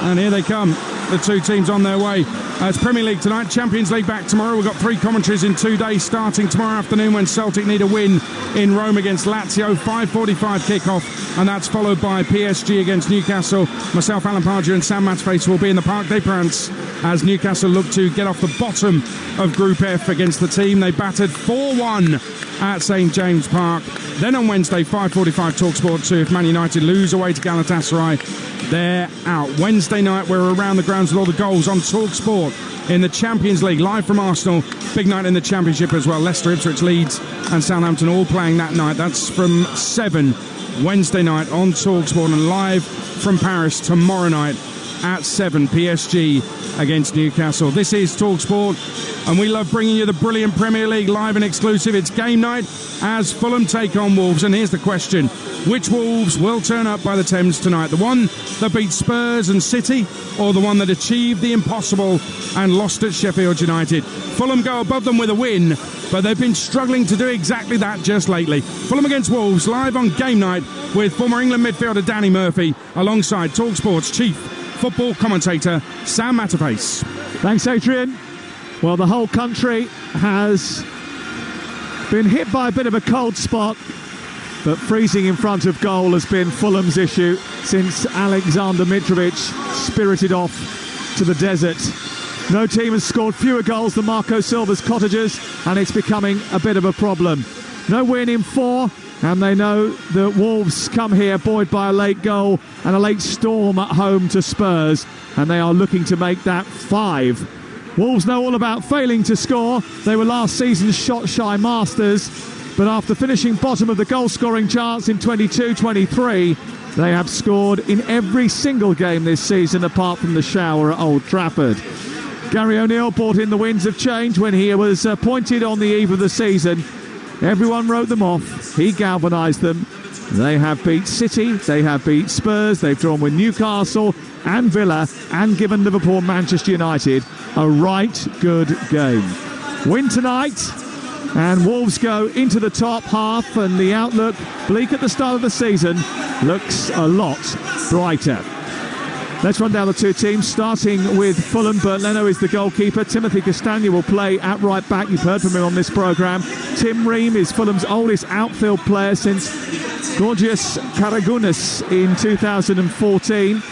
And here they come, the two teams on their way. It's Premier League tonight, Champions League back tomorrow. We've got 3 commentaries in 2 days, starting tomorrow afternoon when Celtic need a win in Rome against Lazio. 5:45 kickoff, and that's followed by PSG against Newcastle. Myself, Alan Pardew and Sam Matterface will be in the Parc des Princes as Newcastle look to get off the bottom of Group F against the team they battered 4-1 at St James Park. Then on Wednesday, 5:45 Talksport 2. If Man United lose away to Galatasaray, they're out. Wednesday night, we're around the grounds with all the goals on Talksport in the Champions League, live from Arsenal. Big night in the Championship as well. Leicester, Ipswich, Leeds and Southampton all playing that night. That's from 7 Wednesday night on Talksport, and live from Paris tomorrow night at 7, PSG against Newcastle. This is Talksport, and we love bringing you the brilliant Premier League live and exclusive. It's game night as Fulham take on Wolves, and here's the question: which Wolves will turn up by the Thames tonight? The one that beat Spurs and City, or the one that achieved the impossible and lost at Sheffield United? Fulham go above them with a win, but they've been struggling to do exactly that just lately. Fulham against Wolves, live on game night with former England midfielder Danny Murphy, alongside Talksport's chief football commentator Sam Matterface. Thanks, Adrian. Well, the whole country has been hit by a bit of a cold spot, but freezing in front of goal has been Fulham's issue since Alexander Mitrovic spirited off to the desert. No team has scored fewer goals than Marco Silva's Cottagers, and it's becoming a bit of a problem. No win in 4, and they know that Wolves come here buoyed by a late goal and a late storm at home to Spurs, and they are looking to make that 5. Wolves know all about failing to score. They were last season's shot-shy masters, but after finishing bottom of the goal-scoring charts in 22-23, they have scored in every single game this season apart from the shower at Old Trafford. Gary O'Neill brought in the winds of change when he was appointed on the eve of the season. Everyone wrote them off. He galvanised them. They have beat City, they have beat Spurs, they've drawn with Newcastle and Villa, and given Liverpool and Manchester United a right good game. Win tonight, and Wolves go into the top half, and the outlook, bleak at the start of the season, looks a lot brighter. Let's run down the two teams, starting with Fulham. Bert Leno is the goalkeeper. Timothy Castagna will play at right back. You've heard from him on this programme. Tim Ream is Fulham's oldest outfield player since Gorgios Karagunis in 2014.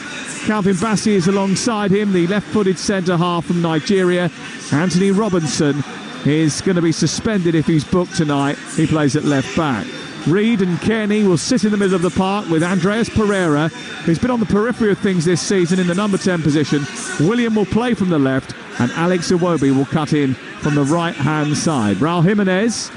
Calvin Bassey is alongside him, the left-footed centre-half from Nigeria. Anthony Robinson is going to be suspended if he's booked tonight. He plays at left back. Reid and Kearney will sit in the middle of the park with Andreas Pereira, who's been on the periphery of things this season in the number 10 position. William will play from the left, and Alex Iwobi will cut in from the right-hand side. Raul Jimenez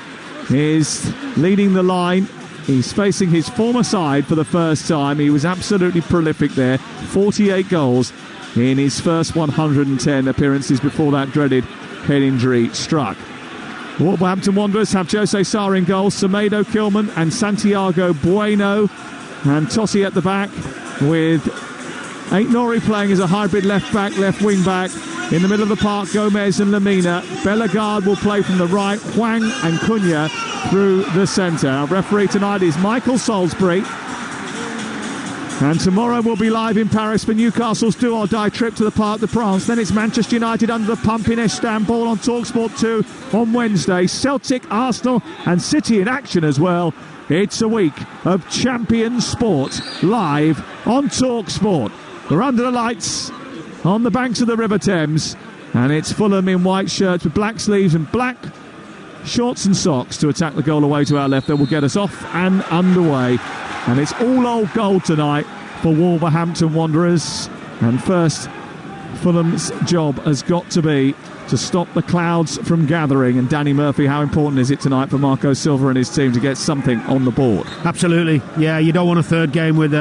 is leading the line. He's facing his former side for the first time. He was absolutely prolific there. 48 goals in his first 110 appearances before that dreaded head injury struck. Wolverhampton Wanderers have Jose Sarr in goal, Semedo, Kilman and Santiago Bueno, and Totti at the back with Aït-Nouri playing as a hybrid left back, left wing back. In the middle of the park, Gomez and Lamina. Bellegarde will play from the right, Hwang and Cunha through the centre. Our referee tonight is Michael Salisbury. And tomorrow we'll be live in Paris for Newcastle's do-or-die trip to the Parc des Princes. Then it's Manchester United under the pump in Istanbul on Talksport 2 on Wednesday. Celtic, Arsenal and City in action as well. It's a week of champion sport live on Talksport. We're under the lights on the banks of the River Thames, and it's Fulham in white shirts with black sleeves and black shorts and socks to attack the goal away to our left that will get us off and underway. And it's all old goal tonight for Wolverhampton Wanderers. And first, Fulham's job has got to be to stop the clouds from gathering. And Danny Murphy, how important is it tonight for Marco Silva and his team to get something on the board? Absolutely. Yeah, you don't want a third game with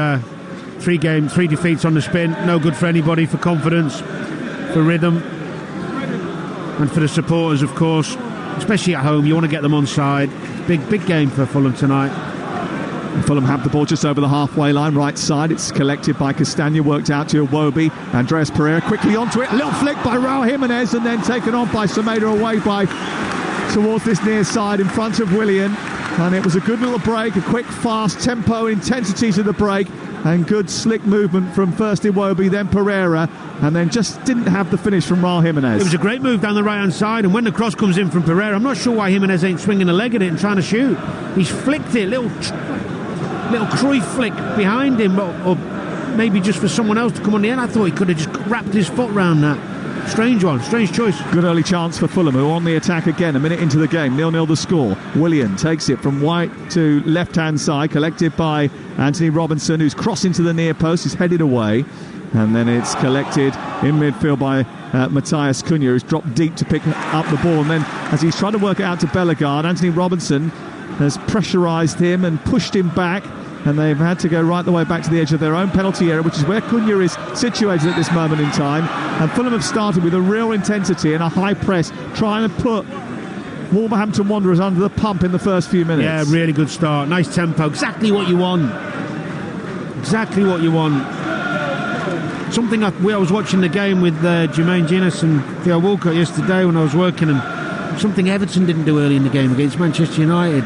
three defeats on the spin. No good for anybody, for confidence, for rhythm, and for the supporters, of course. Especially at home, you want to get them on side. Big game for Fulham tonight. Fulham have the ball just over the halfway line, right side. It's collected by Castagna, worked out to Iwobi. Andreas Pereira quickly onto it. A little flick by Raul Jimenez, and then taken on by Semedo away towards this near side in front of Willian. And it was a good little break, a quick, fast tempo, intensity to the break. and good slick movement from first Iwobi, then Pereira, and then just didn't have the finish from Raul Jimenez. It was a great move down the right-hand side, and when the cross comes in from Pereira, I'm not sure why Jimenez ain't swinging a leg at it and trying to shoot. He's flicked it, little Cruyff flick behind him, or maybe just for someone else to come on the end. I thought he could have just wrapped his foot round that. Strange one, strange choice. Good early chance for Fulham, who are on the attack again, a minute into the game. 0-0 the score. Willian takes it from right to left-hand side, collected by Anthony Robinson, who's crossing to the near post, is headed away. And then it's collected in midfield by Matthias Cunha, who's dropped deep to pick up the ball. And then as he's trying to work it out to Bellegarde, Anthony Robinson has pressurised him and pushed him back. And they've had to go right the way back to the edge of their own penalty area, which is where Cunha is situated at this moment in time. And Fulham have started with a real intensity and a high press, trying to put Wolverhampton Wanderers under the pump in the first few minutes. Yeah, really good start. Nice tempo. Exactly what you want. Exactly what you want. Something I was watching the game with Jermaine Ginnis and Theo Walcott yesterday when I was working, and something Everton didn't do early in the game against Manchester United.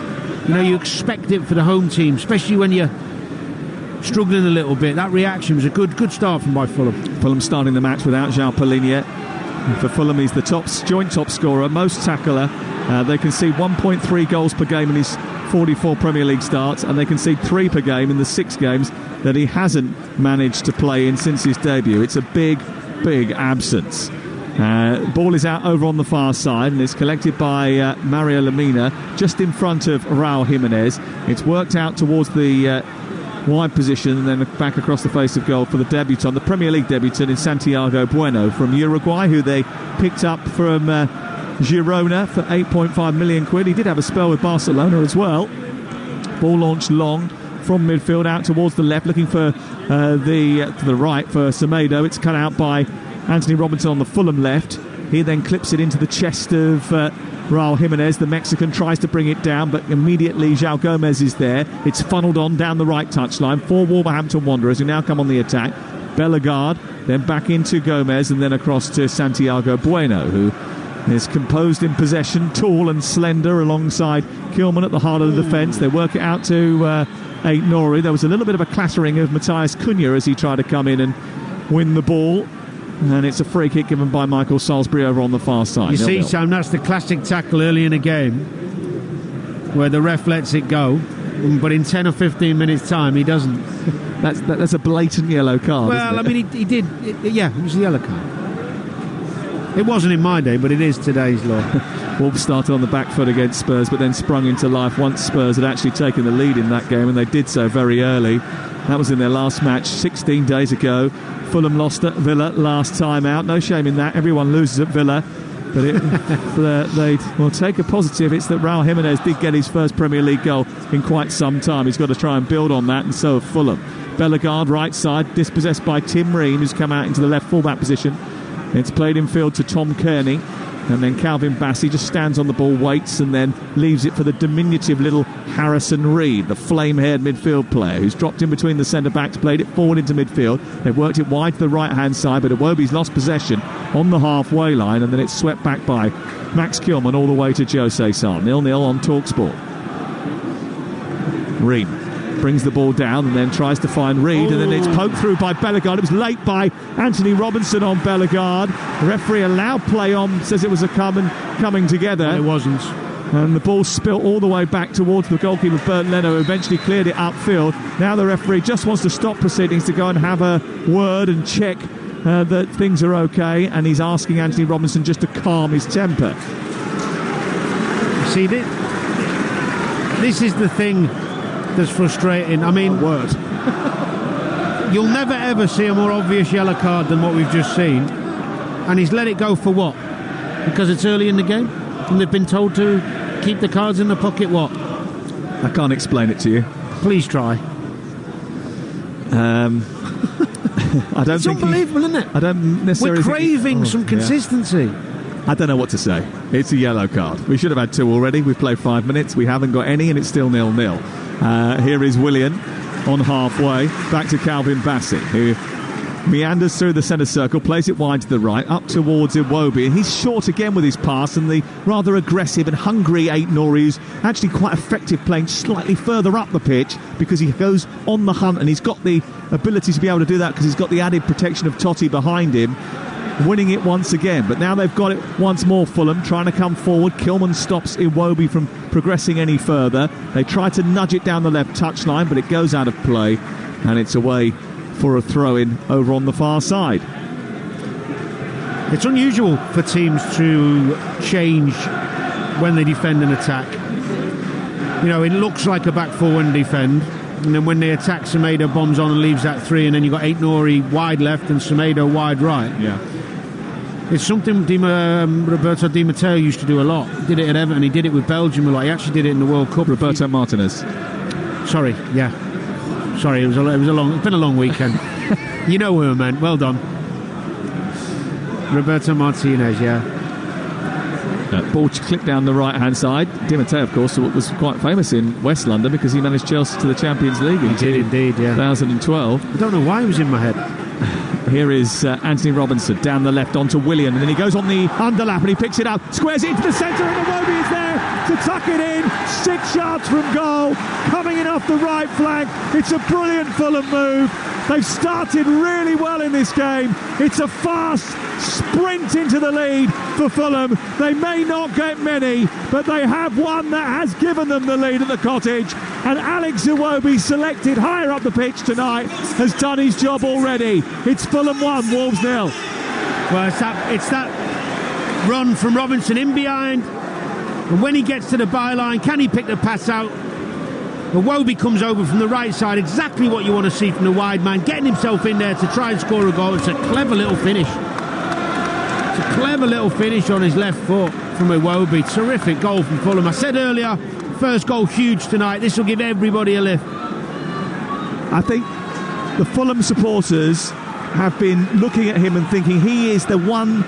You know, you expect it for the home team, especially when you're struggling a little bit. That reaction was a good start from by Fulham. Fulham starting the match without João Palhinha. For Fulham, he's the joint top scorer, most tackler. They concede 1.3 goals per game in his 44 Premier League starts, and they concede 3 per game in the 6 games that he hasn't managed to play in since his debut. It's a big absence. Ball is out over on the far side, and it's collected by Mario Lemina just in front of Raul Jimenez. It's worked out towards the wide position and then back across the face of goal for the debutant, the Premier League debutant in Santiago Bueno from Uruguay, who they picked up from Girona for 8.5 million quid. He did have a spell with Barcelona as well. Ball launched long from midfield out towards the left, looking for to the right for Semedo. It's cut out by Anthony Robinson on the Fulham left. He then clips it into the chest of Raul Jimenez. The Mexican tries to bring it down, but immediately João Gomez is there. It's funneled on down the right touchline for Wolverhampton Wanderers, who now come on the attack. Bellegarde, then back into Gomez, and then across to Santiago Bueno, who is composed in possession, tall and slender, alongside Kilman at the heart of the defence. They work it out to Ait Nouri. There was a little bit of a clattering of Matthias Cunha as he tried to come in and win the ball. And it's a free kick given by Michael Salisbury over on the far side. You see, Sam, that's the classic tackle early in a game where the ref lets it go, but in 10 or 15 minutes' time, he doesn't. That's a blatant yellow card. Well, I mean, he did. It was a yellow card. It wasn't in my day, but it is today's law. Wolves started on the back foot against Spurs, but then sprung into life once Spurs had actually taken the lead in that game, and they did so very early. That was in their last match 16 days ago. Fulham lost at Villa last time out. No shame in that. Everyone loses at Villa. But they will take a positive. It's that Raul Jimenez did get his first Premier League goal in quite some time. He's got to try and build on that, and so have Fulham. Bellegarde, right side, dispossessed by Tim Ream, who's come out into the left full-back position. It's played in field to Tom Kearney. And then Calvin Bassey just stands on the ball, waits, and then leaves it for the diminutive little Harrison Reed, the flame-haired midfield player, who's dropped in between the centre-backs, played it forward into midfield. They've worked it wide to the right-hand side, but Iwobi's lost possession on the halfway line, and then it's swept back by Max Kilman all the way to Jose Sá. 0-0 on Talksport. Reed brings the ball down and then tries to find Reed, and then it's poked through by Bellegarde. It was late by Anthony Robinson on Bellegarde. The referee allowed play on, says it was a coming together. Well, it wasn't. And the ball spilt all the way back towards the goalkeeper Bernd Leno, who eventually cleared it upfield. Now the referee just wants to stop proceedings to go and have a word and check that things are okay, and he's asking Anthony Robinson just to calm his temper. See, this is the thing that's frustrating. I mean, you'll never ever see a more obvious yellow card than what we've just seen, and he's let it go for what? Because it's early in the game and they've been told to keep the cards in the pocket. What? I can't explain it to you. Please try. I don't. It's unbelievable, isn't it? I don't necessarily. We're craving some consistency. Yeah. I don't know what to say. It's a yellow card. We should have had 2 already. We've played 5 minutes. We haven't got any, and it's still 0-0. Here is Willian on halfway, back to Calvin Bassey, who meanders through the centre circle, plays it wide to the right, up towards Iwobi, and he's short again with his pass, and the rather aggressive and hungry Ait-Nouri, who's actually quite effective playing slightly further up the pitch because he goes on the hunt, and he's got the ability to be able to do that because he's got the added protection of Totti behind him, winning it once again. But now they've got it once more, Fulham, trying to come forward. Kilman stops Iwobi from progressing any further. They try to nudge it down the left touchline, but it goes out of play, and it's away for a throw-in over on the far side. It's unusual for teams to change when they defend and attack. You know, it looks like a back four when they defend, and then when they attack, Semedo bombs on and leaves that three, and then you've got Ait-Nouri wide left and Semedo wide right. Yeah. It's something Roberto Di Matteo used to do a lot. He did it at Everton, he did it with Belgium a lot. He actually did it in the World Cup. Roberto Martinez. Sorry, it's been a long weekend. You know who I meant. Well done. Roberto Martinez, Ball clipped down the right-hand side. Di Matteo, of course, was quite famous in West London because he managed Chelsea to the Champions League in 2012. I don't know why he was in my head. Here is Anthony Robinson down the left onto Willian, and then he goes on the underlap and he picks it up, squares it into the centre, and Iwobi is there to tuck it in. 6 yards from goal, coming in off the right flank. It's a brilliant Fulham move. They've started really well in this game. It's a fast sprint into the lead for Fulham. They may not get many, but they have one that has given them the lead at the Cottage. And Alex Iwobi, selected higher up the pitch tonight, has done his job already. It's Fulham 1, Wolves 0. Well, it's that run from Robinson in behind, and when he gets to the byline, can he pick the pass out? Iwobi comes over from the right side, exactly what you want to see from the wide man, getting himself in there to try and score a goal. It's a clever little finish. It's a clever little finish on his left foot from Iwobi. Terrific goal from Fulham. I said earlier, first goal huge tonight. This will give everybody a lift. I think the Fulham supporters have been looking at him and thinking he is the one.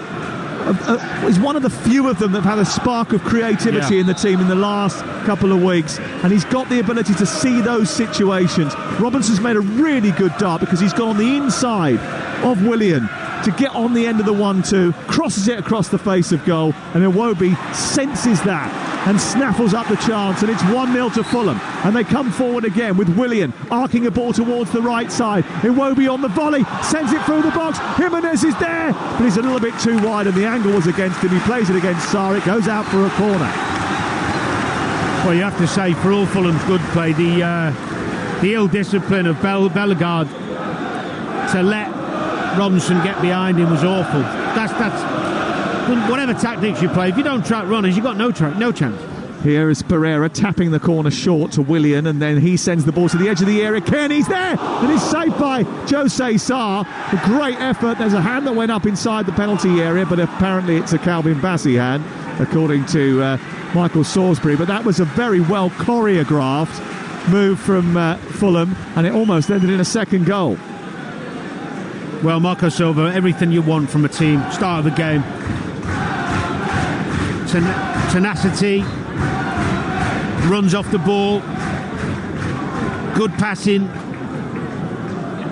He's one of the few of them that have had a spark of creativity in the team in the last couple of weeks, and he's got the ability to see those situations. Robinson's made a really good dart because he's gone on the inside of Willian to get on the end of the 1-2, crosses it across the face of goal, and Iwobi senses that and snaffles up the chance, and it's 1-0 to Fulham, and they come forward again with Willian arcing a ball towards the right side. Iwobi on the volley, sends it through the box. Jimenez is there, but he's a little bit too wide, and the angle was against him. He plays it against Sarr. It goes out for a corner. Well, you have to say, for all Fulham's good play, the ill discipline of Bellegarde to let Robinson get behind him was awful. That's whatever tactics you play, if you don't track runners, you've got no chance. Here is Pereira tapping the corner short to Willian, and then he sends the ball to the edge of the area. Kearney's there, and he's saved by Jose Sarr. A great effort. There's a hand that went up inside the penalty area, but apparently it's a Calvin Bassey hand, according to Michael Salisbury. But that was a very well choreographed move from Fulham, and it almost ended in a second goal. Well, Marco Silva, everything you want from a team. Start of the game. Tenacity, runs off the ball, good passing,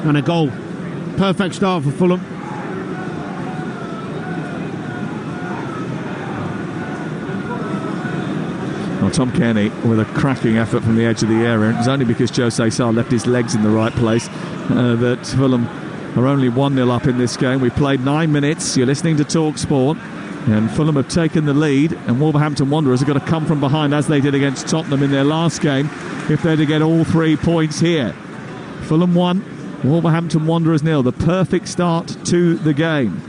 and a goal. Perfect start for Fulham. Well, Tom Kearney with a cracking effort from the edge of the area. It was only because Jose Sarr left his legs in the right place that Fulham are only 1-0 up in this game. We played 9 minutes. You're listening to Talksport. And Fulham have taken the lead, and Wolverhampton Wanderers have got to come from behind, as they did against Tottenham in their last game, if they're to get all 3 points here. Fulham 1, Wolverhampton Wanderers 0. The perfect start to the game.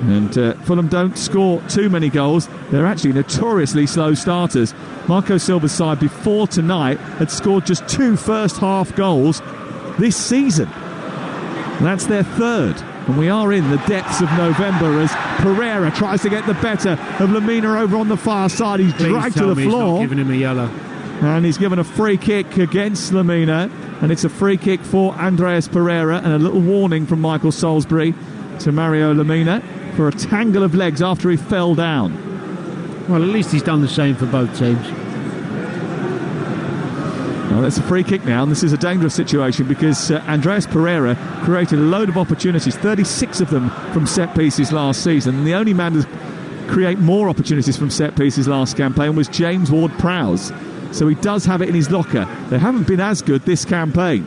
And Fulham don't score too many goals. They're actually notoriously slow starters. Marco Silva's side before tonight had scored just 2 first-half goals this season. That's their 3rd. And we are in the depths of November as Pereira tries to get the better of Lemina over on the far side. He's dragged to the floor. He's not giving him a yellow. And he's given a free kick against Lemina. And it's a free kick for Andreas Pereira. And a little warning from Michael Salisbury to Mario Lemina for a tangle of legs after he fell down. Well, at least he's done the same for both teams. Well, that's a free kick now, and this is a dangerous situation because Andreas Pereira created a load of opportunities, 36 of them from set pieces last season, and the only man to create more opportunities from set pieces last campaign was James Ward-Prowse. So he does have it in his locker. They haven't been as good this campaign.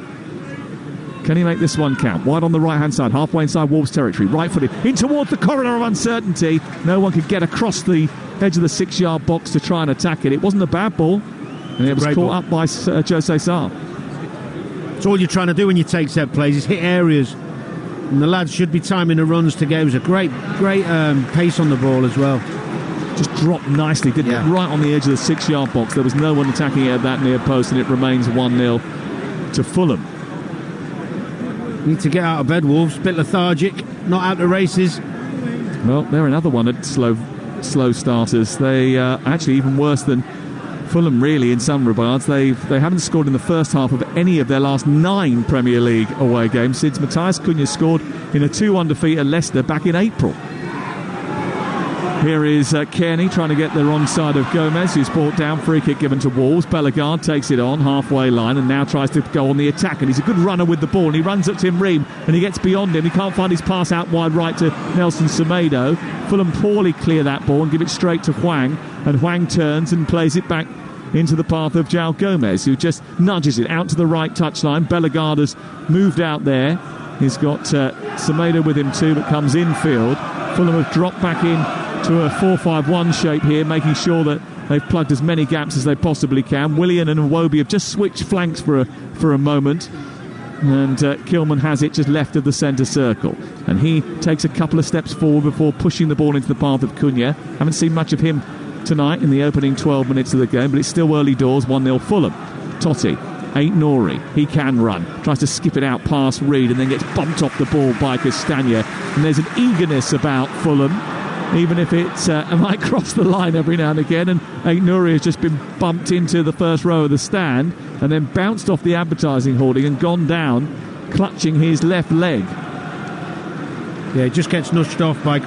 Can he make this one count? Wide on the right-hand side, halfway inside Wolves territory, right-footed, in towards the corridor of uncertainty. No one could get across the edge of the 6-yard box to try and attack it. It wasn't a bad ball, and it was caught up by Jose Sarr. It's all you're trying to do when you take set plays is hit areas, and the lads should be timing the runs to get. It was a great pace on the ball as well. Just dropped nicely, didn't it? Right on the edge of the 6-yard box. There was no one attacking it at that near post, and it remains 1-0 to Fulham. Need to get out of bed, Wolves. Bit lethargic, not out the races. Well, they're another one at slow starters. They actually even worse than Fulham, really, in some regards. They haven't scored in the first half of any of their last 9 Premier League away games since Matthias Cunha scored in a 2-1 defeat at Leicester back in April. Here is Kearney trying to get the wrong side of Gomez, who's brought down. Free kick given to Wolves. Bellegarde takes it on halfway line and now tries to go on the attack, and he's a good runner with the ball, and he runs up to Tim Ream and he gets beyond him. He can't find his pass out wide right to Nelson Semedo. Fulham poorly clear that ball and give it straight to Hwang, and Hwang turns and plays it back into the path of João Gomez, who just nudges it out to the right touchline. Bellegarde has moved out there. He's got Semedo with him too, but comes infield. Fulham have dropped back in to a 4-5-1 shape here, making sure that they've plugged as many gaps as they possibly can. Willian and Iwobi have just switched flanks for a moment, and Kilman has it just left of the centre circle, and he takes a couple of steps forward before pushing the ball into the path of Cunha. Haven't seen much of him tonight in the opening 12 minutes of the game, but it's still early doors. 1-0 Fulham. Totti, Aït-Nouri, he can run, tries to skip it out past Reed and then gets bumped off the ball by Castagna, and there's an eagerness about Fulham, even if it might cross the line every now and again, and Aït-Nouri has just been bumped into the first row of the stand and then bounced off the advertising hoarding and gone down clutching his left leg. Yeah, he just gets nudged off by...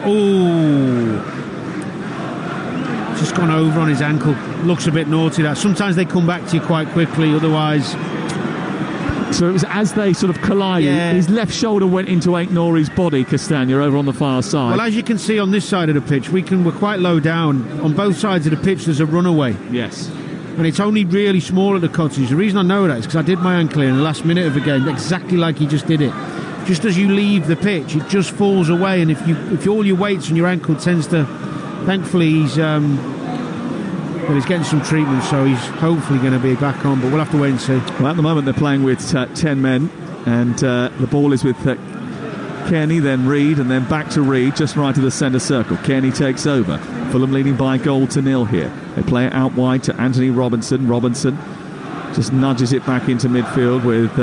just gone over on his ankle. Looks a bit naughty, that. Sometimes they come back to you quite quickly, otherwise... So it was as they sort of collided, his left shoulder went into Aït-Nouri's body, Castagna, over on the far side. Well, as you can see on this side of the pitch, we're quite low down. On both sides of the pitch, there's a runaway. Yes. And it's only really small at the cottage. The reason I know that is because I did my ankle in the last minute of the game, exactly like he just did it. Just as you leave the pitch, it just falls away, and if all your weight's on your ankle tends to... Thankfully, he's getting some treatment, so he's hopefully going to be back on, but we'll have to wait and see. Well, at the moment they're playing with 10 men, and the ball is with Kearney, then Reed, and then back to Reed, just right of the centre circle. Kearney takes over. Fulham leading by 1-0 here. They play it out wide to Anthony Robinson. Robinson just nudges it back into midfield with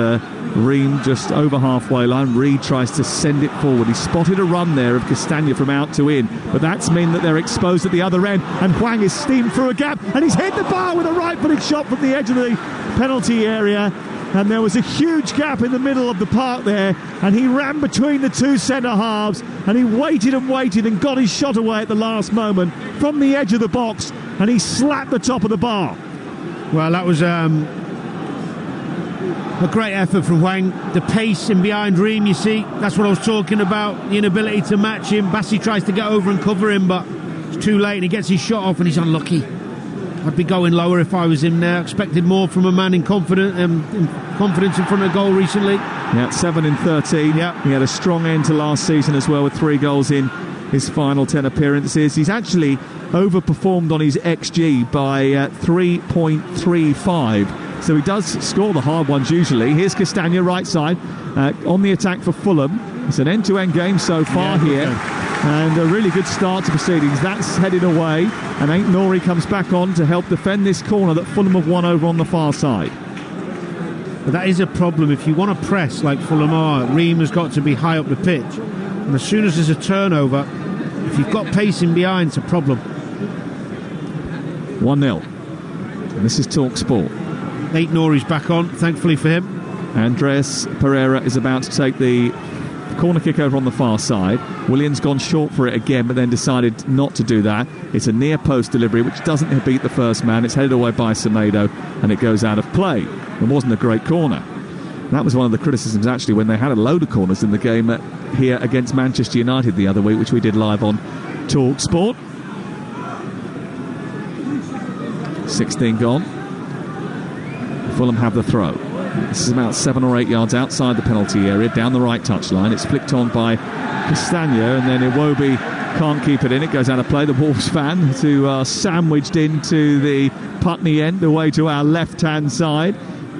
Ream just over halfway line. Reed tries to send it forward. He spotted a run there of Castagna from out to in, but that's mean that they're exposed at the other end, and Hwang is steamed through a gap, and he's hit the bar with a right-footed shot from the edge of the penalty area, and there was a huge gap in the middle of the park there, and he ran between the two centre halves, and he waited and got his shot away at the last moment from the edge of the box, and he slapped the top of the bar. Well, that was a great effort from Hwang. The pace in behind Ream, you see, that's what I was talking about, the inability to match him. Bassi tries to get over and cover him, but it's too late, and he gets his shot off, and he's unlucky. I'd be going lower if I was him there. Expected more from a man in confidence in front of goal recently. Yeah, 7 in 13. Yeah. He had a strong end to last season as well, with 3 goals in his final 10 appearances. He's actually overperformed on his XG by 3.35. So he does score the hard ones usually. Here's Castagna, right side, on the attack for Fulham. It's an end-to-end game so far here. And a really good start to proceedings. That's headed away, and Aït-Nouri comes back on to help defend this corner that Fulham have won over on the far side. But that is a problem. If you want to press like Fulham are, Ream has got to be high up the pitch. And as soon as there's a turnover, if you've got pace in behind, it's a problem. 1-0. And this is Talksport. Aït-Nouri's back on, thankfully for him. Andreas Pereira is about to take the corner kick over on the far side. Williams gone short for it again, but then decided not to do that. It's a near post delivery, which doesn't beat the first man. It's headed away by Semedo, and it goes out of play. It wasn't a great corner. That was one of the criticisms, actually, when they had a load of corners in the game here against Manchester United the other week, which we did live on Talksport. 16 gone. Fulham have the throw. This is about 7 or 8 yards outside the penalty area, down the right touchline. It's flicked on by Castagna, and then Iwobi can't keep it in. It goes out of play. The Wolves fan who sandwiched into the Putney end, away to our left-hand side.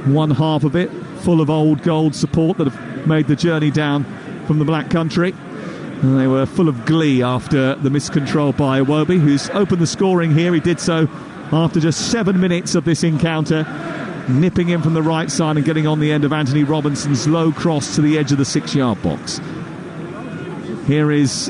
One half of it full of old gold support that have made the journey down from the Black Country. And they were full of glee after the miscontrol by Iwobi, who's opened the scoring here. He did so after just 7 minutes of this encounter, nipping in from the right side and getting on the end of Anthony Robinson's low cross to the edge of the 6-yard box. Here is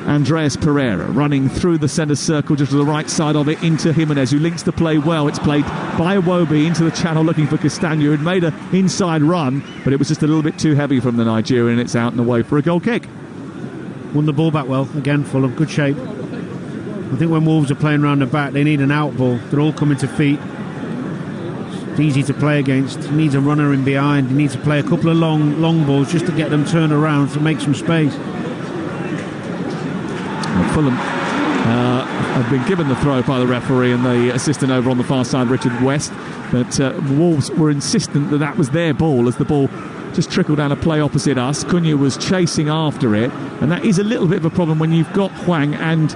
Andreas Pereira running through the centre circle just to the right side of it into Jimenez, who links the play well. It's played by Iwobi into the channel looking for Castagna, who had made an inside run, but it was just a little bit too heavy from the Nigerian. It's out and away for a goal kick. Won the ball back well, again, Fulham, good shape. I think when Wolves are playing around the back, they need an out ball. They're all coming to feet. It's easy to play against. He needs a runner in behind. He needs to play a couple of long balls just to get them turned around to make some space. Fulham have been given the throw by the referee and the assistant over on the far side, Richard West, but Wolves were insistent that that was their ball as the ball just trickled down a play opposite us. Cunha was chasing after it, and that is a little bit of a problem when you've got Hwang and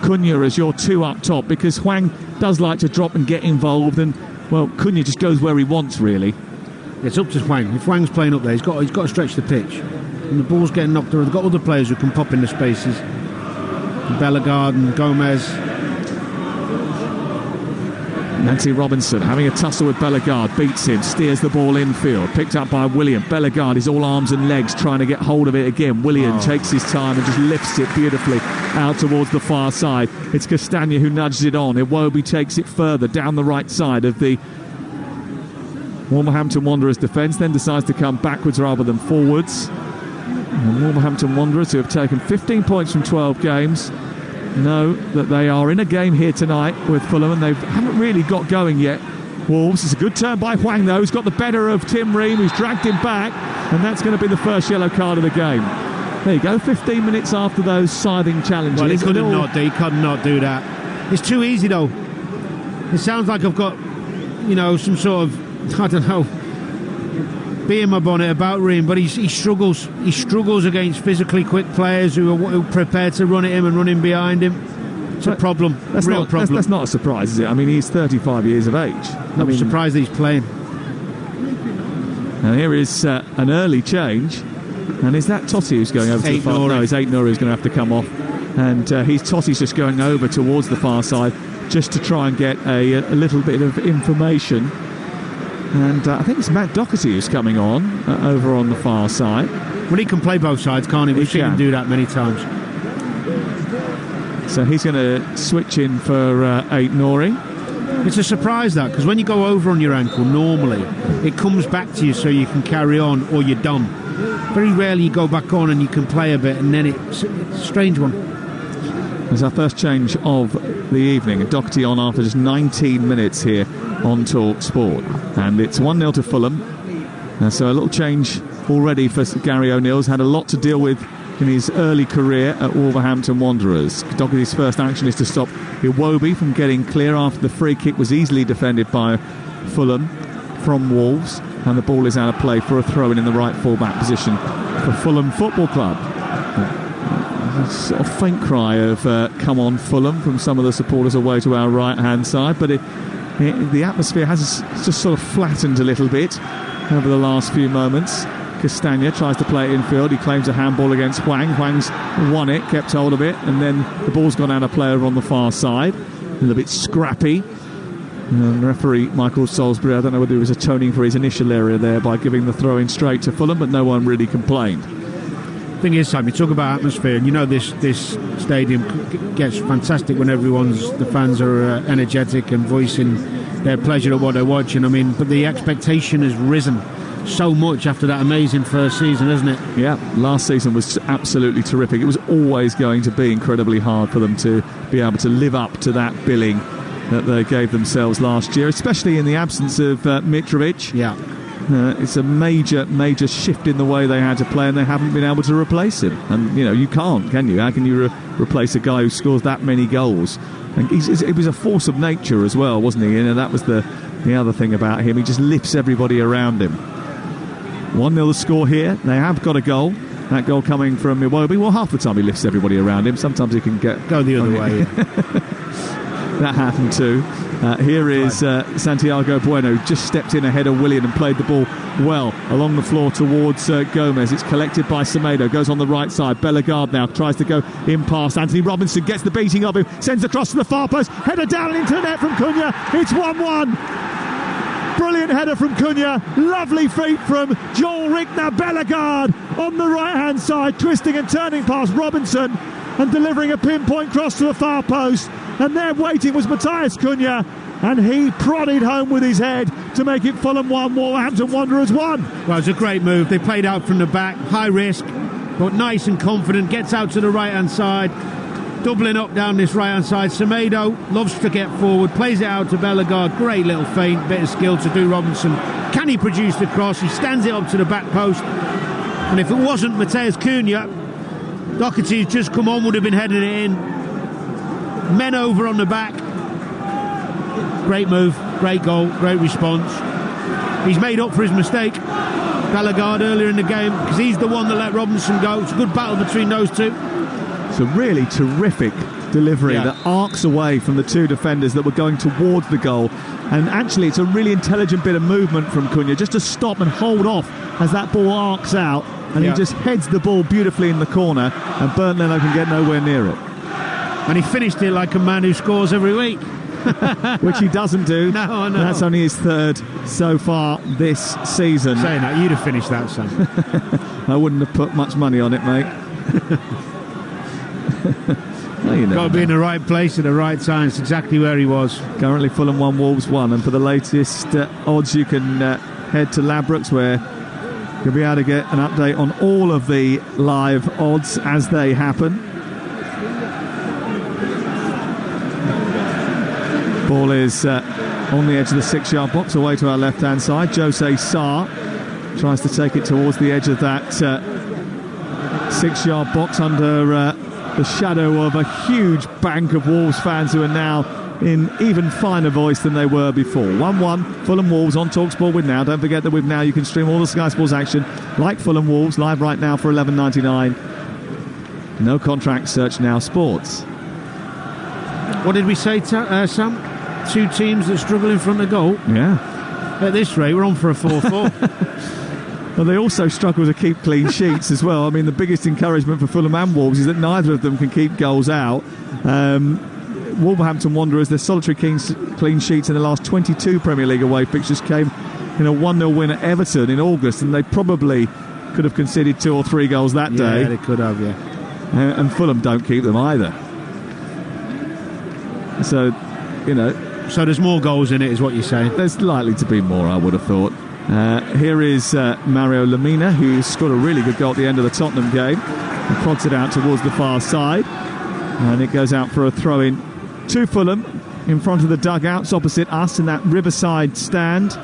Cunha as your two up top, because Hwang does like to drop and get involved, and well, Cunha just goes where he wants, really. It's up to Hwang. If Hwang's playing up there, he's got to stretch the pitch. And the ball's getting knocked around. They've got other players who can pop in the spaces. Bellegarde and Gomez. Nancy Robinson having a tussle with Bellegarde, beats him, steers the ball infield, picked up by William. Bellegarde is all arms and legs trying to get hold of it again. William takes his time and just lifts it beautifully out towards the far side. It's Castagna who nudges it on. Iwobi takes it further down the right side of the Wolverhampton Wanderers defence, then decides to come backwards rather than forwards. And Wolverhampton Wanderers, who have taken 15 points from 12 games, know that they are in a game here tonight with Fulham, and they haven't really got going yet. Wolves, it's a good turn by Hwang though, who's got the better of Tim Ream, who's dragged him back, and that's going to be the first yellow card of the game. There you go, 15 minutes after those scything challenges. Well, he could not do that. It's too easy though. It sounds like I've got, some sort of, I don't know, bee in my bonnet about Ream, but he struggles. He struggles against physically quick players who are prepared to run at him and run in behind him. It's a problem. That's real problem. That's not a surprise, is it? I mean, he's 35 years of age. I'm surprised that he's playing. And here is an early change. And is that Totti who's going over to the far side? No, it's Aït-Nouri who's going to have to come off. And Totti's just going over towards the far side just to try and get a little bit of information. And I think it's Matt Doherty who's coming on over on the far side. Well, he can play both sides, can't he? We've seen him do that many times. So he's going to switch in for Aït-Nouri. It's a surprise, that, because when you go over on your ankle, normally it comes back to you so you can carry on or you're done. Very rarely you go back on and you can play a bit, and then it's a strange one. It's our first change of the evening. Doherty on after just 19 minutes here on Talksport. And it's 1-0 to Fulham. So a little change already for Gary O'Neill's had a lot to deal with in his early career at Wolverhampton Wanderers. Doherty's first action is to stop Iwobi from getting clear after the free kick was easily defended by Fulham from Wolves, and the ball is out of play for a throw-in in the right full-back position for Fulham Football Club. A sort of faint cry of come on Fulham from some of the supporters away to our right-hand side, but the atmosphere has just sort of flattened a little bit over the last few moments. Castagna tries to play it infield. He claims a handball against Hwang. Hwang's won it, kept hold of it, and then the ball's gone out of play over on the far side. A little bit scrappy. Referee Michael Salisbury, I don't know whether he was atoning for his initial area there by giving the throw-in straight to Fulham, but no one really complained. Thing is, Sam, you talk about atmosphere, and this stadium gets fantastic when the fans are energetic and voicing their pleasure at what they're watching. I mean, but the expectation has risen so much after that amazing first season, hasn't it? Yeah, last season was absolutely terrific. It was always going to be incredibly hard for them to be able to live up to that billing that they gave themselves last year, especially in the absence of Mitrovic. Yeah. It's a major shift in the way they had to play, and they haven't been able to replace him. And you can't, can you? How can you replace a guy who scores that many goals? And it was a force of nature as well, wasn't he? That was the other thing about him. He just lifts everybody around him. 1-0 the score here. They have got a goal. That goal coming from Iwobi. Well, half the time he lifts everybody around him. Sometimes he can go the other way. Yeah. That happened too. Here is Santiago Bueno, just stepped in ahead of Willian and played the ball well along the floor towards Gomez. It's collected by Semedo, goes on the right side. Bellegarde now tries to go in past Anthony Robinson, gets the beating of him, sends across to the far post, header down into the net from Cunha. It's 1-1. Brilliant header from Cunha, lovely feet from Joel Rickner. Bellegarde on the right hand side, twisting and turning past Robinson and delivering a pinpoint cross to the far post. And there waiting was Matthias Cunha, and he prodded home with his head to make it Fulham 1, Wolverhampton Wanderers 1. Well, it's a great move. They played out from the back, high risk, but nice and confident. Gets out to the right-hand side, doubling up down this right-hand side. Semedo loves to get forward, plays it out to Bellegarde. Great little feint, bit of skill to do Robinson. Can he produce the cross? He stands it up to the back post. And if it wasn't Matthias Cunha, Doherty's just come on, would have been heading it in. Men over on the back. Great move, great goal, great response. He's made up for his mistake, Bellegarde, earlier in the game, because he's the one that let Robinson go. It's a good battle between those two. It's a really terrific delivery that arcs away from the two defenders that were going towards the goal. And actually, it's a really intelligent bit of movement from Cunha, just to stop and hold off as that ball arcs out. And he just heads the ball beautifully in the corner, and Bernd Leno can get nowhere near it. And he finished it like a man who scores every week. Which he doesn't do. No. That's only his third so far this season. Saying that, you'd have finished that, Sam. I wouldn't have put much money on it, mate. Well, got to be in the right place at the right time. It's exactly where he was. Currently Fulham 1, Wolves 1. And for the latest odds, you can head to Ladbrokes, where you'll be able to get an update on all of the live odds as they happen. Ball is on the edge of the 6-yard box, away to our left-hand side. Jose Sarr tries to take it towards the edge of that 6-yard box under the shadow of a huge bank of Wolves fans who are now in even finer voice than they were before. 1-1, Fulham Wolves on Talksport with Now. Don't forget that with Now you can stream all the Sky Sports action like Fulham Wolves live right now for $11.99. No contract, search Now Sports. What did we say, Sam? Two teams that struggle in front of goal. Yeah. At this rate, we're on for a 4-4. Well, they also struggle to keep clean sheets as well. I mean, the biggest encouragement for Fulham and Wolves is that neither of them can keep goals out. Wolverhampton Wanderers, their solitary clean sheets in the last 22 Premier League away fixtures came in a 1-0 win at Everton in August, and they probably could have conceded 2 or 3 goals that day. Yeah, they could have, yeah. And Fulham don't keep them either. So, So there's more goals in it, is what you're saying? There's likely to be more, I would have thought. Here is Mario Lemina, who scored a really good goal at the end of the Tottenham game. He prods it out towards the far side. And it goes out for a throw-in to Fulham in front of the dugouts opposite us in that Riverside stand.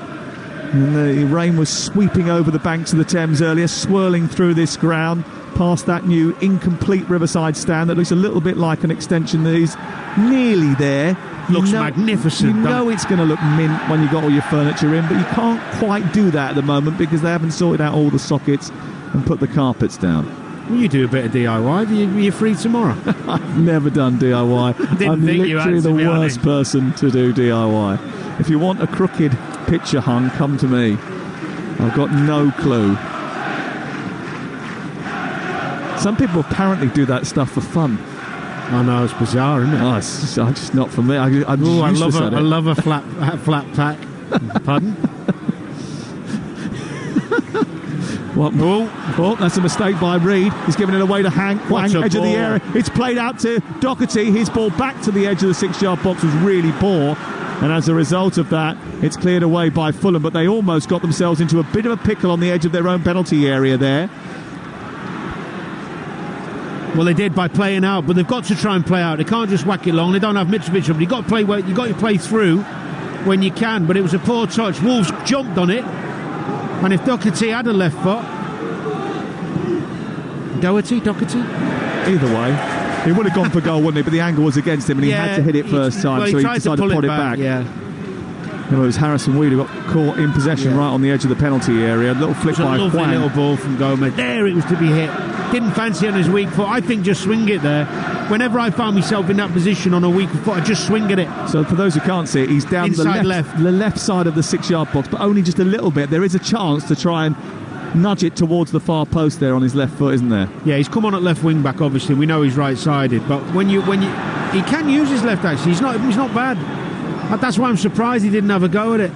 And the rain was sweeping over the banks of the Thames earlier, swirling through this ground, past that new incomplete Riverside stand that looks a little bit like an extension that is nearly there. Looks magnificent. You know it's going to look mint when you've got all your furniture in, but you can't quite do that at the moment because they haven't sorted out all the sockets and put the carpets down. Well, you do a bit of DIY. Are you free tomorrow? I've never done DIY. I'm literally the worst person to do DIY. If you want a crooked picture hung, come to me. I've got no clue. Some people apparently do that stuff for fun. I know, it's bizarre, isn't it? Oh, it's just not for me. I love a flat pack. Pardon? What? Oh, that's a mistake by Reed. He's given it away to Hank. Hank, edge of the area. It's played out to Doherty. His ball back to the edge of the 6-yard box was really poor. And as a result of that, it's cleared away by Fulham, but they almost got themselves into a bit of a pickle on the edge of their own penalty area there. Well, they did by playing out, but they've got to try and play out. They can't just whack it long. They don't have Mitrovic, but you've got to play through when you can. But it was a poor touch. Wolves jumped on it, and if Doherty had a left foot, Doherty, either way, he would have gone for goal, wouldn't he? But the angle was against him, and he had to hit it first time, so he decided to put it back. Yeah. It was Harrison Weed who got caught in possession right on the edge of the penalty area. A little flick by Huang. Lovely little ball from Gomez. There it was to be hit. Didn't fancy it on his weak foot. I think just swing it there. Whenever I found myself in that position on a weak foot, I just swing at it. So for those who can't see it, he's down the left side of the 6-yard box, but only just a little bit. There is a chance to try and nudge it towards the far post there on his left foot, isn't there? Yeah, he's come on at left wing back. Obviously, we know he's right-sided, but when you he can use his left. Actually, he's not bad. That's why I'm surprised he didn't have a go at it.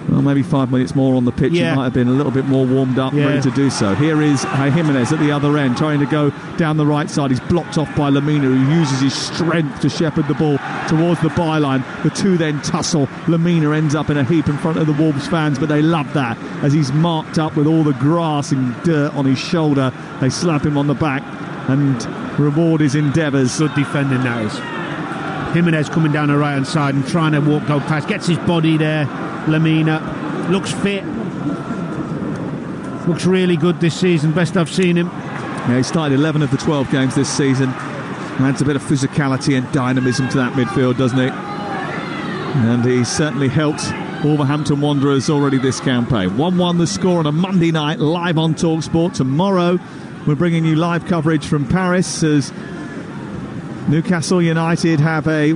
Well, maybe 5 minutes more on the pitch, he might have been a little bit more warmed up, ready to do so. Here is Jimenez at the other end, trying to go down the right side. He's blocked off by Lamina, who uses his strength to shepherd the ball towards the byline. The two then tussle. Lamina ends up in a heap in front of the Wolves fans, but they love that as he's marked up with all the grass and dirt on his shoulder. They slap him on the back and reward his endeavours. Good defending that is. Jimenez coming down the right-hand side and trying to go past. Gets his body there. Lamina looks fit. Looks really good this season. Best I've seen him. Yeah, he started 11 of the 12 games this season. Adds a bit of physicality and dynamism to that midfield, doesn't he? And he's certainly helped Wolverhampton Wanderers already this campaign. 1-1 the score on a Monday night, live on Talksport. Tomorrow we're bringing you live coverage from Paris as Newcastle United have a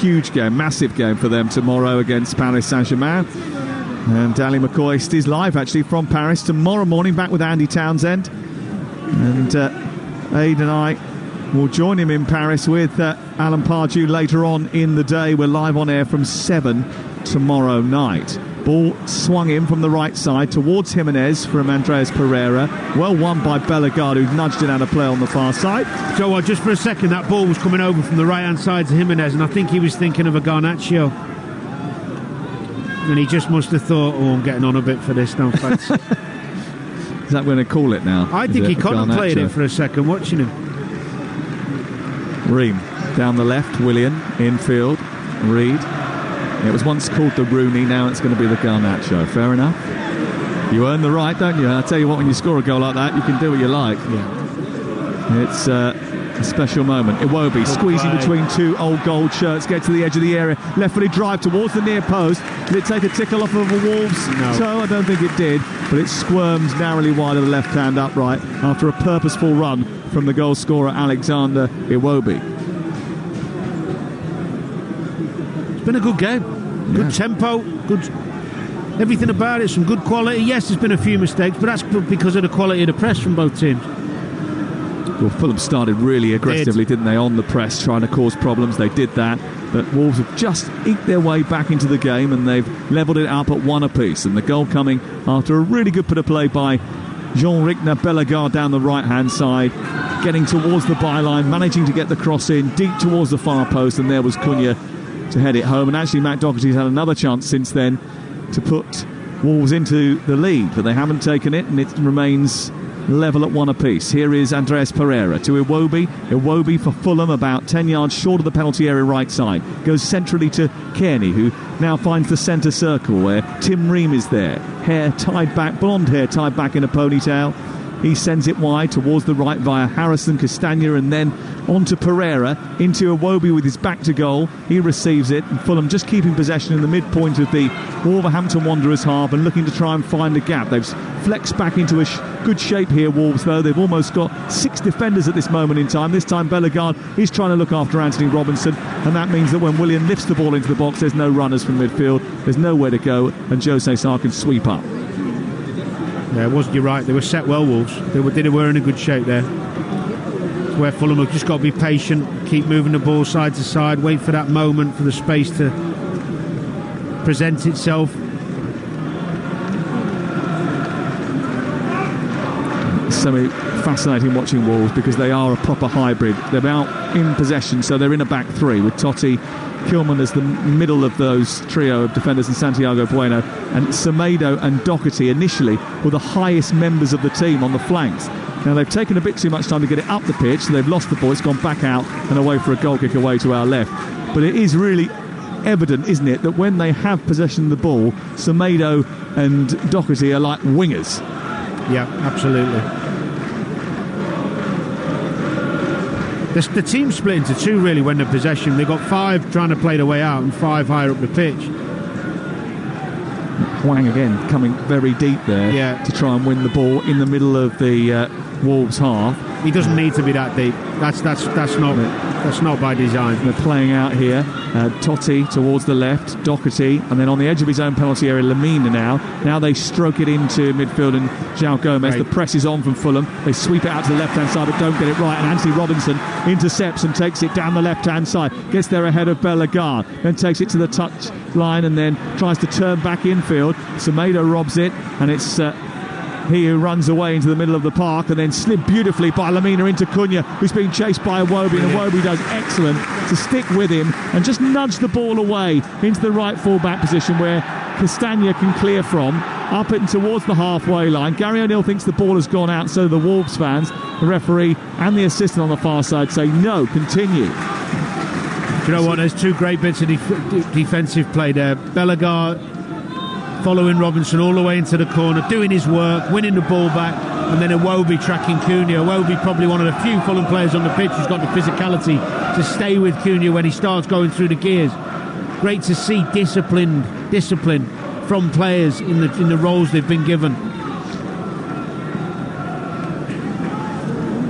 huge game, massive game for them tomorrow against Paris Saint-Germain. And Ali McCoist is live actually from Paris tomorrow morning, back with Andy Townsend. And Aid and I will join him in Paris with Alan Pardew later on in the day. We're live on air from 7 tomorrow night. Ball swung in from the right side towards Jimenez from Andreas Pereira. Well won by Bellegarde, who nudged it out of play on the far side. So just for a second, that ball was coming over from the right-hand side to Jimenez, and I think he was thinking of a Garnacho. And he just must have thought, I'm getting on a bit for this now, thanks. Is that when they call it now? I think he contemplated it for a second, watching him. Ream down the left, Willian infield, Reed. It was once called the Rooney, now it's going to be the Garnacho. Fair enough. You earn the right, don't you? I tell you what, when you score a goal like that, you can do what you like. Yeah. It's a special moment. Iwobi squeezing between two old gold shirts, get to the edge of the area, left-footed drive towards the near post. Did it take a tickle off of the Wolves? No. So I don't think it did, but it squirms narrowly wide of the left-hand upright after a purposeful run from the goal scorer Alexander Iwobi. It's been a good game. Good tempo, good everything about it, some good quality. Yes, there's been a few mistakes, but that's because of the quality of the press from both teams. Well, Fulham started really aggressively, didn't they, on the press, trying to cause problems. They did that, but Wolves have just eked their way back into the game, and they've levelled it up at 1 apiece. And the goal coming after a really good bit of play by Jean-Rickner Bellegarde down the right-hand side, getting towards the byline, managing to get the cross in deep towards the far post, and there was Cunha to head it home. And actually Matt Doherty's had another chance since then to put Wolves into the lead, but they haven't taken it, and it remains level at 1 apiece. Here is Andreas Pereira to Iwobi for Fulham, about 10 yards short of the penalty area right side. Goes centrally to Kearney, who now finds the centre circle where Tim Ream is there. Hair tied back, blonde hair tied back in a ponytail. He sends it wide towards the right via Harrison, Castagna, and then on to Pereira, into Iwobi with his back to goal. He receives it, and Fulham just keeping possession in the midpoint of the Wolverhampton Wanderers half and looking to try and find a gap. They've flexed back into a good shape here, Wolves, though. They've almost got 6 defenders at this moment in time. This time Bellegarde is trying to look after Anthony Robinson, and that means that when Willian lifts the ball into the box, there's no runners from midfield, there's nowhere to go, and Jose Sarr can sweep up. Yeah, you're right, they were set well, Wolves. They were in a good shape there. It's where Fulham have just got to be patient, keep moving the ball side to side, wait for that moment for the space to present itself. Semi-fascinating watching Wolves because they are a proper hybrid. They're out in possession, so they're in a back three with Totti, Kilman as the middle of those trio of defenders and Santiago Bueno, and Semedo and Doherty initially were the highest members of the team on the flanks. Now they've taken a bit too much time to get it up the pitch, so they've lost the ball. It's gone back out and away for a goal kick away to our left. But it is really evident, isn't it, that when they have possession of the ball, Semedo and Doherty are like wingers. Yeah, absolutely. The team split into two really when they're possession. They've got 5 trying to play their way out and 5 higher up the pitch. Hwang again coming very deep there to try and win the ball in the middle of the Wolves half. He doesn't need to be that deep. That's not by design. They're playing out here. Totti towards the left, Doherty, and then on the edge of his own penalty area, Lamina now. Now they stroke it into midfield and João Gomez. Right. The press is on from Fulham. They sweep it out to the left-hand side but don't get it right, and Anthony Robinson intercepts and takes it down the left-hand side. Gets there ahead of Bellegarde, then takes it to the touch line and then tries to turn back infield. Semedo robs it, and it's he who runs away into the middle of the park and then slid beautifully by Lamina into Cunha, who's being chased by Iwobi, and Iwobi does excellent to stick with him and just nudge the ball away into the right full-back position where Castagna can clear from, up it and towards the halfway line. Gary O'Neill thinks the ball has gone out, so the Wolves fans, the referee and the assistant on the far side say no, continue. Do you know what? There's 2 great bits of defensive play there. Bellegarde following Robinson all the way into the corner, doing his work, winning the ball back, and then Iwobi tracking Cunha. Iwobi probably one of the few Fulham players on the pitch who's got the physicality to stay with Cunha when he starts going through the gears. Great to see discipline from players in the roles they've been given.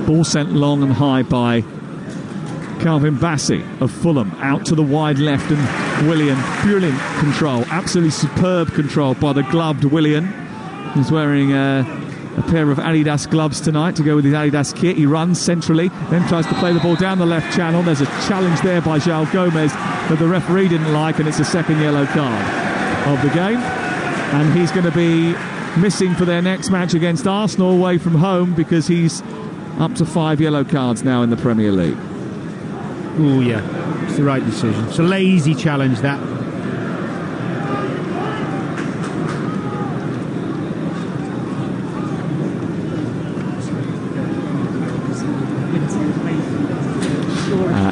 Ball sent long and high by Calvin Bassey of Fulham, out to the wide left, and Willian, brilliant control, absolutely superb control by the gloved Willian. He's wearing a pair of Adidas gloves tonight to go with his Adidas kit. He runs centrally, then tries to play the ball down the left channel. There's a challenge there by João Gomez that the referee didn't like, and it's a second yellow card of the game, and he's going to be missing for their next match against Arsenal away from home, because he's up to 5 yellow cards now in the Premier League. Oh yeah, it's the right decision. It's a lazy challenge, that.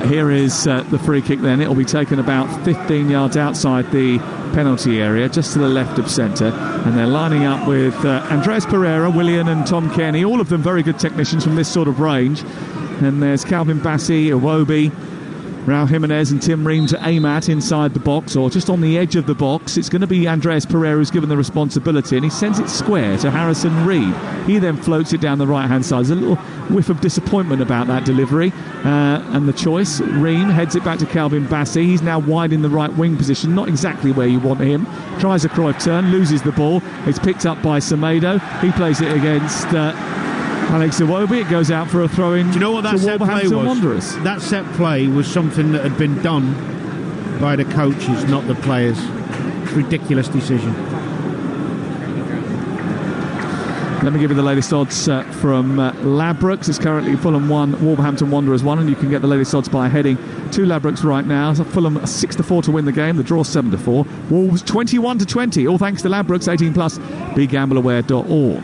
Here is the free kick then. It'll be taken about 15 yards outside the penalty area, just to the left of centre, and they're lining up with Andreas Pereira, Willian and Tom Kenny, all of them very good technicians from this sort of range. And there's Calvin Bassey, Iwobi, Raul Jimenez and Tim Ream to aim at inside the box, or just on the edge of the box. It's going to be Andreas Pereira who's given the responsibility, and he sends it square to Harrison Reed. He then floats it down the right-hand side. There's a little whiff of disappointment about that delivery and the choice. Ream heads it back to Calvin Bassey. He's now wide in the right wing position, not exactly where you want him. Tries a Cruyff turn, loses the ball. It's picked up by Semedo. He plays it against Alex Iwobi. It goes out for a throw-in. Do you know what that set play was? Wanderers. That set play was something that had been done by the coaches, not the players. Ridiculous decision. Let me give you the latest odds from Ladbrokes. It's currently Fulham 1, Wolverhampton Wanderers 1, and you can get the latest odds by heading to Ladbrokes right now. So Fulham 6-4 to win the game. The draw 7-4. Wolves 21-20. All thanks to Ladbrokes. 18+. BeGambleAware.org.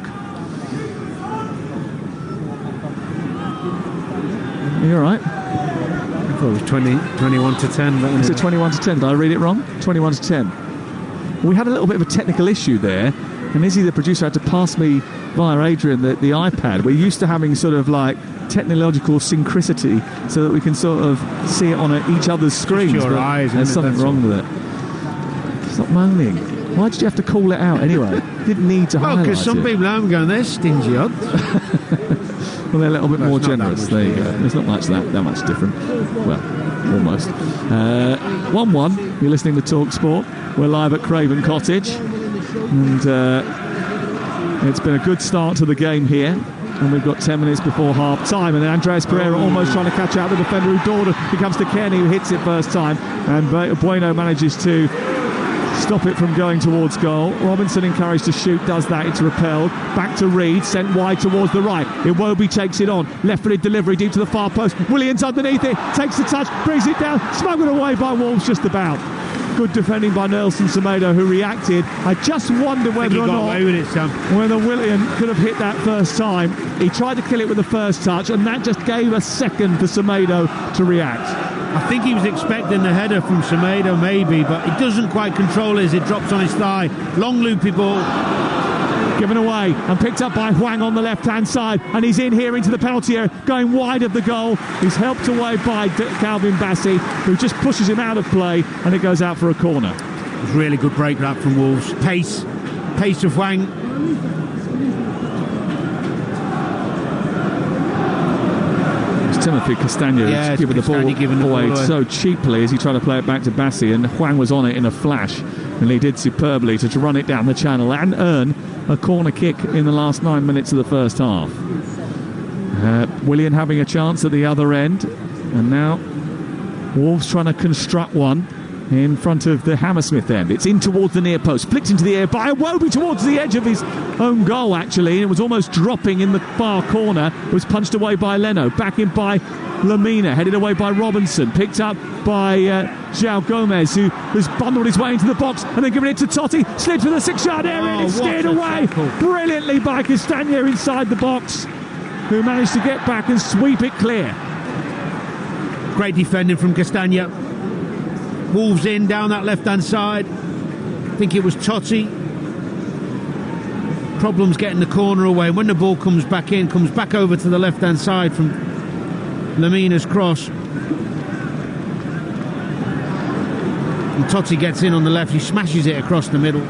Are you all right? I thought it was 21-10. But is it 21-10? Did I read it wrong? 21-10. We had a little bit of a technical issue there, and Izzy, the producer, had to pass me via Adrian the iPad. We're used to having sort of like technological synchronicity so that we can sort of see it on each other's screens. Your eyes, there's something wrong with it. Stop moaning. Why did you have to call it out anyway? Didn't need to highlight it. Because some people are going, they're stingy odds. Well, they're a little bit more generous. There you go. There's not much that much different. Well, almost. 1-1. You're listening to Talksport. We're live at Craven Cottage, and it's been a good start to the game here. And we've got 10 minutes before half time, and then Andreas Pereira almost trying to catch out the defender who dawdled. He comes to Kenny, who hits it first time, and Bueno manages to stop it from going towards goal. Robinson encouraged to shoot, does that, it's repelled. Back to Reed, sent wide towards the right. Iwobi takes it on, left-footed delivery deep to the far post. Williams underneath it, takes the touch, brings it down, smuggled away by Wolves just about. Good defending by Nelson Semedo, who reacted. I just wonder whether or not whether William could have hit that first time. He tried to kill it with the first touch, and that just gave a second for Semedo to react. I think he was expecting the header from Semedo, maybe, but he doesn't quite control it as it drops on his thigh. Long loopy ball. Given away and picked up by Hwang on the left-hand side, and he's in here into the penalty area, going wide of the goal. He's helped away by Calvin Bassey, who just pushes him out of play, and it goes out for a corner. It was really good break that from Wolves. Pace of Hwang. It's Timothy Castagna who's given the ball away so cheaply as he tried to play it back to Bassey, and Hwang was on it in a flash, and he did superbly to run it down the channel and earn a corner kick in the last 9 minutes of the first half. Willian having a chance at the other end, and now Wolves trying to construct one in front of the Hammersmith end. It's in towards the near post, flicked into the air by Iwobi towards the edge of his own goal, actually, and it was almost dropping in the far corner. It was punched away by Leno, back in by Lamina, headed away by Robinson, picked up by João Gomez, who has bundled his way into the box and then given it to Totti, slid for the 6-yard area, and it's steered away brilliantly by Castagna inside the box, who managed to get back and sweep it clear. Great defending from Castagna. Wolves in down that left-hand side. I think it was Totti. Problems getting the corner away. When the ball comes back in, comes back over to the left-hand side from Lamina's cross. And Totti gets in on the left. He smashes it across the middle.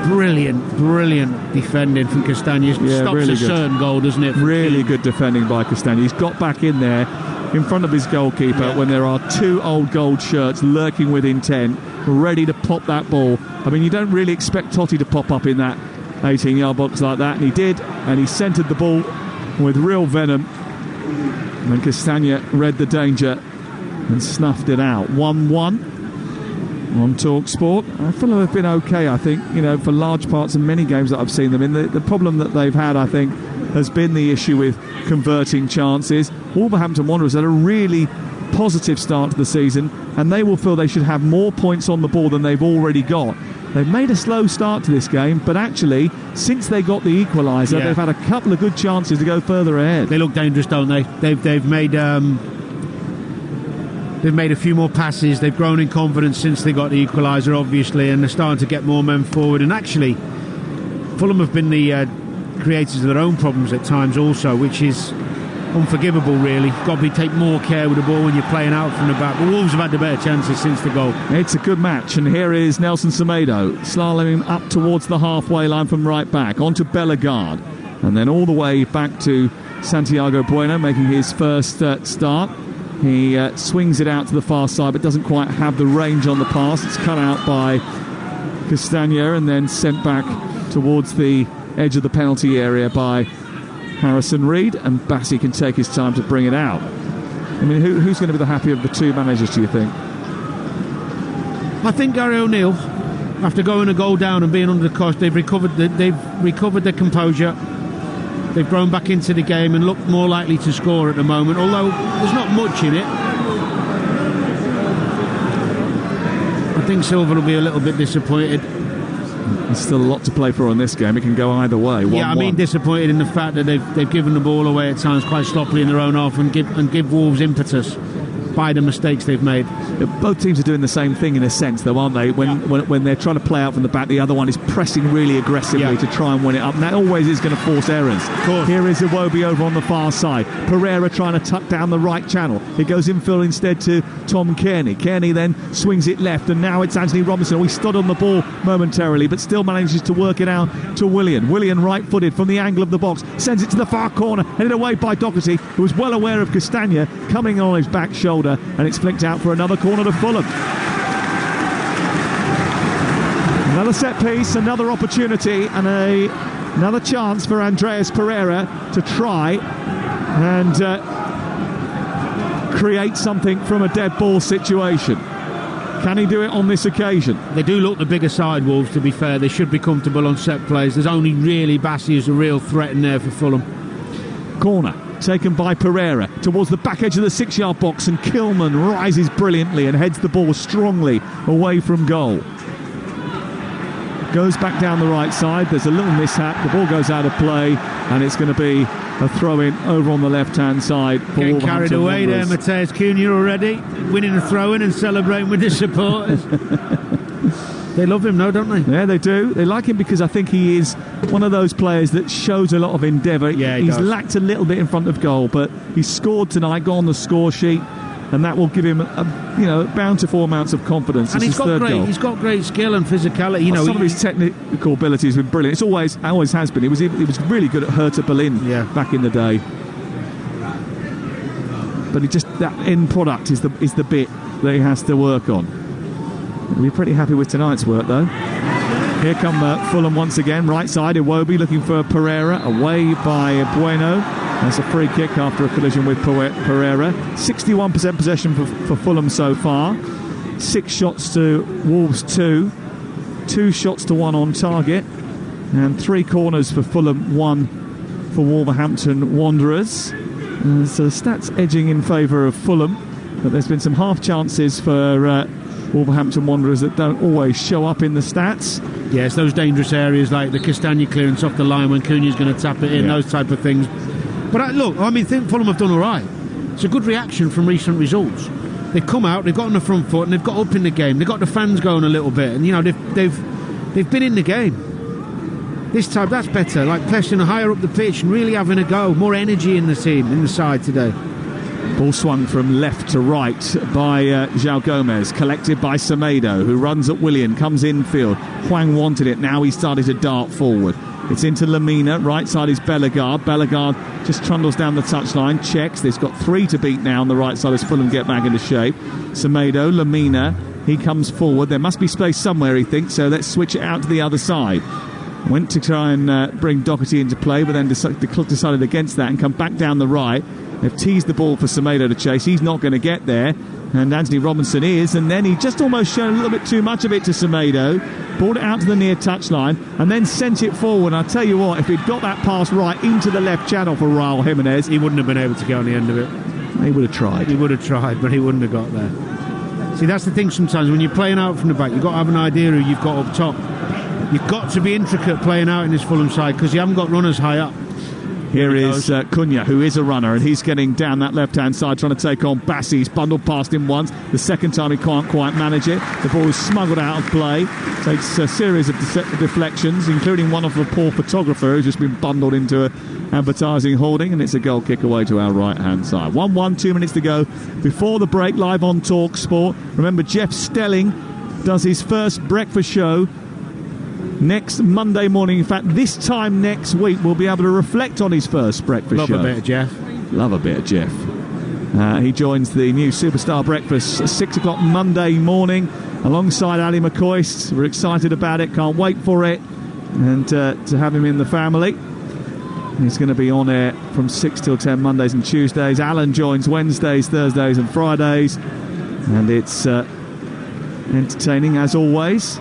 Brilliant defending from Castagna. Stops really a certain goal, doesn't it? Really good defending by Castagna. He's got back in there in front of his goalkeeper when there are two old gold shirts lurking with intent, ready to pop that ball. I mean, you don't really expect Totti to pop up in that 18-yard box like that, and he did, and he centred the ball with real venom. And Castagna read the danger and snuffed it out. 1-1 on Talksport. Fulham have been okay, I think, for large parts of many games that I've seen them in. The problem that they've had, I think, has been the issue with converting chances. Wolverhampton Wanderers had a really positive start to the season, and they will feel they should have more points on the board than they've already got. They've made a slow start to this game, but actually, since they got the equaliser, they've had a couple of good chances to go further ahead. They look dangerous, don't they? They've made a few more passes. They've grown in confidence since they got the equaliser, obviously, and they're starting to get more men forward. And actually, Fulham have been the creators of their own problems at times also, which is unforgivable, really. Got to take more care with the ball when you're playing out from the back. But Wolves have had the better chances since the goal. It's a good match, and here is Nelson Semedo slaloming up towards the halfway line from right back onto Bellegarde, and then all the way back to Santiago Bueno, making his first start. He swings it out to the far side, but doesn't quite have the range on the pass. It's cut out by Castagna and then sent back towards the edge of the penalty area by Harrison Reed, and Bassey can take his time to bring it out. I mean, who's going to be the happier of the two managers, do you think? I think Gary O'Neill, after going a goal down and being under the cosh, they've recovered their composure. They've grown back into the game and look more likely to score at the moment, although there's not much in it. I think Silva will be a little bit disappointed. There's still a lot to play for in this game. It can go either way. 1-1. Yeah, I mean, disappointed in the fact that they've given the ball away at times quite sloppily in their own half and give Wolves impetus by the mistakes they've made. Both teams are doing the same thing in a sense, though, aren't they? When they're trying to play out from the back, the other one is pressing really aggressively to try and win it up, and that always is going to force errors. Here is Iwobi over on the far side. Pereira trying to tuck down the right channel. It goes infield instead to Tom Kearney. Kearney then swings it left, and now it's Anthony Robinson. He stood on the ball momentarily, but still manages to work it out to Willian. Willian right-footed from the angle of the box, sends it to the far corner, headed away by Doherty, who was well aware of Castagna coming on his back shoulder, and it's flicked out for another corner to Fulham. Another set piece, another opportunity, and another chance for Andreas Pereira to try and create something from a dead ball situation. Can he do it on this occasion? They do look the bigger side, Wolves, to be fair. They should be comfortable on set plays. There's only really Bassey who's a real threat in there for Fulham. Corner taken by Pereira towards the back edge of the 6-yard box, and Kilman rises brilliantly and heads the ball strongly away from goal. Goes back down the right side. There's a little mishap. The ball goes out of play, and it's going to be a throw-in over on the left-hand side for Getting Wolverhampton carried away Wanderers. there, Mateus Cunha already winning a throw-in and celebrating with his supporters. They love him, though, don't they? Yeah, they do. They like him because I think he is one of those players that shows a lot of endeavour. Yeah, he's does. lacked a little bit in front of goal, but he scored tonight, got on the score sheet, and that will give him bountiful amounts of confidence. And It's his third goal. he's got great skill and physicality. Some of his technical ability has been brilliant. It's always has been. He was really good at Hertha Berlin back in the day. But that end product is the bit that he has to work on. We'll be pretty happy with tonight's work, though. Here come Fulham once again. Right side, Iwobi looking for Pereira. Away by Bueno. That's a free kick after a collision with Pereira. 61% possession for Fulham so far. 6 shots to Wolves 2. 2 shots to 1 on target. And 3 corners for Fulham, 1 for Wolverhampton Wanderers. So stats edging in favour of Fulham. But there's been some half chances for Wolverhampton Wanderers that don't always show up in the stats. Yes, those dangerous areas like the Castagna clearance off the line when Cunha's going to tap it in, those type of things. But I think Fulham have done all right. It's a good reaction from recent results. They've come out, they've got on the front foot, and they've got up in the game. They've got the fans going a little bit, and they've been in the game. This time, that's better. Like pressing higher up the pitch and really having a go. More energy in the team, in the side today. Ball swung from left to right by João Gomez, collected by Semedo, who runs at Willian, comes infield. Hwang wanted it, now he started to dart forward. It's into Lamina, right side is Bellegarde. Bellegarde just trundles down the touchline, checks. They've got 3 to beat now on the right side as Fulham get back into shape. Semedo, Lamina, he comes forward. There must be space somewhere, he thinks, so let's switch it out to the other side. Went to try and bring Doherty into play, but then decided against that and come back down the right. They've teased the ball for Semedo to chase. He's not going to get there, and Anthony Robinson is, and then he just almost showed a little bit too much of it to Semedo, brought it out to the near touchline, and then sent it forward. And I'll tell you what, if he'd got that pass right into the left channel for Raul Jimenez, he wouldn't have been able to get on the end of it. He would have tried. He would have tried, but he wouldn't have got there. See, that's the thing sometimes, when you're playing out from the back, you've got to have an idea who you've got up top. You've got to be intricate playing out in this Fulham side because you haven't got runners high up. Here is Cunha, who is a runner, and he's getting down that left-hand side trying to take on Bassey. He's bundled past him once. The second time he can't quite manage it. The ball is smuggled out of play. Takes a series of deflections, including one of a poor photographer who's just been bundled into an advertising hoarding, and it's a goal kick away to our right-hand side. 1-1, 2 minutes to go before the break, live on Talksport. Remember, Jeff Stelling does his first breakfast show next Monday morning. In fact, this time next week we'll be able to reflect on his first breakfast show. Love a bit of Jeff. Love a bit of Jeff. He joins the new Superstar Breakfast at 6 o'clock Monday morning alongside Ali McCoist. We're excited about it, can't wait for it, and to have him in the family. He's going to be on air from 6 till 10 Mondays and Tuesdays. Alan joins Wednesdays, Thursdays and Fridays, and it's entertaining as always.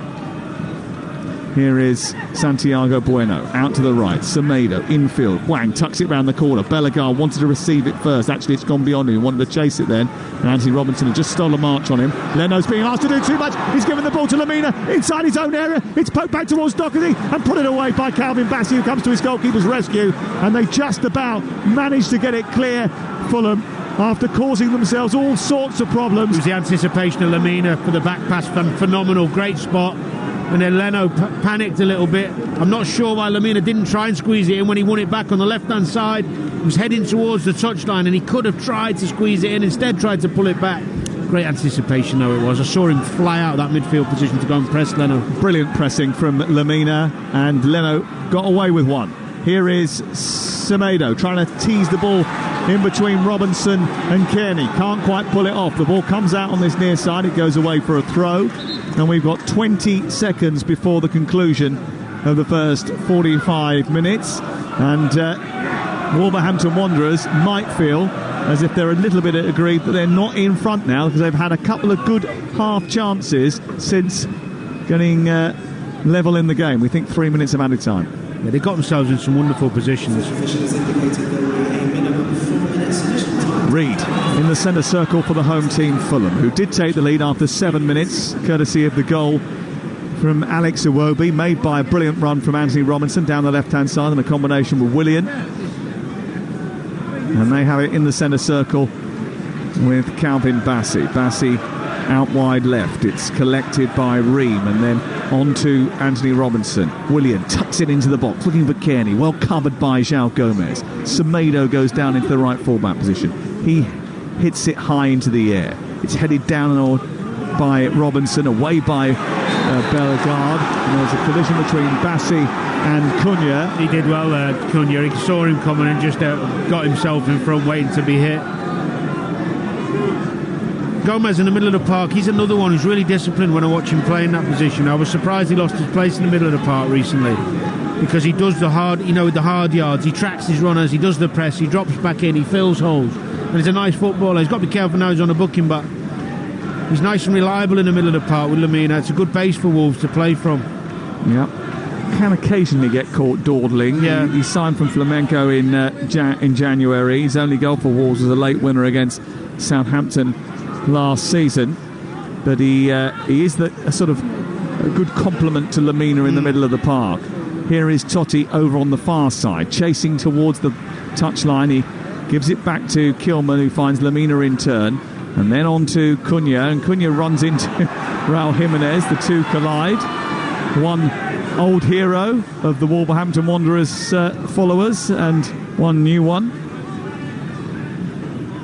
Here is Santiago Bueno, out to the right. Semedo, infield. Hwang tucks it round the corner. Bellegarde wanted to receive it first. Actually, it's gone beyond him. He wanted to chase it then. And Anthony Robinson had just stole a march on him. Leno's being asked to do too much. He's given the ball to Lamina inside his own area. It's poked back towards Doherty and put it away by Calvin Bassey, who comes to his goalkeeper's rescue. And they just about managed to get it clear, Fulham, after causing themselves all sorts of problems. It was the anticipation of Lamina for the back pass. Phenomenal, great spot. And then Leno panicked a little bit. I'm not sure why Lamina didn't try and squeeze it in when he won it back on the left-hand side. He was heading towards the touchline and he could have tried to squeeze it in, instead tried to pull it back. Great anticipation, though, it was. I saw him fly out of that midfield position to go and press Leno. Brilliant pressing from Lamina, and Leno got away with one. Here is Semedo trying to tease the ball in between Robinson and Kearney. Can't quite pull it off. The ball comes out on this near side. It goes away for a throw. And we've got 20 seconds before the conclusion of the first 45 minutes. And Wolverhampton Wanderers might feel as if they're a little bit aggrieved that they're not in front now, because they've had a couple of good half chances since getting level in the game. We think 3 minutes of added time. Yeah, they got themselves in some wonderful positions. Reed in the centre circle for the home team Fulham, who did take the lead after 7 minutes, courtesy of the goal from Alex Iwobi, made by a brilliant run from Anthony Robinson down the left-hand side in a combination with Willian. And they have it in the centre circle with Calvin Bassey. Bassey out wide left. It's collected by Ream and then on to Anthony Robinson. Willian tucks it into the box, looking for Kearney. Well covered by João Gomez. Semedo goes down into the right fullback position. He hits it high into the air. It's headed down by Robinson, away by Bellegarde. And there's a collision between Bassey and Cunha. He did well there, Cunha. He saw him coming and just got himself in front, waiting to be hit. Gomez in the middle of the park, he's another one who's really disciplined when I watch him play in that position. I was surprised he lost his place in the middle of the park recently, because he does the hard, the hard yards. He tracks his runners, he does the press, he drops back in, he fills holes. And he's a nice footballer. He's got to be careful now he's on a booking, but he's nice and reliable in the middle of the park with Lamina. It's a good base for Wolves to play from. Yep. Can occasionally get caught dawdling. Yeah. He signed from Flamengo in January. His only goal for Wolves was a late winner against Southampton last season, but he is a sort of a good complement to Lamina in the middle of the park. Here is Totti over on the far side, chasing towards the touchline. He gives it back to Kilman, who finds Lamina in turn, and then on to Cunha, and Cunha runs into Raul Jimenez. The two collide. One old hero of the Wolverhampton Wanderers followers and one new one.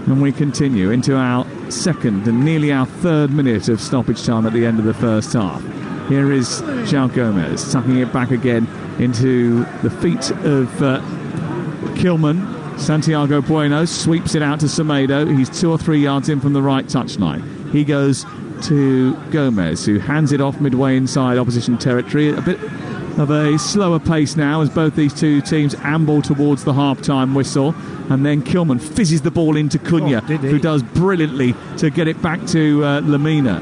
And we continue into our second and nearly our third minute of stoppage time at the end of the first half. Here is João Gomez tucking it back again into the feet of Kilman. Santiago Bueno sweeps it out to Semedo. He's 2 or 3 yards in from the right touchline. He goes to Gomez, who hands it off midway inside opposition territory. A bit of a slower pace now as both these two teams amble towards the half-time whistle. And then Kilman fizzes the ball into Cunha, who does brilliantly to get it back to Lamina.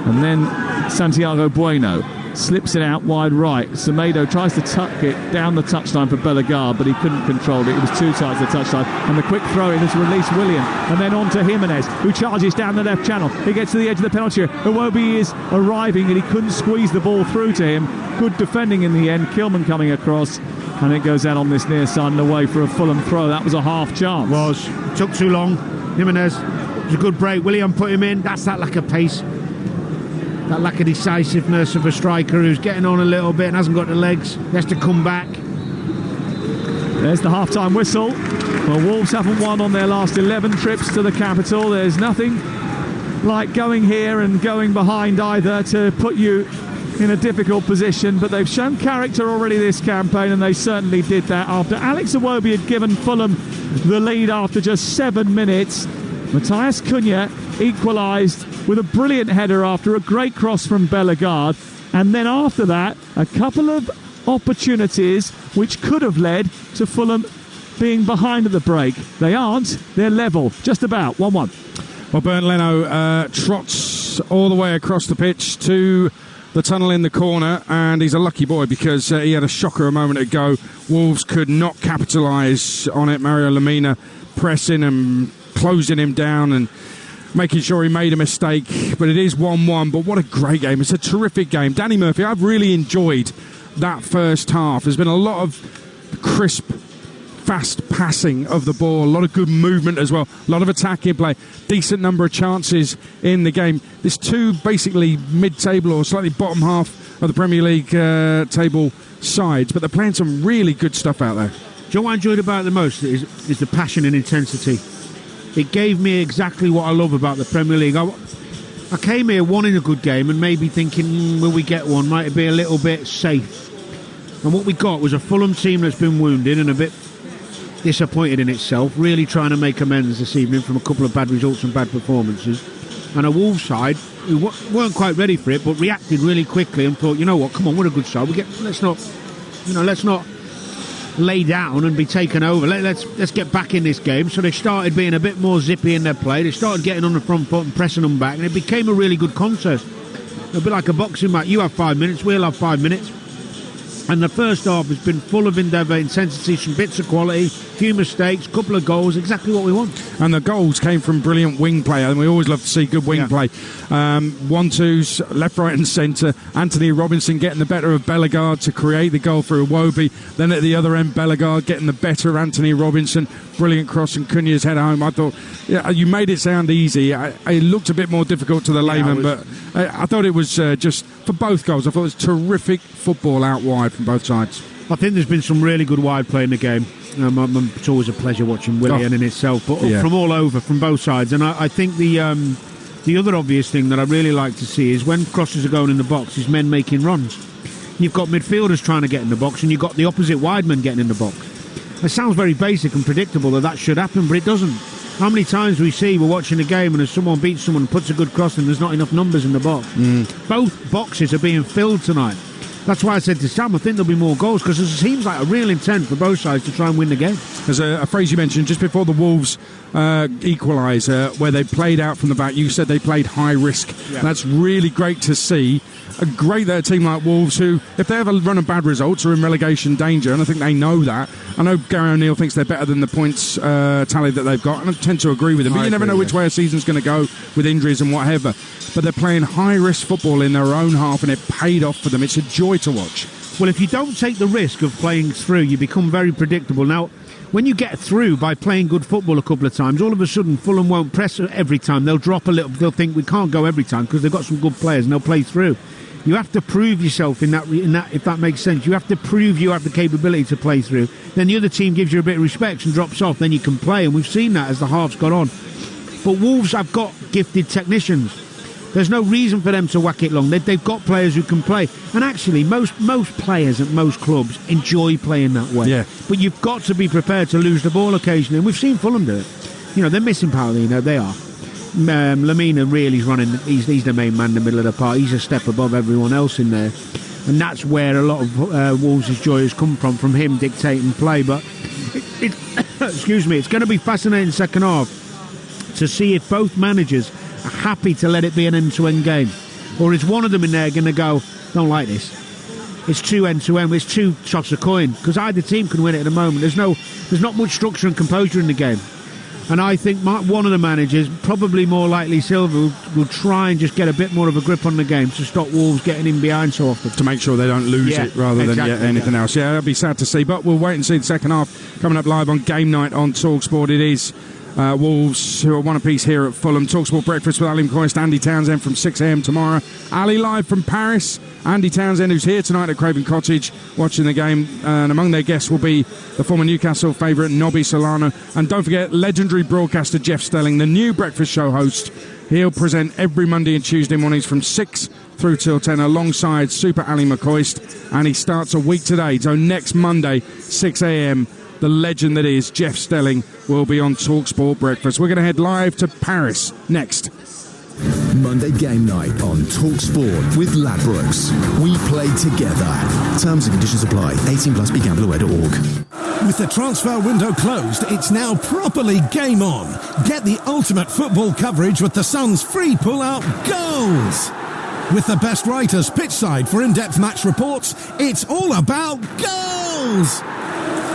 And then Santiago Bueno slips it out wide right. Semedo tries to tuck it down the touchline for Bellegarde, but he couldn't control it. It was too tight to the touchline. And the quick throw-in has released Willian. And then on to Jimenez, who charges down the left channel. He gets to the edge of the penalty area. Iwobi is arriving, and he couldn't squeeze the ball through to him. Good defending in the end. Kilman coming across. And it goes out on this near side and away for a Fulham throw. That was a half chance. It took too long. Jimenez, it was a good break. William put him in. That's that lack of pace, that lack of decisiveness of a striker who's getting on a little bit and hasn't got the legs. He has to come back. There's the half-time whistle. Well, Wolves haven't won on their last 11 trips to the capital. There's nothing like going here and going behind either to put you in a difficult position, but they've shown character already this campaign, and they certainly did that after Alex Iwobi had given Fulham the lead after just 7 minutes. Matthias Cunha equalised with a brilliant header after a great cross from Bellegarde, and then after that a couple of opportunities which could have led to Fulham being behind at the break. They aren't, they're level, just about 1-1. Well, Bernd Leno trots all the way across the pitch to the tunnel in the corner, and he's a lucky boy because he had a shocker a moment ago. Wolves could not capitalise on it. Mario Lamina pressing and closing him down and making sure he made a mistake, but it is 1-1. But what a great game. It's a terrific game. Danny Murphy, I've really enjoyed that first half. There's been a lot of crisp, fast passing of the ball, a lot of good movement as well, a lot of attacking play, decent number of chances in the game. There's two basically mid-table or slightly bottom half of the Premier League table sides, but they're playing some really good stuff out there. Do you know what I enjoyed about it the most is the passion and intensity. It gave me exactly what I love about the Premier League. I came here wanting a good game and maybe thinking, will we get one? Might it be a little bit safe? And what we got was a Fulham team that's been wounded and a bit disappointed in itself, really trying to make amends this evening from a couple of bad results and bad performances, and a Wolves side who weren't quite ready for it but reacted really quickly and thought, you know what, come on, we're a good side, let's not lay down and be taken over. Let's get back in this game. So they started being a bit more zippy in their play. They started getting on the front foot and pressing them back, and it became a really good contest. A bit like a boxing match. You have 5 minutes, we'll have 5 minutes. And the first half has been full of endeavour, intensity, some bits of quality, few mistakes, couple of goals, exactly what we want. And the goals came from brilliant wing play, and we always love to see good wing play. 1-2s, left, right and centre. Anthony Robinson getting the better of Bellegarde to create the goal for Iwobi. Then at the other end, Bellegarde getting the better of Anthony Robinson. Brilliant cross and Cunha's head home. I thought, you made it sound easy. It looked a bit more difficult to the layman, but I thought it was just, for both goals, I thought it was terrific football out wide from both sides. I think there's been some really good wide play in the game. It's always a pleasure watching Willian in itself, but from all over, from both sides. And I think the other obvious thing that I really like to see is when crosses are going in the box, is men making runs. You've got midfielders trying to get in the box, and you've got the opposite wide men getting in the box. It sounds very basic and predictable that should happen, but it doesn't. How many times we're watching a game and as someone beats someone and puts a good cross and there's not enough numbers in the box? Both boxes are being filled tonight. That's why I said to Sam, I think there'll be more goals, because it seems like a real intent for both sides to try and win the game. There's a phrase you mentioned just before the Wolves equaliser, where they played out from the back. You said they played high risk. Yeah. That's really great to see. Great that a team like Wolves, who, if they have a run of bad results, are in relegation danger, and I think they know that. I know Gary O'Neill thinks they're better than the points tally that they've got, and I tend to agree with him. But you never know which way a season's going to go with injuries and whatever. But they're playing high-risk football in their own half, and it paid off for them. It's a joy to watch. Well, if you don't take the risk of playing through, you become very predictable. Now, when you get through by playing good football a couple of times, all of a sudden Fulham won't press every time. They'll drop a little. They'll think we can't go every time because they've got some good players, and they'll play through. You have to prove yourself in that, if that makes sense. You have to prove you have the capability to play through. Then the other team gives you a bit of respect and drops off. Then you can play, and we've seen that as the half's gone on. But Wolves have got gifted technicians. There's no reason for them to whack it long. They've got players who can play. And actually, most players at most clubs enjoy playing that way. Yeah. But you've got to be prepared to lose the ball occasionally. And we've seen Fulham do it. They're missing Paulino. They are. Lamina really is running. He's the main man in the middle of the park. He's a step above everyone else in there. And that's where a lot of Wolves' joy has come from him dictating play. But, excuse me, it's going to be fascinating second half to see if both managers are happy to let it be an end-to-end game, or is one of them in there going to go, don't like this, it's too end-to-end, it's too toss a coin, because either team can win it at the moment. There's not much structure and composure in the game, and I think one of the managers, probably more likely Silva, will try and just get a bit more of a grip on the game to stop Wolves getting in behind so often, to make sure they don't lose it rather than anything else. That'll be sad to see, but we'll wait and see the second half coming up live on Game Night on Talksport. It is Wolves, who are one apiece here at Fulham. Talksport Breakfast with Ali McCoist, Andy Townsend from 6 a.m. tomorrow. Ali live from Paris. Andy Townsend, who's here tonight at Craven Cottage watching the game. And among their guests will be the former Newcastle favourite, Nobby Solano. And don't forget, legendary broadcaster Jeff Stelling, the new breakfast show host. He'll present every Monday and Tuesday mornings from 6 through till 10 alongside Super Ali McCoist. And he starts a week today. So next Monday, 6 a.m., the legend that is Jeff Stelling will be on TalkSport Breakfast. We're going to head live to Paris next. Monday Game Night on TalkSport with Ladbrokes. We play together. Terms and conditions apply. 18 plus. BeGambleAware.org. With the transfer window closed, it's now properly game on. Get the ultimate football coverage with the Sun's free pull-out goals. With the best writers pitchside for in-depth match reports, it's all about goals.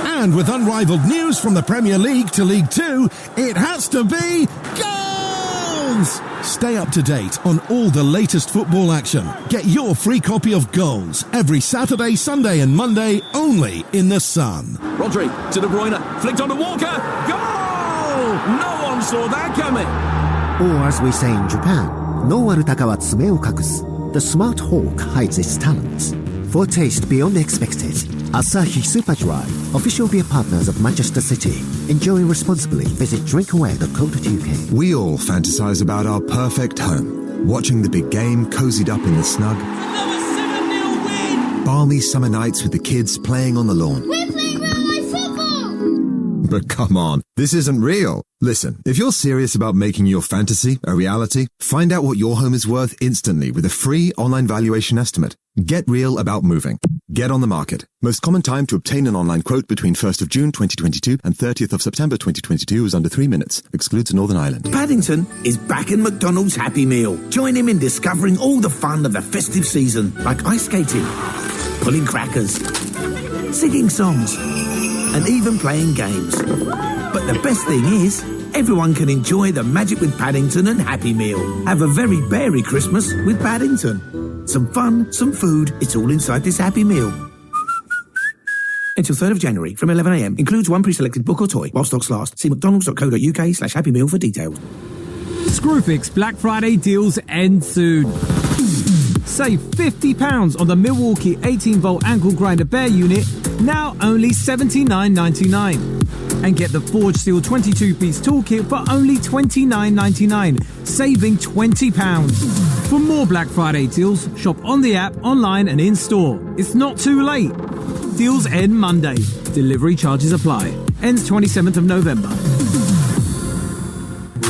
And with unrivaled news from the Premier League to League Two, it has to be goals! Stay up to date on all the latest football action. Get your free copy of Goals every Saturday, Sunday and Monday only in the Sun. Rodri to De Bruyne, flicked on to Walker. Goal! No one saw that coming. Or as we say in Japan, no warutaka wa tsume o kakusu. The smart hawk hides its talents. For a taste beyond expected, Asahi Super Dry, official beer partners of Manchester City. Enjoy responsibly. Visit drinkaware.co.uk. We all fantasize about our perfect home. Watching the big game cozied up in the snug. Another 7-0 win! Balmy summer nights with the kids playing on the lawn. We're playing real-life football! But come on, this isn't real. Listen, if you're serious about making your fantasy a reality, find out what your home is worth instantly with a free online valuation estimate. Get real about moving. Get on the market. Most common time to obtain an online quote between 1st of June 2022 and 30th of September 2022 is under 3 minutes. Excludes Northern Ireland. Paddington is back in McDonald's Happy Meal. Join him in discovering all the fun of the festive season, like ice skating, pulling crackers, singing songs, and even playing games. But the best thing is, everyone can enjoy the magic with Paddington and Happy Meal. Have a very berry Christmas with Paddington. Some fun, some food, it's all inside this Happy Meal. Until 3rd of January from 11 a.m. Includes one pre-selected book or toy while stocks last. See mcdonalds.co.uk/Happy Meal for details. Screwfix Black Friday deals end soon. Save £50 on the Milwaukee 18-volt ankle grinder bear unit, now only $79.99. And get the Forge Steel 22-piece toolkit for only $29.99, saving £20. For more Black Friday deals, shop on the app, online and in-store. It's not too late. Deals end Monday. Delivery charges apply. Ends 27th of November.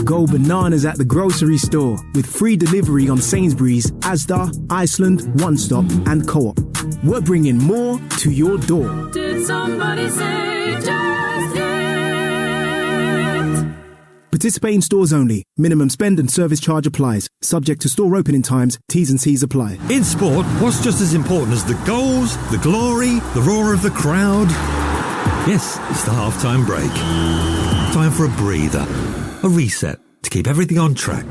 Go bananas at the grocery store with free delivery on Sainsbury's, Asda, Iceland, One Stop and Co-op. We're bringing more to your door. Did somebody say just hit? Participating stores only. Minimum spend and service charge applies. Subject to store opening times. T's and C's apply. In sport, what's just as important as the goals, the glory, the roar of the crowd? Yes, it's the half-time break. Time for a breather. A reset to keep everything on track.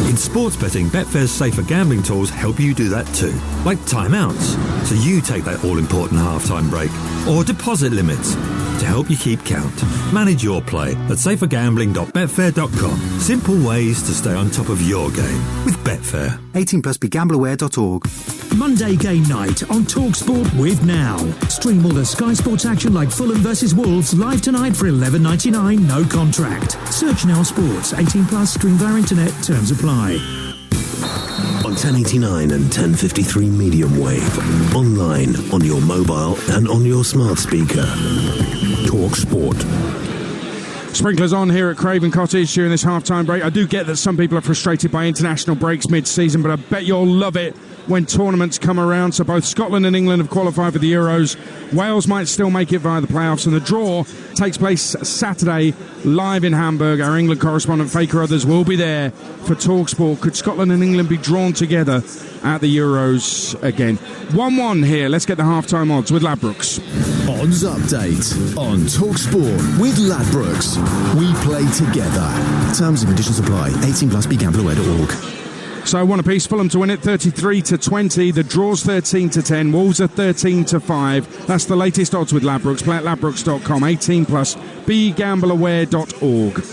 In sports betting, Betfair's safer gambling tools help you do that too. Like timeouts, so you take that all-important half-time break. Or deposit limits, to help you keep count. Manage your play at safergambling.betfair.com. Simple ways to stay on top of your game with Betfair. 18 plus begambleaware.org. Monday game night on Talksport with Now. Stream all the Sky Sports action like Fulham versus Wolves live tonight for $11.99, no contract. Search Now Sports. 18 plus. Stream via internet. Terms apply. On 1089 and 1053 medium wave. Online, on your mobile and on your smart speaker. Talksport. Sprinklers on here at Craven Cottage during this half-time break. I do get that some people are frustrated by international breaks mid-season, but I bet you'll love it when tournaments come around. So both Scotland and England have qualified for the Euros. Wales might still make it via the playoffs, and the draw takes place Saturday live in Hamburg. Our England correspondent Faye Carruthers will be there for Talksport. Could Scotland and England be drawn together at the Euros again? 1-1 here. Let's get the half-time odds with Ladbrokes. Odds update on Talksport with Ladbrokes. We play together. Terms and conditions apply. 18 plus. begambleaware.org. So one apiece. Fulham to win it 33-20. The draw's 13-10. Wolves are 13-5. That's the latest odds with Ladbrokes. Play at ladbrokes.com. 18 plus. begambleaware.org.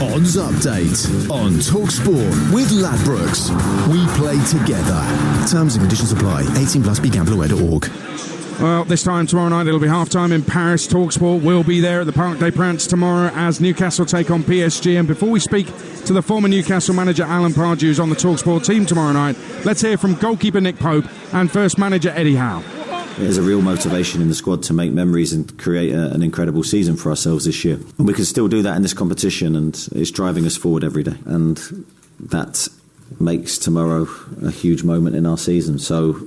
Odds update on Talksport with Ladbrokes. We play together. Terms and conditions apply. 18 plus. begambleaware.org. Well, this time tomorrow night it'll be half-time in Paris. Talksport will be there at the Parc des Princes tomorrow as Newcastle take on PSG. And before we speak to the former Newcastle manager Alan Pardew, who's on the Talksport team tomorrow night, let's hear from goalkeeper Nick Pope and first manager Eddie Howe. There's a real motivation in the squad to make memories and create an incredible season for ourselves this year. And we can still do that in this competition, and it's driving us forward every day. And that makes tomorrow a huge moment in our season. So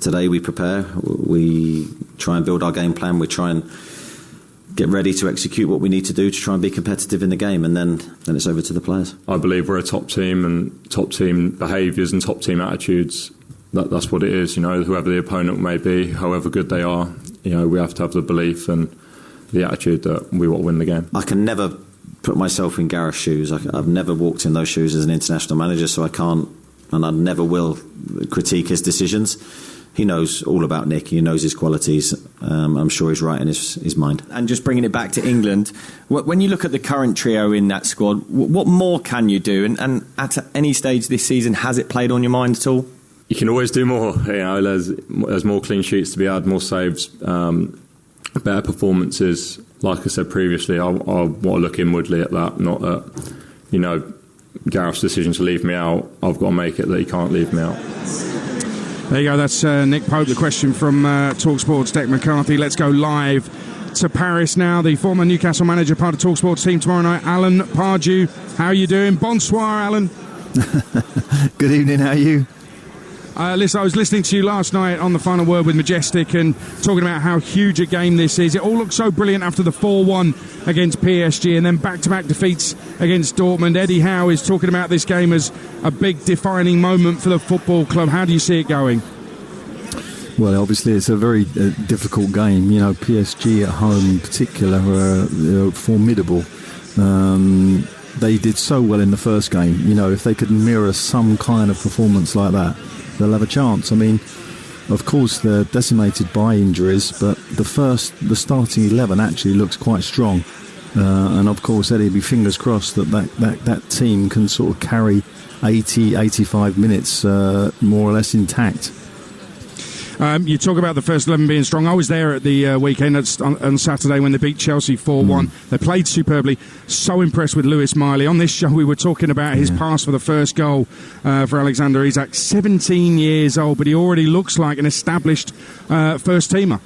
today we prepare, we try and build our game plan, we try and get ready to execute what we need to do to try and be competitive in the game, and then it's over to the players. I believe we're a top team, and top team behaviours and top team attitudes, that's what it is. You know, whoever the opponent may be, however good they are, you know, we have to have the belief and the attitude that we want to win the game. I can never put myself in Gareth's shoes. I've never walked in those shoes as an international manager, so I can't, and I never will, critique his decisions. He knows all about Nick. He knows his qualities. I'm sure he's right in his mind. And just bringing it back to England, when you look at the current trio in that squad, what more can you do? And at any stage this season, has it played on your mind at all? You can always do more. You know, there's more clean sheets to be had, more saves, better performances. Like I said previously, I want to look inwardly at that, not at, you know, Gareth's decision to leave me out. I've got to make it that he can't leave me out. There you go, that's Nick Pope. The question from TalkSport's Deck McCarthy. Let's go live to Paris now. The former Newcastle manager, part of TalkSport's team tomorrow night, Alan Pardew. How are you doing? Bonsoir, Alan. Good evening, how are you? Listen, I was listening to you last night on the Final Word with Majestic and talking about how huge a game this is. It all looked so brilliant after the 4-1 against PSG and then back-to-back defeats against Dortmund. Eddie Howe is talking about this game as a big defining moment for the football club. How do you see it going? Well, obviously it's a very difficult game. You know, PSG at home in particular are formidable. They did so well in the first game. You know, if they could mirror some kind of performance like that, they'll have a chance. I mean, of course they're decimated by injuries, but the starting 11 actually looks quite strong. And of course, Eddie, be fingers crossed that team can sort of carry 85 minutes more or less intact. You talk about the first 11 being strong. I was there at the weekend on Saturday when they beat Chelsea 4-1. They played superbly. So impressed with Lewis Miley. On this show, we were talking about his pass for the first goal for Alexander Isak. 17 years old, but he already looks like an established first-teamer.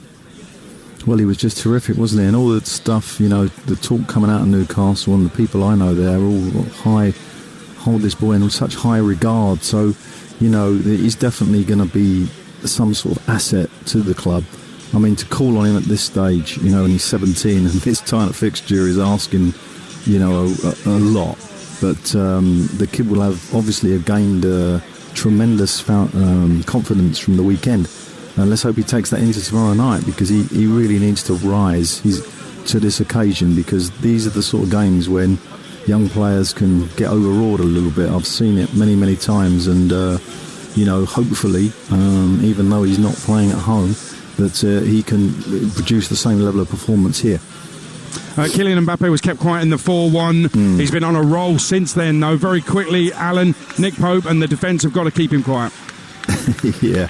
Well, he was just terrific, wasn't he? And all that stuff, you know, the talk coming out of Newcastle and the people I know there all hold this boy in such high regard. So, you know, he's definitely going to be some sort of asset to the club. I mean, to call on him at this stage, you know, and he's 17, and this kind of fixture is asking, you know, a lot. But the kid will obviously have gained tremendous confidence from the weekend. And let's hope he takes that into tomorrow night, because he really needs to rise to this occasion, because these are the sort of games when young players can get overawed a little bit. I've seen it many, many times, and you know, hopefully, even though he's not playing at home, that he can produce the same level of performance here. Kylian Mbappe was kept quiet in the 4-1. He's been on a roll since then, though. Very quickly, Alan, Nick Pope and the defence have got to keep him quiet. Yeah,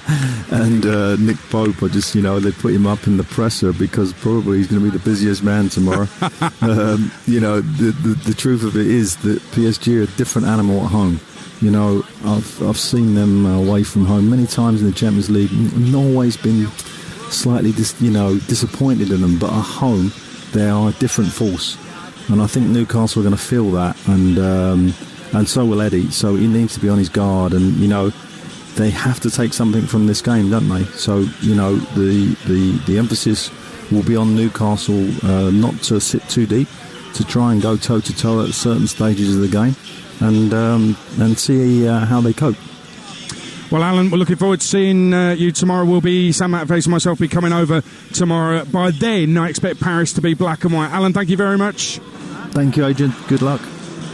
and Nick Pope, they put him up in the presser because probably he's going to be the busiest man tomorrow. You know, the truth of it is that PSG are a different animal at home. You know, I've seen them away from home many times in the Champions League, and always been slightly disappointed in them. But at home, they are a different force, and I think Newcastle are going to feel that, and so will Eddie. So he needs to be on his guard, and you know, they have to take something from this game, don't they? So you know, the emphasis will be on Newcastle not to sit too deep, to try and go toe to toe at certain stages of the game. And see how they cope. Well, Alan, we're looking forward to seeing you tomorrow. We'll be, Sam Matterface and myself, be coming over tomorrow. By then, I expect Paris to be black and white. Alan, thank you very much. Thank you, Agent. Good luck.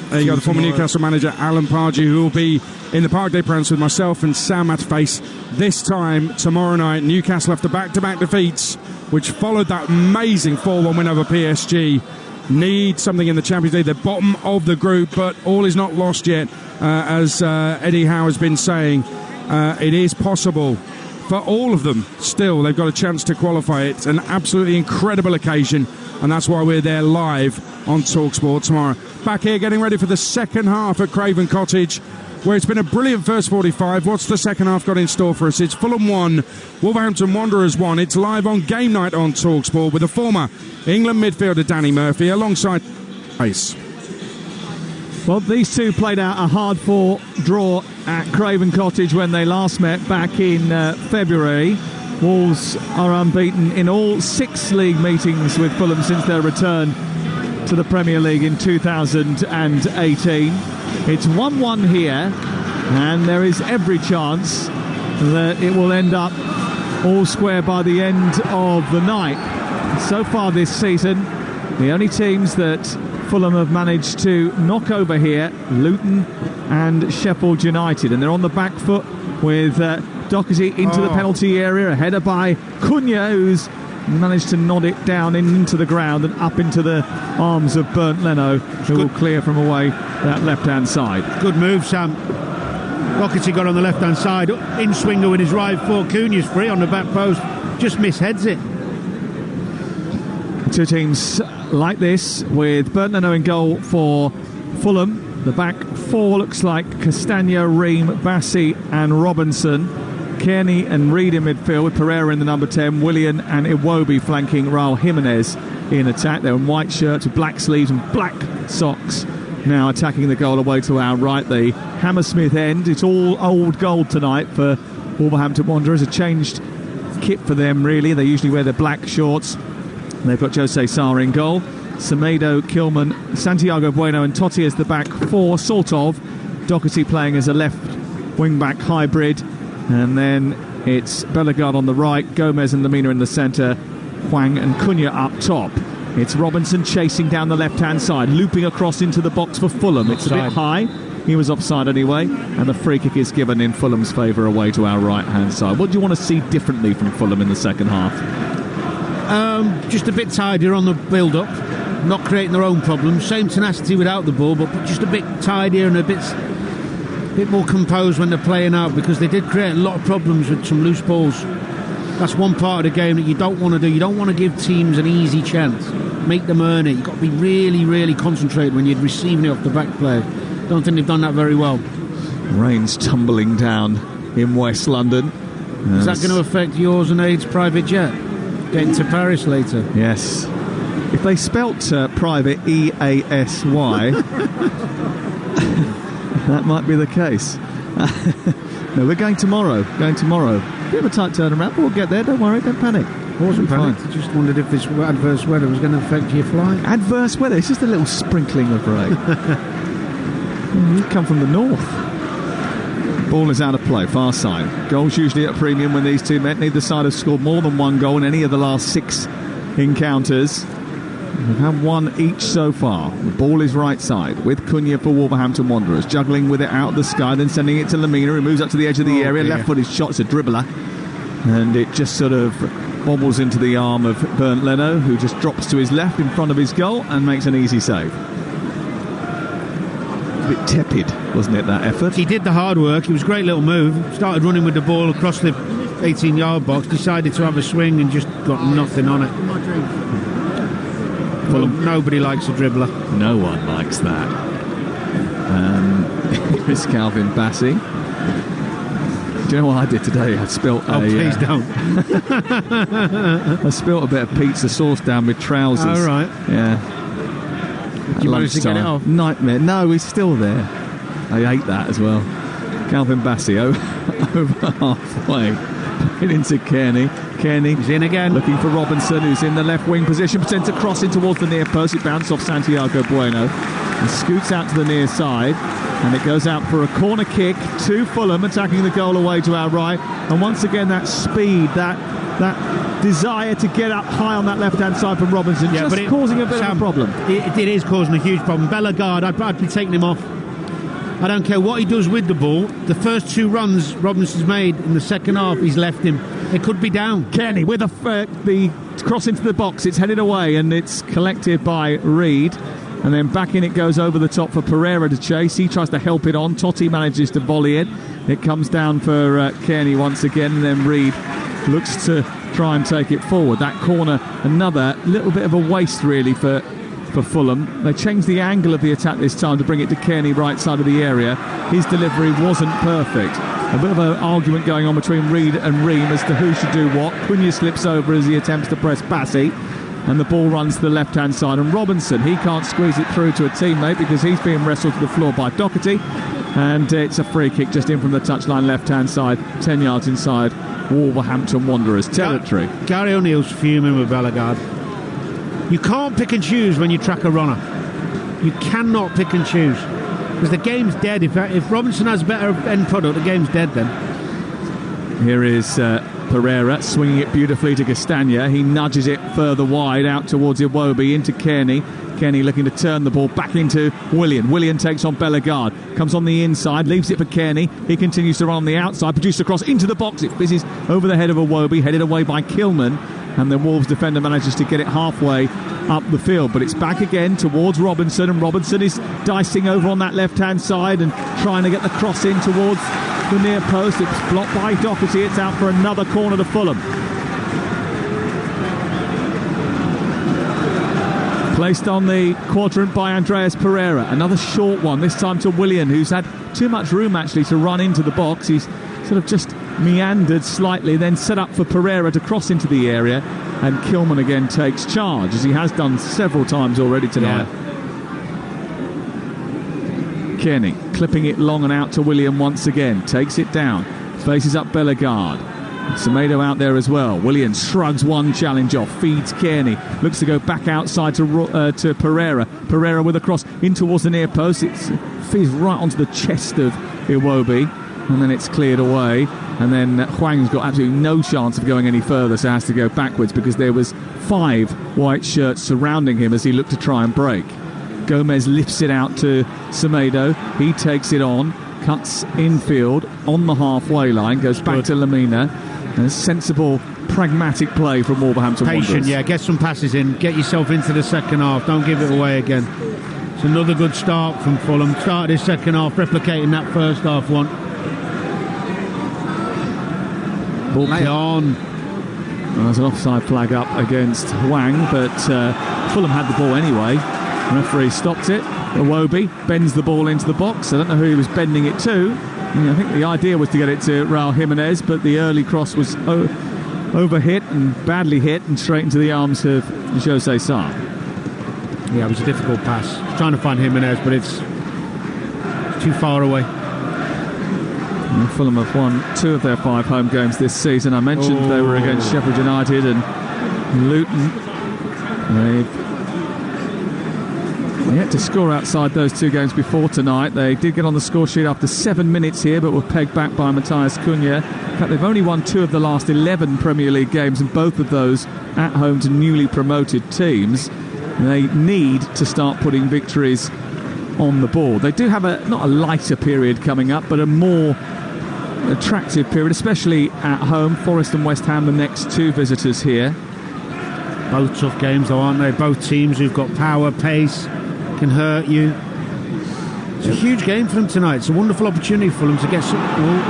There you go, the former Newcastle manager, Alan Pardew, who will be in the Parc des Princes with myself and Sam Matterface this time tomorrow night. Newcastle, after back-to-back defeats, which followed that amazing 4-1 win over PSG, need something in the Champions League. They're bottom of the group, but all is not lost yet. As Eddie Howe has been saying, it is possible for all of them. Still, they've got a chance to qualify. It's an absolutely incredible occasion, and that's why we're there live on Talksport tomorrow. Back here getting ready for the second half at Craven Cottage, where it's been a brilliant first 45. What's the second half got in store for us? It's Fulham 1, Wolverhampton Wanderers 1. It's live on Game Night on Talksport with the former England midfielder Danny Murphy alongside Ace. Well, these two played out a hard-fought draw at Craven Cottage when they last met back in February. Wolves are unbeaten in all 6 league meetings with Fulham since their return to the Premier League in 2018. It's 1-1 here, and there is every chance that it will end up all square by the end of the night. So far this season, the only teams that Fulham have managed to knock over here, Luton and Sheffield United, and they're on the back foot with Doherty into the penalty area, a header by Cunha, who's managed to nod it down into the ground and up into the arms of Bernd Leno, who will clear from away that left-hand side. Good move, Sam. Doherty got on the left-hand side, in swinger with his right foot. Cunha's free on the back post, just misheads it. Two teams like this, with Bernd Leno in goal for Fulham. The back four looks like Castagna, Ream, Bassi and Robinson. Kearney and Reid in midfield, with Pereira in the number 10, Willian and Iwobi flanking Raul Jimenez in attack. They're in white shirts with black sleeves and black socks, now attacking the goal away to our right, the Hammersmith end. It's all old gold tonight for Wolverhampton Wanderers. A changed kit for them, really. They usually wear their black shorts. They've got Jose Sarr in goal. Semedo, Kilman, Santiago Bueno and Totti as the back four, sort of. Doherty playing as a left wing-back hybrid. And then it's Bellegarde on the right, Gomez and Lemina in the centre, Hwang and Cunha up top. It's Robinson chasing down the left-hand side, looping across into the box for Fulham. It's a bit high. He was offside anyway, and the free kick is given in Fulham's favour away to our right-hand side. What do you want to see differently from Fulham in the second half? Just a bit tidier on the build-up, not creating their own problems. Same tenacity without the ball, but just a bit tidier and a bit more composed when they're playing out, because they did create a lot of problems with some loose balls. That's one part of the game that you don't want to do. You don't want to give teams an easy chance. Make them earn it. You've got to be really, really concentrated when you're receiving it off the back play. Don't think they've done that very well. Rain's tumbling down in West London. Is that going to affect yours and Aid's private jet? Getting to Paris later? Yes. If they spelt private E-A-S-Y, that might be the case. No, we're going tomorrow. Bit of a tight turnaround, but we'll get there. Don't worry, don't panic. I wasn't panicked. I just wondered if this adverse weather was going to affect your flight. Adverse weather? It's just a little sprinkling of rain. You come from the north. Ball is out of play, far side. Goals usually at a premium when these two men. Neither side have scored more than one goal in any of the last 6 encounters. We've had one each so far. The ball is right side with Cunha for Wolverhampton Wanderers, juggling with it out of the sky, then sending it to Lemina, who moves up to the edge of the area. Left footed shot, it's a dribbler, and it just sort of bobbles into the arm of Bernd Leno, who just drops to his left in front of his goal and makes an easy save. A bit tepid, wasn't it, that effort? He did the hard work. It was a great little move. Started running with the ball across the 18-yard box, decided to have a swing and just got nothing on it. Well, nobody likes a dribbler. No one likes that. Here's Calvin Bassey. Do you know what I did today? I spilt please don't. I spilt a bit of pizza sauce down my trousers. Oh, right. Yeah. Did you manage to get it off? Nightmare. No, it's still there. I ate that as well. Calvin Bassey over halfway. Into Kearney. Kearney's in again, looking for Robinson, who's in the left wing position, sends a cross in towards the near post. It bounced off Santiago Bueno and scoots out to the near side, and it goes out for a corner kick to Fulham, attacking the goal away to our right. And once again, that speed, that desire to get up high on that left-hand side from Robinson, just causing a bit of a problem. It is causing a huge problem. Bellegarde, I'd be taking him off. I don't care what he does with the ball. The first 2 runs Robinson's made in the second half, he's left him. It could be down. Kearney with the cross into the box. It's headed away and it's collected by Reed. And then back in it goes over the top for Pereira to chase. He tries to help it on. Totti manages to volley it. It comes down for Kearney once again. And then Reed looks to try and take it forward. That corner, another little bit of a waste really for Fulham. They changed the angle of the attack this time to bring it to Kearney right side of the area. His delivery wasn't perfect. A bit of an argument going on between Reed and Ream as to who should do what. Cunha slips over as he attempts to press Bassey, and the ball runs to the left hand side, and Robinson, he can't squeeze it through to a teammate because he's being wrestled to the floor by Doherty, and it's a free kick just in from the touchline left hand side, 10 yards inside Wolverhampton Wanderers territory. Gary O'Neill's fuming with Bellegarde. You can't pick and choose when you track a runner. You cannot pick and choose. Because the game's dead. If Robinson has better end product, the game's dead then. Here is Pereira swinging it beautifully to Castagna. He nudges it further wide out towards Iwobi into Kearney. Kearney looking to turn the ball back into Willian. Willian takes on Bellegarde. Comes on the inside, leaves it for Kearney. He continues to run on the outside, produce a cross into the box. It fizzes over the head of Iwobi, headed away by Kilman. And the Wolves defender manages to get it halfway up the field, but it's back again towards Robinson, and Robinson is dicing over on that left-hand side and trying to get the cross in towards the near post. It's blocked by Doherty. It's out for another corner to Fulham. Placed on the quadrant by Andreas Pereira. Another short one, this time to Willian, who's had too much room actually to run into the box. He's sort of just meandered slightly, then set up for Pereira to cross into the area, and Kilman again takes charge, as he has done several times already tonight. Yeah. Kearney clipping it long and out to William once again, takes it down, faces up Bellegarde. Semedo out there as well. Williams shrugs one challenge off, feeds Kearney, looks to go back outside to Pereira. Pereira with a cross in towards the near post. It feeds right onto the chest of Iwobi, and then it's cleared away. And then Hwang's got absolutely no chance of going any further, so has to go backwards because there was 5 white shirts surrounding him as he looked to try and break. Gomez lifts it out to Semedo. He takes it on, cuts infield on the halfway line, goes back to Lamina. And a sensible, pragmatic play from Wolverhampton Patient, Wanderers. yeah, get some passes in, get yourself into the second half, don't give it away again. It's another good start from Fulham. Started his second half, replicating that first half one. Ball play on. Well, there's an offside flag up against Hwang, but Fulham had the ball anyway. The referee stopped it. Iwobi bends the ball into the box. I don't know who he was bending it to. I think the idea was to get it to Raul Jimenez, but the early cross was overhit and badly hit and straight into the arms of Jose Sarr. Yeah, it was a difficult pass. Trying to find Jimenez, but it's too far away. And Fulham have won 2 of their 5 home games this season. I mentioned they were against Sheffield United and Luton. They've yet to score outside those 2 games before tonight. They did get on the score sheet after 7 minutes here, but were pegged back by Matthias Cunha. In fact, they've only won 2 of the last 11 Premier League games, and both of those at home to newly promoted teams. They need to start putting victories on the board. They do have not a lighter period coming up, but a more attractive period, especially at home. Forest and West Ham, the next 2 visitors here. Both tough games though, aren't they? Both teams who've got power, pace, can hurt you. It's a huge game for them tonight. It's a wonderful opportunity for them to get some.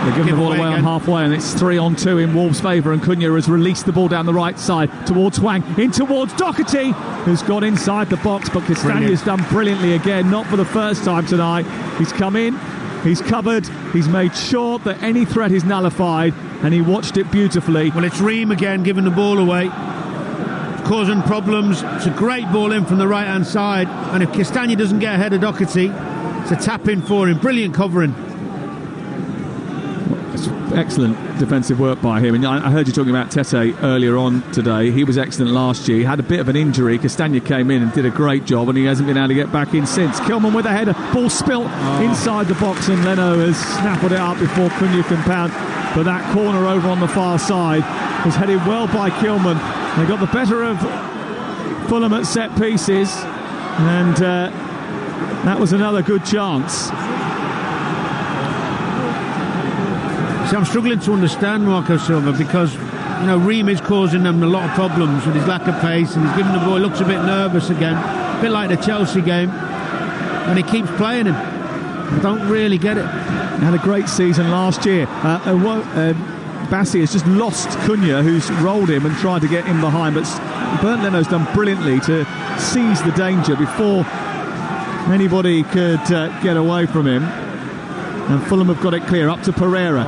They're giving the ball away on halfway, and it's 3-on-2 in Wolves' favour. And Cunha has released the ball down the right side towards Hwang, in towards Doherty, who's got inside the box. But Castagne's done brilliantly again, not for the first time tonight. He's come in, he's covered, he's made sure that any threat is nullified, and he watched it beautifully. Well, it's Ream again giving the ball away, causing problems. It's a great ball in from the right hand side, and if Castagne doesn't get ahead of Doherty, it's a tap in for him. Brilliant covering. Excellent defensive work by him. And I heard you talking about Tete earlier on today. He was excellent last year. He had a bit of an injury. Castagna came in and did a great job, and he hasn't been able to get back in since. Kilman with a header, ball spilt inside the box, and Leno has snapped it up before Cunha can pound. But that corner over on the far side was headed well by Kilman. They got the better of Fulham at set pieces, and that was another good chance. See, I'm struggling to understand Marco Silva, because Ream is causing them a lot of problems with his lack of pace, and he's giving the ball. He looks a bit nervous again, a bit like the Chelsea game, and he keeps playing him. I don't really get it. He had a great season last year. Bassi has just lost Cunha, who's rolled him and tried to get in behind, but Bernd Leno's done brilliantly to seize the danger before anybody could get away from him. And Fulham have got it clear up to Pereira.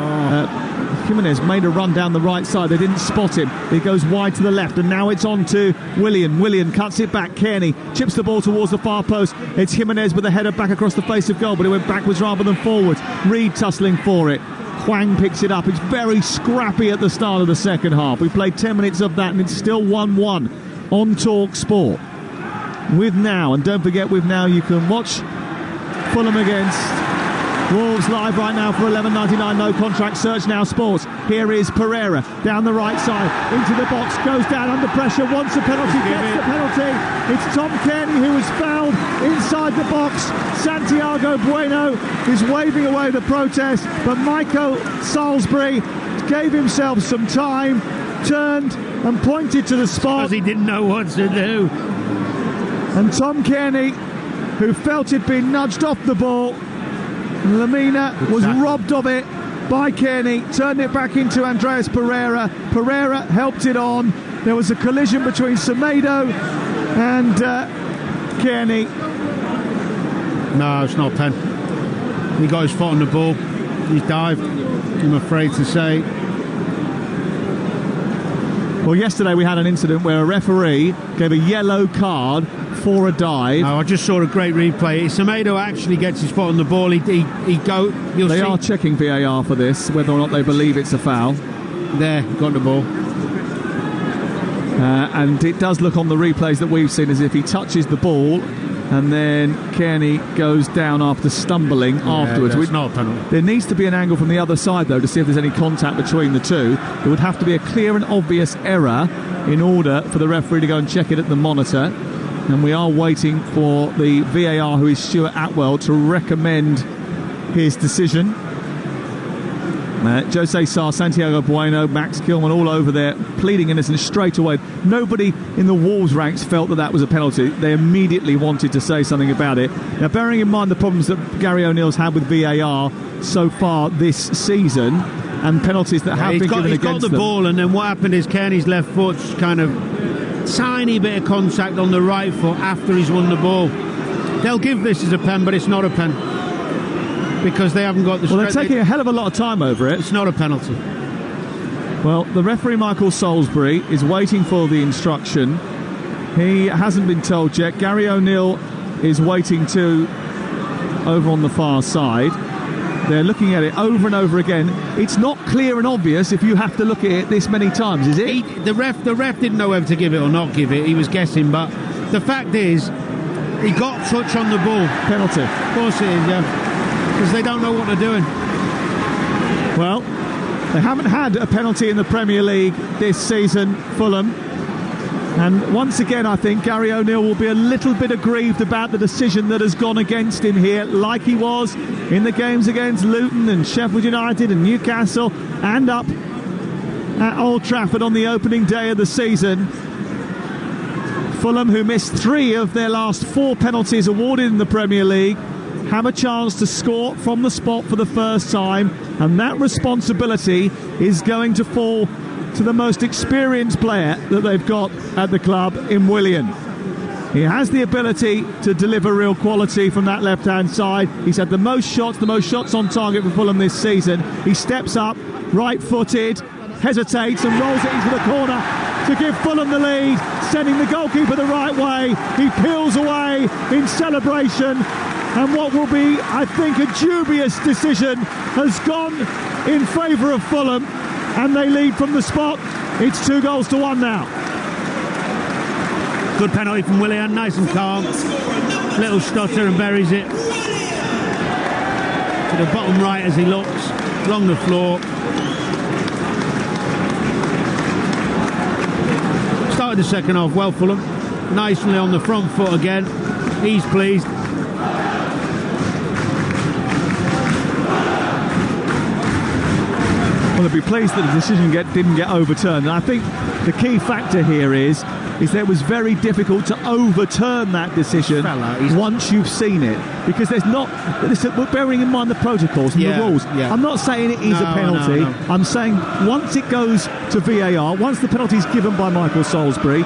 Jimenez made a run down the right side. They didn't spot him. He goes wide to the left, and now it's on to Willian. Willian cuts it back. Kearney chips the ball towards the far post. It's Jimenez with a header back across the face of goal, but it went backwards rather than forwards. Reed tussling for it. Hwang picks it up. It's very scrappy at the start of the second half. We played 10 minutes of that, and it's still 1-1 on Talksport. With Now, and don't forget, with Now you can watch Fulham against Wolves live right now for $11.99, no contract. Search Now Sports. Here is Pereira down the right side into the box, goes down under pressure, wants a penalty, gets the penalty. It's Tom Kearney who was fouled inside the box. Santiago Bueno is waving away the protest, but Michael Salisbury gave himself some time, turned and pointed to the spot. Because he didn't know what to do. And Tom Kearney, who felt he'd been nudged off the ball, Lamina was robbed of it by Kearney, turned it back into Andreas Pereira. Pereira helped it on. There was a collision between Semedo and Kearney. No, it's not a pen. He got his foot on the ball. He's dived, I'm afraid to say. Well, yesterday we had an incident where a referee gave a yellow card for a dive. Oh, I just saw a great replay. Semedo actually gets his foot on the ball. They are checking VAR for this, whether or not they believe it's a foul. There, got the ball. And it does look on the replays that we've seen as if he touches the ball and then Kearney goes down after stumbling afterwards. That's not a penalty. There needs to be an angle from the other side, though, to see if there's any contact between the two. There would have to be a clear and obvious error in order for the referee to go and check it at the monitor. And we are waiting for the VAR, who is Stuart Atwell, to recommend his decision. Jose Sarr, Santiago Bueno, Max Kilman all over there pleading innocence straight away. Nobody in the Wolves ranks felt that was a penalty. They immediately wanted to say something about it. Now, bearing in mind the problems that Gary O'Neill's had with VAR so far this season and penalties that have been given against them. He's got the ball, and then what happened is Kearney's left foot's kind of tiny bit of contact on the right foot after he's won the ball. They'll give this as a pen, but it's not a pen. Because they haven't got the... Well, they're taking a hell of a lot of time over it. It's not a penalty. Well, the referee, Michael Salisbury, is waiting for the instruction. He hasn't been told yet. Gary O'Neill is waiting too over on the far side. They're looking at it over and over again. It's not clear and obvious if you have to look at it this many times, is it? The ref didn't know whether to give it or not give it. He was guessing, but the fact is, he got touch on the ball. Penalty. Of course it is, yeah. Because they don't know what they're doing. Well, they haven't had a penalty in the Premier League this season, Fulham. And once again, I think Gary O'Neill will be a little bit aggrieved about the decision that has gone against him here, like he was in the games against Luton and Sheffield United and Newcastle, and up at Old Trafford on the opening day of the season. Fulham, who missed 3 of their last 4 penalties awarded in the Premier League, have a chance to score from the spot for the first time, and that responsibility is going to fall to the most experienced player that they've got at the club in Willian. He has the ability to deliver real quality from that left-hand side. He's had the most shots on target for Fulham this season. He steps up, right-footed, hesitates and rolls it into the corner to give Fulham the lead, sending the goalkeeper the right way. He peels away in celebration. And what will be, I think, a dubious decision has gone in favour of Fulham, and they lead from the spot. It's 2-1 now. Good penalty from Willian, nice and calm. Little stutter and buries it. To the bottom right as he looks, along the floor. Started the second half well, Fulham. Nicely on the front foot again. He's pleased. Well, they'll be pleased that the decision didn't get overturned. And I think the key factor here is that it was very difficult to overturn that decision once you've seen it. Because there's not... We're bearing in mind the protocols and the rules. Yeah. I'm not saying it is a penalty. No. I'm saying once it goes to VAR, once the penalty is given by Michael Salisbury,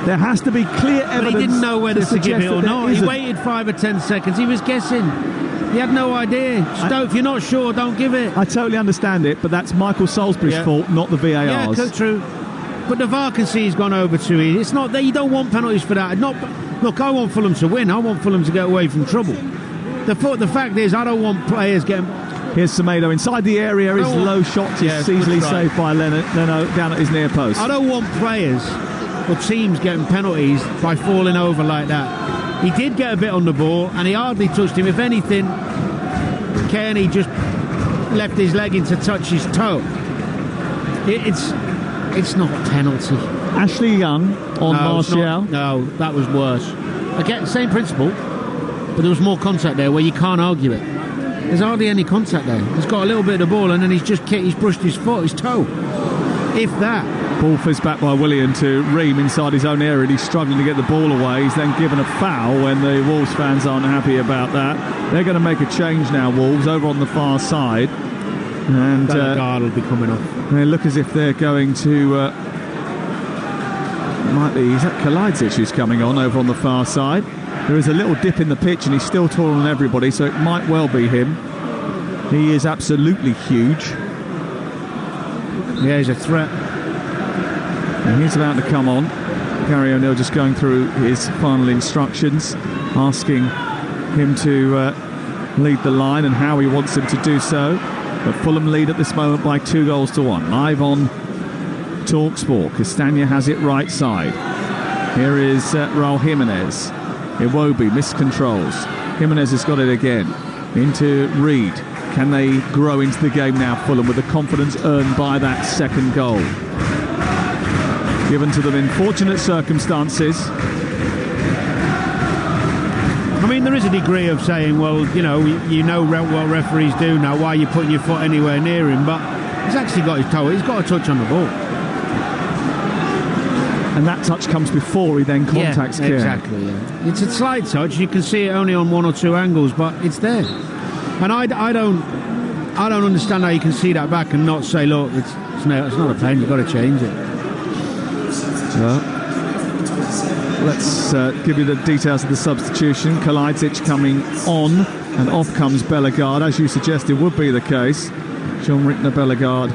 there has to be clear evidence. But he didn't know whether to give it or not. He isn't. waited 5 or 10 seconds. He was guessing. He had no idea. If you're not sure, don't give it. I totally understand it, but that's Michael Salisbury's fault, not the VAR's. Yeah, true. But the VAR can see he's gone over too easy. It's not that you don't want penalties for that. Look, I want Fulham to win. I want Fulham to get away from trouble. The fact is, I don't want players getting... Here's Semedo inside the area. His low shot is easily saved by Leno down at his near post. I don't want players or teams getting penalties by falling over like that. He did get a bit on the ball, and he hardly touched him. If anything, Kearney just left his leg in to touch his toe. It's not a penalty. Ashley Young on Martial. No, that was worse. Again, same principle, but there was more contact there where you can't argue it. There's hardly any contact there. He's got a little bit of the ball, and then he's brushed his foot, his toe. If that. Ball fizzed back by Willian to Ream inside his own area, and he's struggling to get the ball away. He's then given a foul when the Wolves fans aren't happy about that. They're going to make a change now, Wolves, over on the far side. And guard will be coming off. They look as if they're going to... might be... Is that Kalajdzic who's coming on over on the far side? There is a little dip in the pitch, and he's still taller than everybody, so it might well be him. He is absolutely huge. Yeah, he's a threat. And he's about to come on. Gary O'Neill just going through his final instructions, asking him to lead the line and how he wants him to do so. But Fulham lead at this moment by 2-1. Live on Talksport. Castagna has it right side. Here is Raul Jimenez. Iwobi miscontrols. Jimenez has got it again. Into Reed. Can they grow into the game now, Fulham, with the confidence earned by that second goal? Given to them in fortunate circumstances. I mean, there is a degree of saying, well, you know what referees do now, why are you putting your foot anywhere near him? But he's actually got his toe, he's got a touch on the ball. And that touch comes before he then contacts Kearney. Exactly, yeah. It's a slight touch, you can see it only on one or two angles, but it's there. And I don't understand how you can see that back and not say, look, it's not a pen, you've got to change it. Well, let's give you the details of the substitution. Kalajdzic coming on, and off comes Bellegarde, as you suggested would be the case. Jean-Rickner Bellegarde.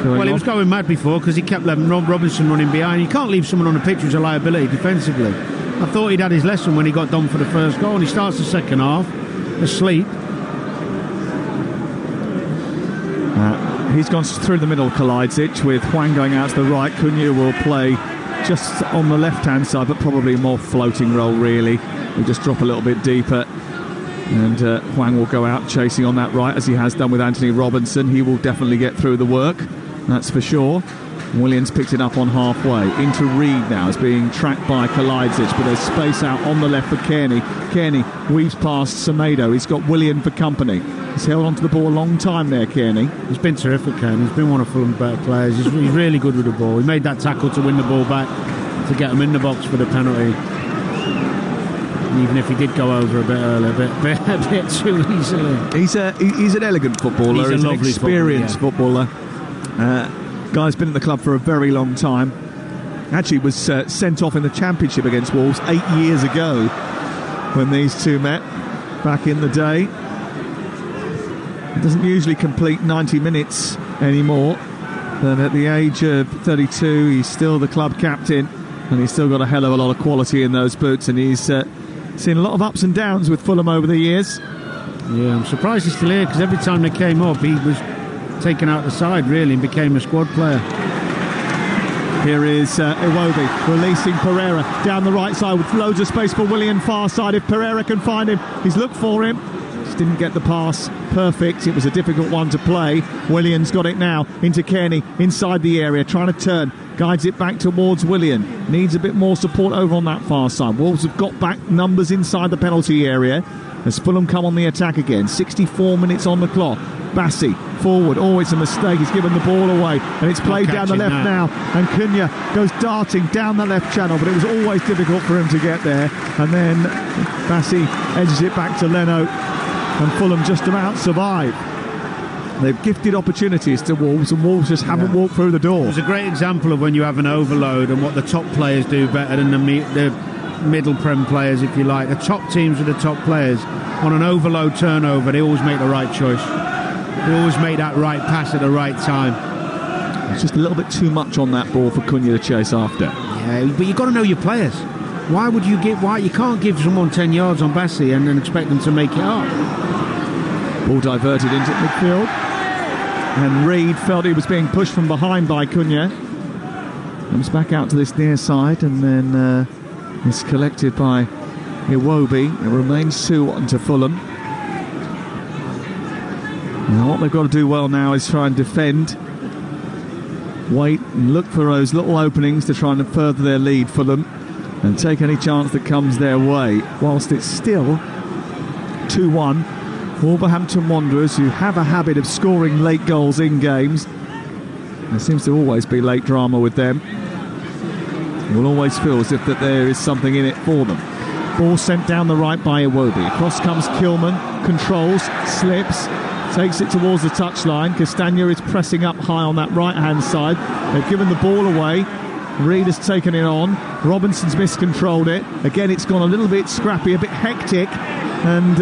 Well, he was going mad before because he kept letting Rob Robinson running behind. You can't leave someone on the pitch who's a liability defensively. I thought he'd had his lesson when he got done for the first goal, and he starts the second half asleep. He's gone through the middle, Kalajdzic, with Hwang going out to the right. Cunha will play just on the left-hand side, but probably a more floating role, really. He'll just drop a little bit deeper. And Hwang will go out chasing on that right, as he has done with Anthony Robinson. He will definitely get through the work, that's for sure. Williams picked it up on halfway. Into Reed now, is being tracked by Kalajdzic, but there's space out on the left for Kearney. Kearney weaves past Semedo. He's got Willian for company. He's held onto the ball a long time there, Kearney. He's been terrific, Kearney. He's been one of Fulham's better players. He's really good with the ball. He made that tackle to win the ball back, to get him in the box for the penalty. Even if he did go over a bit early, a bit too easily. He's an elegant footballer. He's an experienced footballer. Guy's been at the club for a very long time. Actually was sent off in the Championship against Wolves 8 years ago when these two met back in the day. He doesn't usually complete 90 minutes anymore, but at the age of 32 he's still the club captain, and he's still got a hell of a lot of quality in those boots, and he's seen a lot of ups and downs with Fulham over the years. Yeah, I'm surprised he's still here, because every time they came up he was taken out the side really and became a squad player. Here is Iwobi releasing Pereira down the right side with loads of space for Willian far side. If Pereira can find him, he's looked for him, just didn't get the pass perfect. It was a difficult one to play. Willian's got it now into Kearney inside the area, trying to turn, guides it back towards Willian. Needs a bit more support over on that far side. Wolves have got back numbers inside the penalty area as Fulham come on the attack again. 64 minutes on the clock. Bassi forward. Oh, it's a mistake. He's given the ball away, and it's played down the left now. And Cunha goes darting down the left channel, but it was always difficult for him to get there. And then Bassi edges it back to Leno, and Fulham just about survive. They've gifted opportunities to Wolves, and Wolves just haven't walked through the door. It was a great example of when you have an overload and what the top players do better than the middle Prem players, if you like. The top teams with the top players, on an overload turnover, they always make the right choice. They always make that right pass at the right time. It's just a little bit too much on that ball for Cunha to chase after. Yeah, but you've got to know your players. Why would you give? You can't give someone 10 yards on Bassi and then expect them to make it up. Ball diverted into midfield, and Reed felt he was being pushed from behind by Cunha. Comes back out to this near side, and then is collected by Iwobi. It remains 2-1 to Fulham. And what they've got to do well now is try and defend, wait and look for those little openings to try and further their lead for them, and take any chance that comes their way. Whilst it's still 2-1, Wolverhampton Wanderers, who have a habit of scoring late goals in games, there seems to always be late drama with them. It will always feel as if that there is something in it for them. Ball sent down the right by Iwobi. Across comes Kilman, controls, slips, takes it towards the touchline. Castagna is pressing up high on that right-hand side. They've given the ball away. Reed has taken it on. Robinson's miscontrolled it. Again, it's gone a little bit scrappy, a bit hectic, and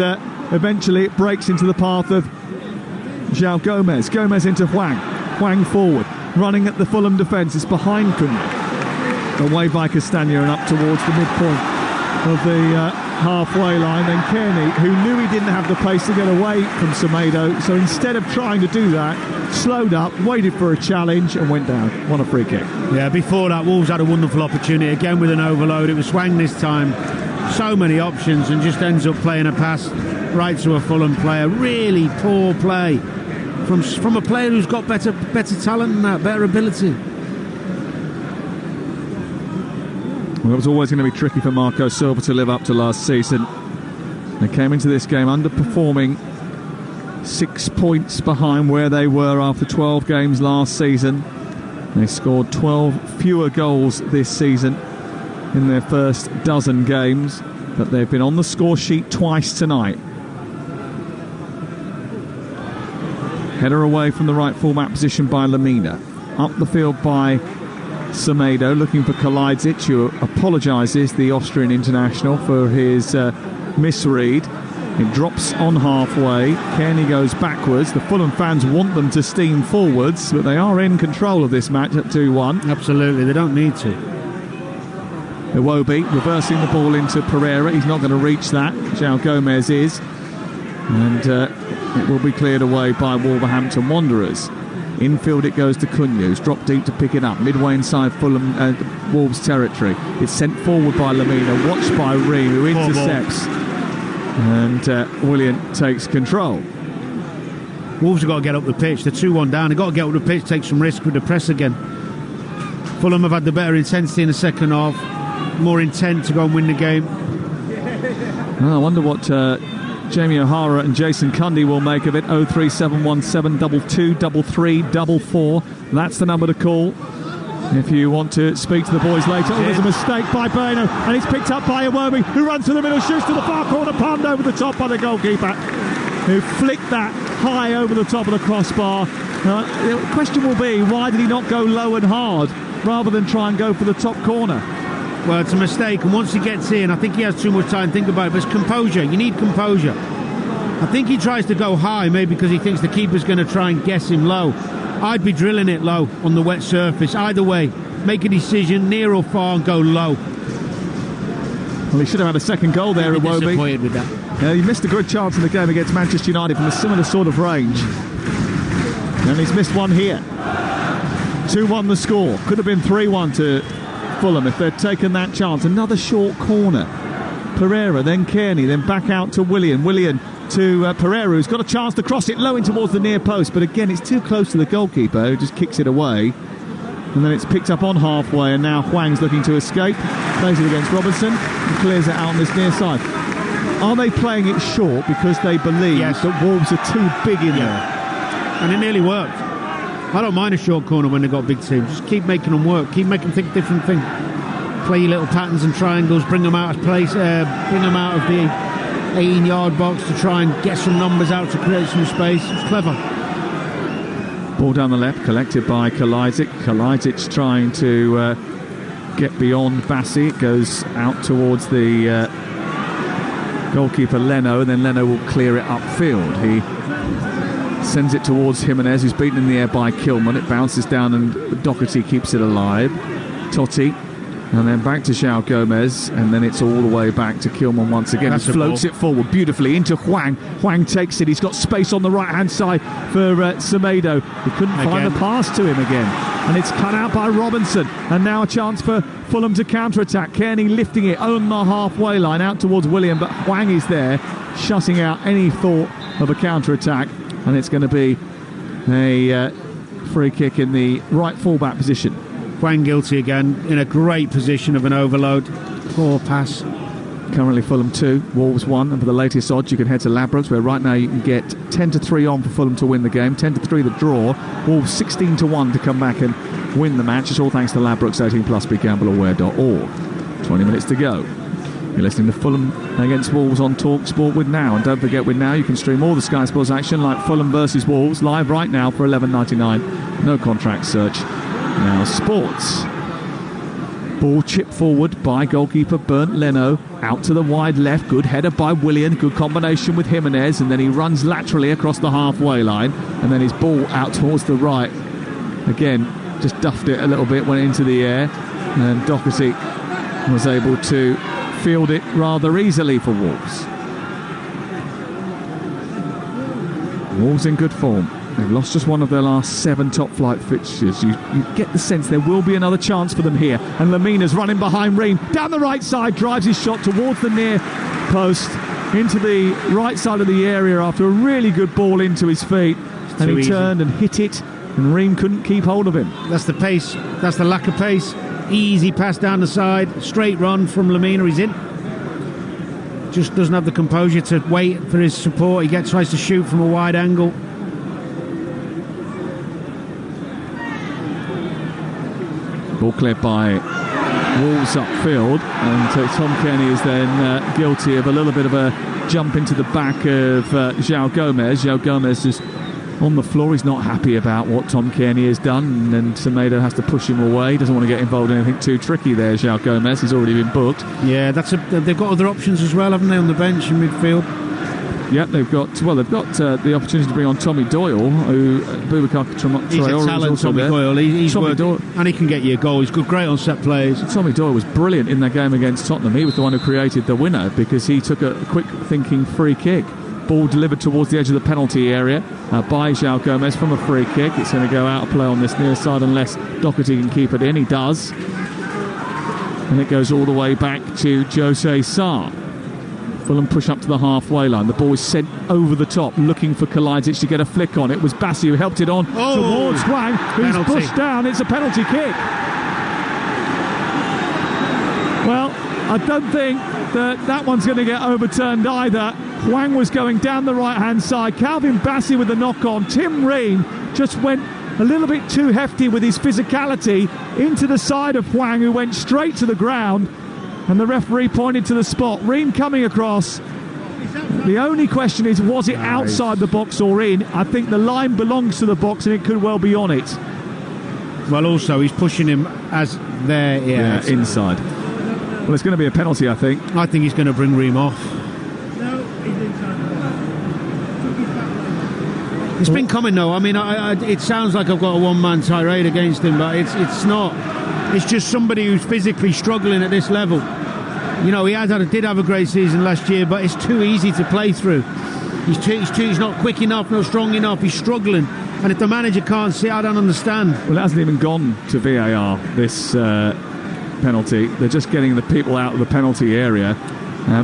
eventually it breaks into the path of João Gomez. Gomez into Hwang. Hwang forward, running at the Fulham defence. It's behind Cunha. away by Castagna and up towards the midpoint of the halfway line. Then Kearney, who knew he didn't have the pace to get away from Semedo, so instead of trying to do that, slowed up, waited for a challenge and went down. Won a free kick. Yeah, before that, Wolves had a wonderful opportunity again with an overload. It was Hwang this time. So many options, and just ends up playing a pass right to a Fulham player. Really poor play from a player who's got better talent than that, better ability. Well, it was always going to be tricky for Marco Silva to live up to last season. They came into this game underperforming, 6 points behind where they were after 12 games last season. They scored 12 fewer goals this season in their first dozen games, but they've been on the score sheet twice tonight. Header away from the right full-back position by Lamina. Up the field by Semedo, looking for Kalajdzic, who apologises, the Austrian international, for his misread. It drops on halfway. Kearney goes backwards. The Fulham fans want them to steam forwards, but they are in control of this match at 2-1. Absolutely, they don't need to. Iwobi reversing the ball into Pereira. He's not going to reach that. João Gomez is. And it will be cleared away by Wolverhampton Wanderers. Infield it goes to Cunha, who's dropped deep to pick it up. Midway inside Fulham Wolves territory. It's sent forward by Lamina, watched by Ream, who intercepts. And Willian takes control. Wolves have got to get up the pitch. They're 2-1 down. They've got to get up the pitch, take some risk with the press again. Fulham have had the better intensity in the second half. More intent to go and win the game. Well, I wonder what Jamie O'Hara and Jason Cundy will make of it. 03717 22 33 44. That's the number to call if you want to speak to the boys later. Oh, there's a mistake by Bueno, and it's picked up by Iwobi, who runs to the middle, shoots to the far corner, palmed over the top by the goalkeeper, who flicked that high over the top of the crossbar. The question will be, why did he not go low and hard rather than try and go for the top corner? Well, it's a mistake, and once he gets in, I think he has too much time to think about it. But it's composure. You need composure. I think he tries to go high, maybe because he thinks the keeper's going to try and guess him low. I'd be drilling it low on the wet surface. Either way, make a decision, near or far, and go low. Well, he should have had a second goal there, Iwobi. Disappointed with that. Yeah, he missed a good chance in the game against Manchester United from a similar sort of range. And he's missed one here. 2-1 the score. Could have been 3-1 to Fulham if they'd taken that chance. Another short corner. Pereira, then Kearney, then back out to Willian. Willian to Pereira, who's got a chance to cross it low in towards the near post, but again it's too close to the goalkeeper, who just kicks it away. And then it's picked up on halfway, and now Hwang's looking to escape. Plays it against Robinson and clears it out on this near side. Are they playing it short because they believe that Wolves are too big in there? And it nearly worked. I don't mind a short corner when they've got a big team. Just keep making them work. Keep making them think different things. Play your little patterns and triangles. Bring them out of place. Bring them out of the 18-yard box to try and get some numbers out to create some space. It's clever. Ball down the left, collected by Kalajdzic. Kalajdzic trying to get beyond Bassi. It goes out towards the goalkeeper Leno, and then Leno will clear it upfield. He sends it towards Jimenez, who's beaten in the air by Kilman. It bounces down and Doherty keeps it alive. Totti, and then back to João Gomez, and then it's all the way back to Kilman once again. He floats it forward beautifully into Hwang. Hwang takes it. He's got space on the right-hand side for Semedo. He couldn't find the pass to him again. And it's cut out by Robinson. And now a chance for Fulham to counter-attack. Kearney lifting it on the halfway line out towards William, but Hwang is there, shutting out any thought of a counter-attack. And it's going to be a free kick in the right full-back position. Hwang guilty again, in a great position of an overload. Poor pass. Currently Fulham 2, Wolves 1, and for the latest odds you can head to Ladbrokes, where right now you can get 10-3 on for Fulham to win the game, 10-3 the draw, Wolves 16-1 to come back and win the match. It's all thanks to Ladbrokes 18+, begambleaware.org. 20 minutes to go. You're listening to Fulham against Wolves on Talksport with Now, and don't forget with Now you can stream all the Sky Sports action like Fulham versus Wolves live right now for $11.99. No contract search. Now Sports. Ball chipped forward by goalkeeper Bernd Leno, out to the wide left. Good header by Willian, good combination with Jimenez, and then he runs laterally across the halfway line, and then his ball out towards the right. Again, just duffed it a little bit, went into the air. and Doherty was able to field it rather easily for Wolves. Wolves in good form. They've lost just one of their last 7 top-flight fixtures. You get the sense there will be another chance for them here. And Lamina's running behind Ream. Down the right side, drives his shot towards the near post, into the right side of the area after a really good ball into his feet. And he turned and hit it, and Ream couldn't keep hold of him. That's the pace. That's the lack of pace. Easy pass down the side. Straight run from Lamina. He's in. Just doesn't have the composure to wait for his support. He tries to shoot from a wide angle. Ball cleared by Wolves upfield, and Tom Kenny is then guilty of a little bit of a jump into the back of João Gomez. João Gomez is on the floor. He's not happy about what Tom Kenny has done, and Semedo has to push him away. He doesn't want to get involved in anything too tricky there, João Gomez. He's already been booked. Yeah, they've got other options as well, haven't they, on the bench in midfield? Yep, they've got the opportunity to bring on Tommy Doyle, who Boubacar Traoré He's a talent, Tommy Doyle. He's Tommy Doyle, and he can get you a goal. He's great on set plays. Tommy Doyle was brilliant in that game against Tottenham. He was the one who created the winner because he took a quick thinking free kick. Ball delivered towards the edge of the penalty area by João Gomez from a free kick. It's going to go out of play on this near side unless Doherty can keep it in. He does. And it goes all the way back to Jose Sarr. Fulham push up to the halfway line. The ball is sent over the top, looking for Kalajdzic to get a flick on. It was Bassi who helped it on towards Hwang, who's pushed down. It's a penalty kick. Well, I don't think that one's going to get overturned either. Hwang was going down the right-hand side. Calvin Bassi with the knock-on. Tim Ream just went a little bit too hefty with his physicality into the side of Hwang, who went straight to the ground. And the referee pointed to the spot. Ream coming across. The only question is, was it outside the box or in? I think the line belongs to the box and it could well be on it. Well, also, he's pushing him as there. Yeah, inside. Well, it's going to be a penalty, I think. I think he's going to bring Ream off. It's been coming, though. I mean, it sounds like I've got a one-man tirade against him, but it's not. It's just somebody who's physically struggling at this level. You know, he did have a great season last year, but it's too easy to play through. He's not quick enough, not strong enough. He's struggling, and if the manager can't see, I don't understand. Well, it hasn't even gone to VAR, this penalty. They're just getting the people out of the penalty area.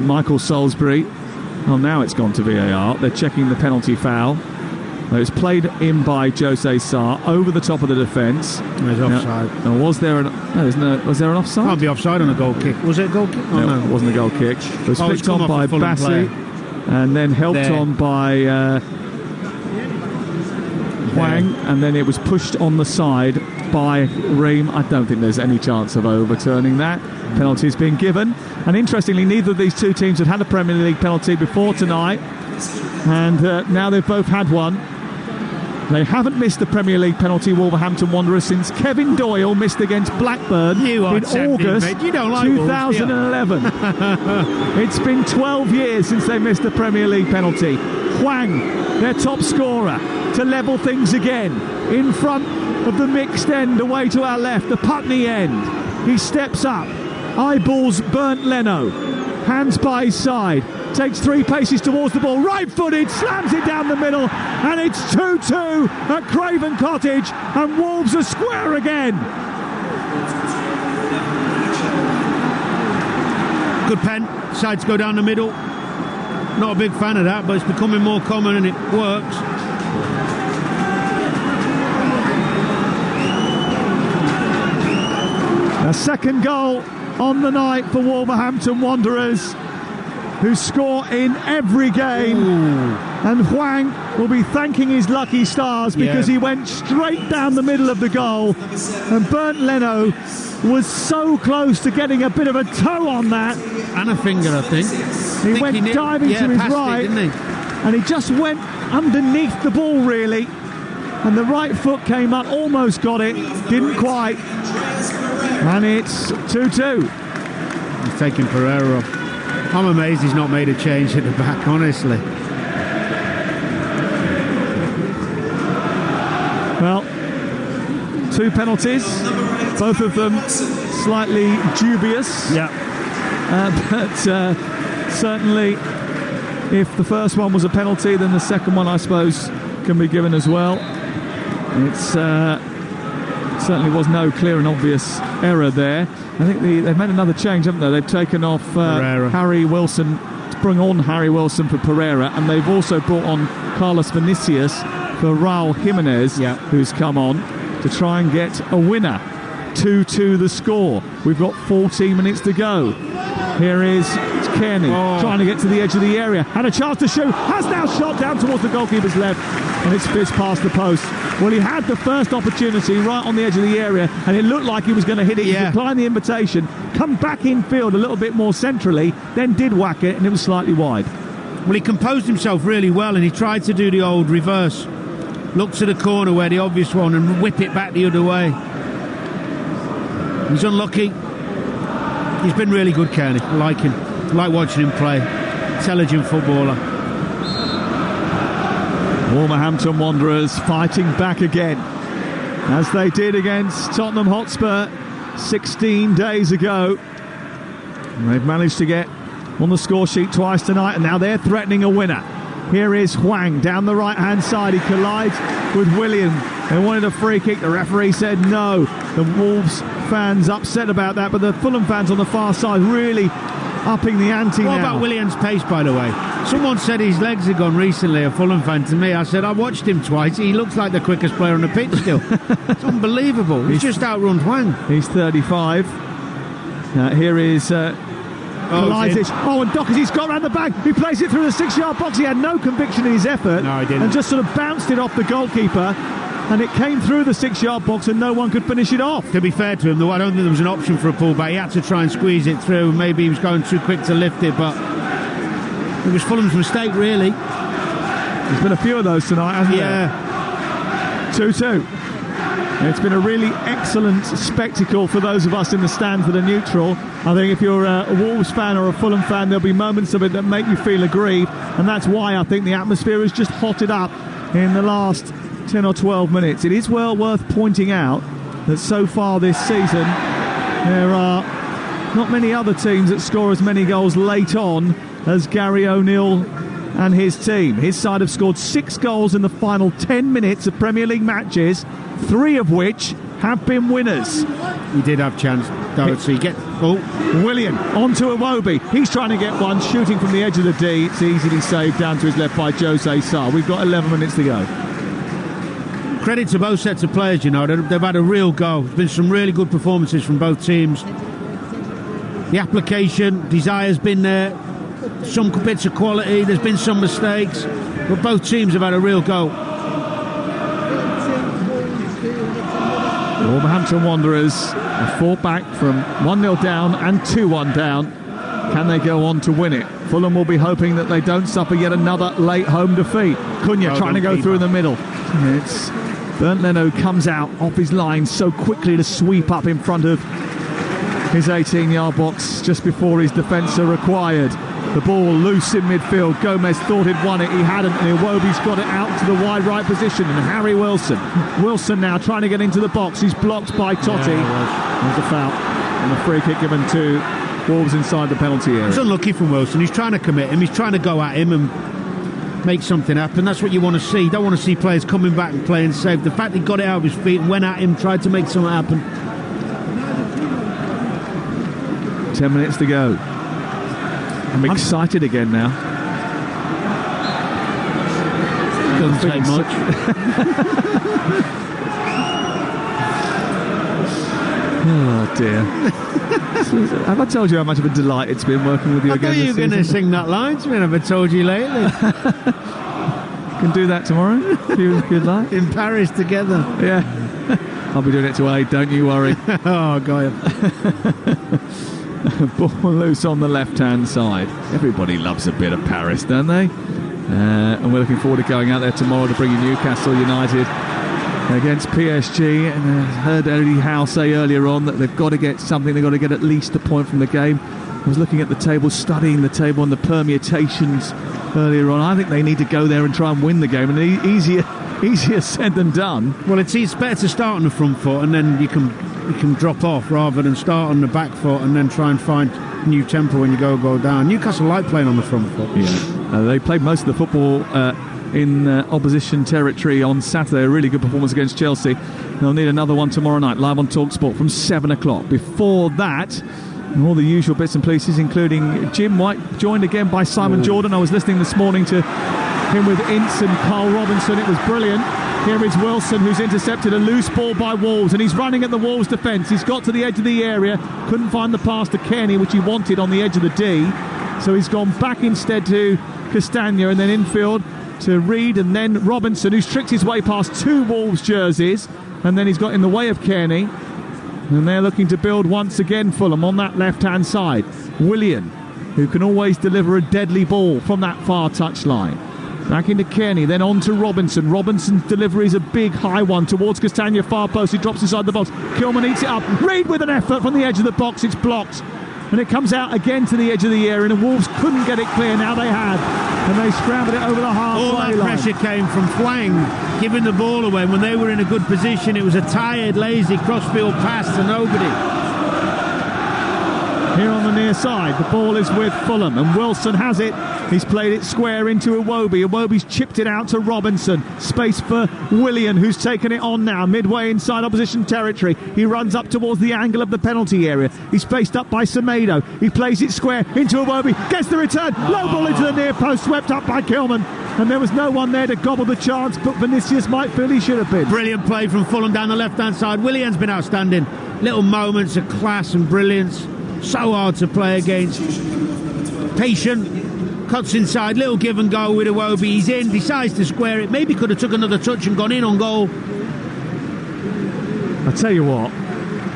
Michael Salisbury. Well, now it's gone to VAR. They're checking the penalty foul. It's played in by Jose Sarr over the top of the defence. There's offside. Now, was there an offside? Can't be offside on a goal kick. Was it a goal kick? Oh, no, it wasn't a goal kick. It was flicked on by Bassi and then helped on by Hwang, and then it was pushed on the side by Ream. I don't think there's any chance of overturning that. Penalty's been given. And interestingly, neither of these two teams had had a Premier League penalty before tonight. And now they've both had one. They haven't missed the Premier League penalty, Wolverhampton Wanderers, since Kevin Doyle missed against Blackburn in August 2011. It's been 12 years since they missed the Premier League penalty. Hwang, their top scorer, to level things again in front of the mixed end away to our left, the Putney end. He steps up, eyeballs Bernd Leno, hands by his side, takes 3 paces towards the ball, right-footed, slams it down the middle, and it's 2-2 at Craven Cottage, and Wolves are square again. Good pen, sides go down the middle. Not a big fan of that, but it's becoming more common and it works. A second goal on the night for Wolverhampton Wanderers, who score in every game. Ooh. And Hwang will be thanking his lucky stars because he went straight down the middle of the goal, and Bernd Leno was so close to getting a bit of a toe on that, and a finger, I think. He went diving to his right, didn't he? and he just went underneath the ball really, and the right foot came up, almost got it, didn't quite, and it's 2-2. He's taking Pereira off. I'm amazed he's not made a change at the back, honestly. Well, 2 penalties, both of them slightly dubious. Yeah. But certainly, if the first one was a penalty, then the second one, I suppose, can be given as well. It's certainly was no clear and obvious error there. I think they've made another change, haven't they? They've taken off Harry Wilson to bring on Harry Wilson for Pereira, and they've also brought on Carlos Vinicius for Raul Jimenez, who's come on to try and get a winner. 2-2 the score. We've got 14 minutes to go. Here is Kearney trying to get to the edge of the area. Had a chance to shoot. Has now shot down towards the goalkeeper's left. And it's fizzed past the post. Well, he had the first opportunity right on the edge of the area, and it looked like he was going to hit it. He declined the invitation, come back in field a little bit more centrally, then did whack it, and it was slightly wide. Well, he composed himself really well, and he tried to do the old reverse. Look to the corner where the obvious one and whip it back the other way. He's unlucky. He's been really good, Kearney. I like him. I like watching him play. Intelligent footballer. Wolverhampton Wanderers fighting back again, as they did against Tottenham Hotspur 16 days ago. And they've managed to get on the score sheet twice tonight, and now they're threatening a winner. Here is Hwang down the right-hand side. He collides with William. They wanted a free kick. The referee said no. The Wolves fans upset about that, but the Fulham fans on the far side really upping the ante now. What about William's pace, by the way? Someone said his legs had gone recently, a Fulham fan to me. I said, I watched him twice. He looks like the quickest player on the pitch still. It's unbelievable. He's just outrun Hwang. He's 35. Here is Kalajdzic. And Doherty's got around the back. He plays it through the 6-yard box. He had no conviction in his effort. No, he didn't. And just sort of bounced it off the goalkeeper. And it came through the 6-yard box and no one could finish it off. To be fair to him, though, I don't think there was an option for a pullback. He had to try and squeeze it through. Maybe he was going too quick to lift it, but it was Fulham's mistake, really. There's been a few of those tonight, hasn't there? 2-2. It's been a really excellent spectacle for those of us in the stands that are neutral. I think if you're a Wolves fan or a Fulham fan, there'll be moments of it that make you feel aggrieved, and that's why I think the atmosphere has just hotted up in the last 10 or 12 minutes. It is well worth pointing out that so far this season there are not many other teams that score as many goals late on as Gary O'Neill and his team. His side have scored 6 goals in the final 10 minutes of Premier League matches, 3 of which have been winners. He did have chance, Doherty. William onto Iwobi. He's trying to get one, shooting from the edge of the D. It's easily saved down to his left by Jose Sarr. We've got 11 minutes to go. Credit to both sets of players, you know. They've had a real go. There's been some really good performances from both teams. The application, desire's been there. Some bits of quality, there's been some mistakes, but both teams have had a real go. Wolverhampton Wanderers have fought back from 1-0 down and 2-1 down. Can they go on to win it? Fulham will be hoping that they don't suffer yet another late home defeat. Cunha trying to go through in the middle. It's Bernd Leno comes out off his line so quickly to sweep up in front of his 18-yard box just before his defence are required. The ball loose in midfield. Gomez thought he'd won it. He hadn't. And Iwobi's got it out to the wide right position. And Harry Wilson. Wilson now trying to get into the box. He's blocked by Totti. There's a foul. And a free kick given to Wolves inside the penalty area. It's unlucky from Wilson. He's trying to commit him. He's trying to go at him and make something happen. That's what you want to see. You don't want to see players coming back and playing safe. The fact he got it out of his feet and went at him, tried to make something happen. 10 minutes to go. I'm excited again now. Doesn't take much. Oh dear. Have I told you how much of a delight it's been working with you again? I thought you were going to sing that line to me. I never told you lately. Can do that tomorrow if you'd like. In Paris together. Yeah. I'll be doing it to Aid, don't you worry. Oh, God. Ball loose on the left-hand side. Everybody loves a bit of Paris, don't they? And we're looking forward to going out there tomorrow to bring you Newcastle United against PSG. And I heard Eddie Howe say earlier on that they've got to get something. They've got to get at least a point from the game. I was looking at the table, studying the table and the permutations earlier on. I think they need to go there and try and win the game, and easier said than done. Well, it's better to start on the front foot, and then you can drop off rather than start on the back foot and then try and find new tempo when you go down. Newcastle like playing on the front foot. Yeah, they played most of the football in opposition territory on Saturday. A really good performance against Chelsea. They'll need another one tomorrow night, live on Talksport from 7 o'clock. Before that, all the usual bits and pieces, including Jim White, joined again by Simon Jordan. I was listening this morning to him with Ince and Carl Robinson. It was brilliant. Here is Wilson, who's intercepted a loose ball by Wolves, and he's running at the Wolves defence. He's got to the edge of the area, couldn't find the pass to Kearney, which he wanted on the edge of the D. So he's gone back instead to Castagna, and then infield to Reed, and then Robinson, who's tricked his way past 2 Wolves jerseys, and then he's got in the way of Kearney. And they're looking to build once again, Fulham, on that left-hand side. Willian, who can always deliver a deadly ball from that far touchline. Back into Kearney, then on to Robinson. Robinson's delivery is a big high one towards Castagna, far post. He drops inside the box. Kilman eats it up. Reed with an effort from the edge of the box. It's blocked. And it comes out again to the edge of the area, and the Wolves couldn't get it clear. Now they had. And they scrambled it over the halfway line. All that pressure came from Hwang giving the ball away. When they were in a good position, it was a tired, lazy crossfield pass to nobody. Here on the near side, the ball is with Fulham, and Wilson has it. He's played it square into Iwobi. Iwobi's chipped it out to Robinson. Space for Willian, who's taken it on now, midway inside opposition territory. He runs up towards the angle of the penalty area. He's spaced up by Semedo. He plays it square into Iwobi. Gets the return. Low ball into the near post, swept up by Kilman. And there was no one there to gobble the chance, but Vinicius might feel he should have been. Brilliant play from Fulham down the left-hand side. Willian's been outstanding. Little moments of class and brilliance. So hard to play against. Patient, cuts inside, little give and go with Iwobi. He's in, decides to square it. Maybe could have took another touch and gone in on goal. I tell you what,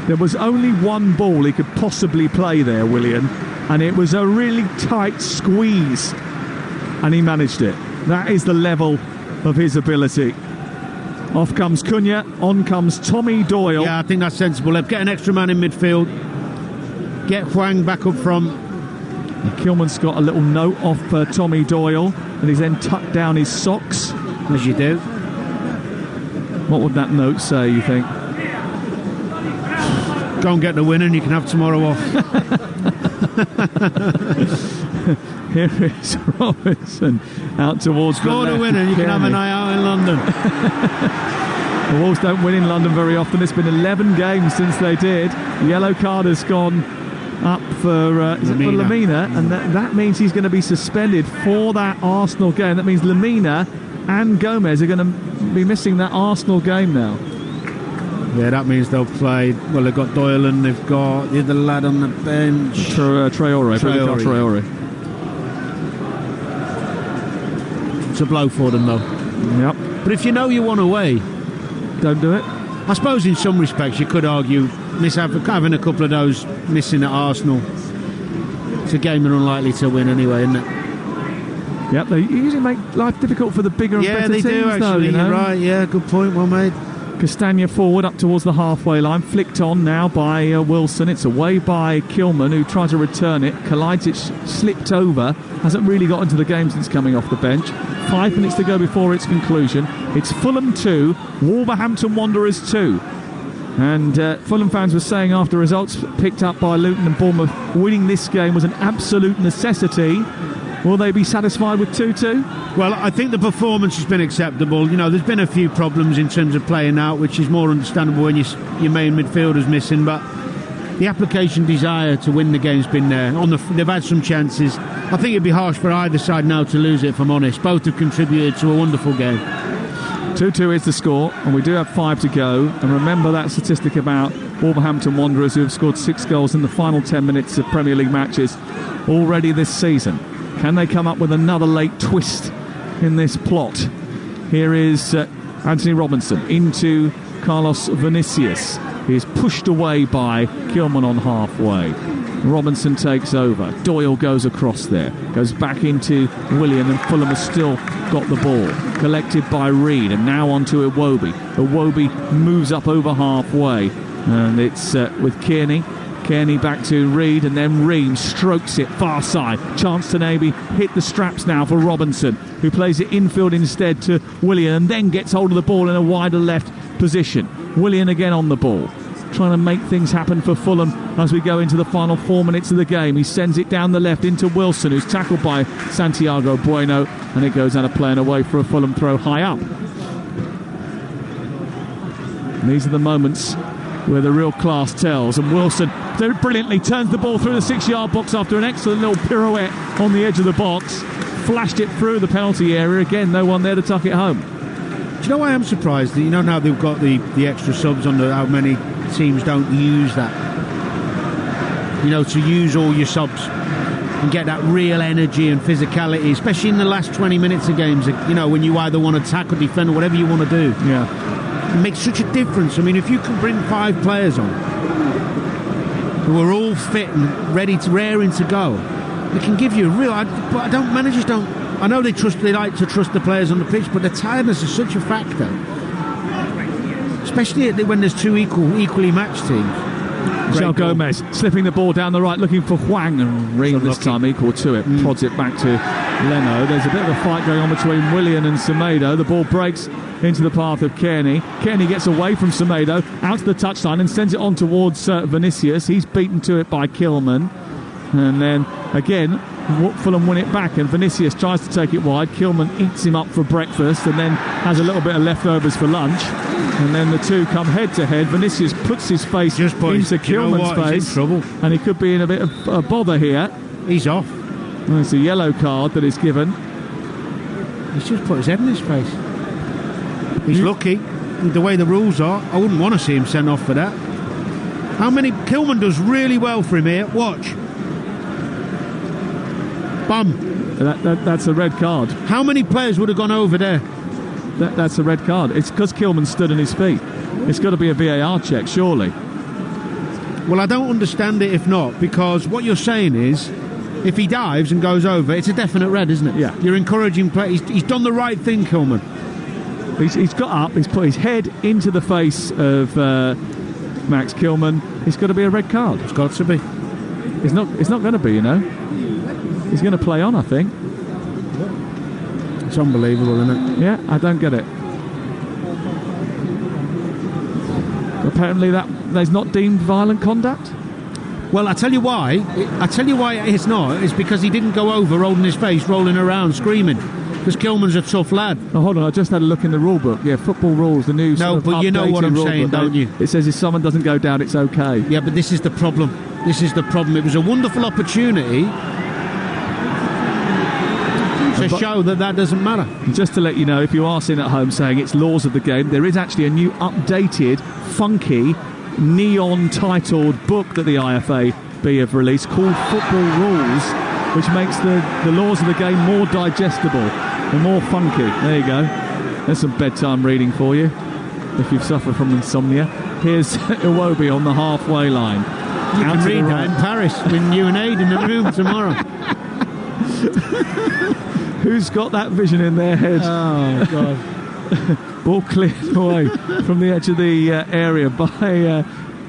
there was only one ball he could possibly play there, Willian, and it was a really tight squeeze, and he managed it. That is the level of his ability. Off comes Cunha, on comes Tommy Doyle. Yeah, I think that's sensible. Let's get an extra man in midfield. Get Hwang back up front. And Kilman's got a little note off Tommy Doyle, and he's then tucked down his socks. As you do. What would that note say, you think? Go and get the win and you can have tomorrow off. Here is Robinson out towards the left. Score the win and you can have a night out in London. The Wolves don't win in London very often. It's been 11 games since they did. The yellow card has gone up for Lamina, and that means he's going to be suspended for that Arsenal game. That means Lamina and Gomez are going to be missing that Arsenal game now. Yeah, that means they'll play. Well, they've got Doyle and they've got the other lad on the bench. Traore. It's a blow for them, though. Yep. But if you know you want away, don't do it. I suppose in some respects you could argue having a couple of those missing at Arsenal. It's a game they're unlikely to win anyway, isn't it? Yep, they usually make life difficult for the bigger and better teams. Yeah, they do, actually. Though, you know? You're right, yeah, good point, well made. Castagna forward up towards the halfway line, flicked on now by Wilson. It's away by Kilman, who tried to return it. Kalajdzic slipped over, hasn't really got into the game since coming off the bench. 5 minutes to go before its conclusion. It's Fulham 2, Wolverhampton Wanderers 2. And Fulham fans were saying after results picked up by Luton and Bournemouth, winning this game was an absolute necessity. Will they be satisfied with 2-2? Well, I think the performance has been acceptable. You know, there's been a few problems in terms of playing out, which is more understandable when your main midfielder's missing, but the application desire to win the game's been there. They've had some chances. I think it'd be harsh for either side now to lose it, if I'm honest. Both have contributed to a wonderful game. 2-2 is the score, and we do have 5 to go. And remember that statistic about Wolverhampton Wanderers, who have scored 6 goals in the final 10 minutes of Premier League matches already this season. Can they come up with another late twist in this plot? Here is Anthony Robinson into Carlos Vinicius. He's pushed away by Kilman on halfway. Robinson takes over. Doyle goes across there. Goes back into Willian, and Fulham has still got the ball. Collected by Reed, and now onto Iwobi. Iwobi moves up over halfway. And it's with Kearney. Kearney back to Reed, and then Ream strokes it far side. Chance to maybe hit the straps now for Robinson, who plays it infield instead to Willian, and then gets hold of the ball in a wider left position. Willian again on the ball, trying to make things happen for Fulham as we go into the final 4 minutes of the game. He sends it down the left into Wilson, who's tackled by Santiago Bueno, and it goes out of play and away for a Fulham throw high up. And these are the moments where the real class tells, and Wilson brilliantly turns the ball through the 6-yard box after an excellent little pirouette on the edge of the box, flashed it through the penalty area. Again, no one there to tuck it home. Do you know why I'm surprised? You know, now they've got the extra subs on how many teams don't use that. You know, to use all your subs and get that real energy and physicality, especially in the last 20 minutes of games, you know, when you either want to tackle, defend, or whatever you want to do. Yeah. It makes such a difference. I mean, if you can bring 5 players on who are all fit and ready to raring to go, it can give you a real. Managers don't. I know they like to trust the players on the pitch, but the tiredness is such a factor, especially when there's two equally matched teams. João Gomez slipping the ball down the right, looking for Hwang, and Ream this time equal to it. Prods it back to Leno. There's a bit of a fight going on between Willian and Semedo. The ball breaks into the path of Kearney. Kearney gets away from Semedo, out to the touchline, and sends it on towards Vinicius. He's beaten to it by Kilman. And then, again, Fulham win it back, and Vinicius tries to take it wide. Kilman eats him up for breakfast and then has a little bit of leftovers for lunch. And then the two come head-to-head. Vinicius puts his face into Kilman's face. He's in trouble. And he could be in a bit of a bother here. He's off. Well, it's a yellow card that is given. He's just put his head in his face. He's lucky. The way the rules are, I wouldn't want to see him sent off for that. Kilman does really well for him here. Watch. Bum. That's a red card. How many players would have gone over there? That's a red card. It's because Kilman stood on his feet. It's got to be a VAR check, surely. Well, I don't understand it if not, because what you're saying is, if he dives and goes over, it's a definite red, isn't it? Yeah. You're encouraging play. He's done the right thing, Kilman. He's got up, he's put his head into the face of Max Kilman. It's got to be a red card. It's got to be. It's not going to be, you know. He's going to play on, I think. It's unbelievable, isn't it? Yeah, I don't get it. Apparently that's not deemed violent conduct. Well, I tell you why. It's not. It's because he didn't go over, holding his face, rolling around, screaming. Because Kilman's a tough lad. Oh, hold on, I just had a look in the rule book. Yeah, football rules, the new. No, but you know what I'm saying, don't you? It says if someone doesn't go down, it's okay. Yeah, but this is the problem. This is the problem. It was a wonderful opportunity to show that doesn't matter. Just to let you know, if you are sitting at home saying it's laws of the game, there is actually a new updated, funky, neon-titled book that the IFAB have released called Football Rules, which makes the laws of the game more digestible and more funky. There you go. There's some bedtime reading for you if you've suffered from insomnia. Here's Iwobi on the halfway line. You can read that in Paris with you and Aid in the room tomorrow. Who's got that vision in their head? Oh, God. Ball cleared away from the edge of the area by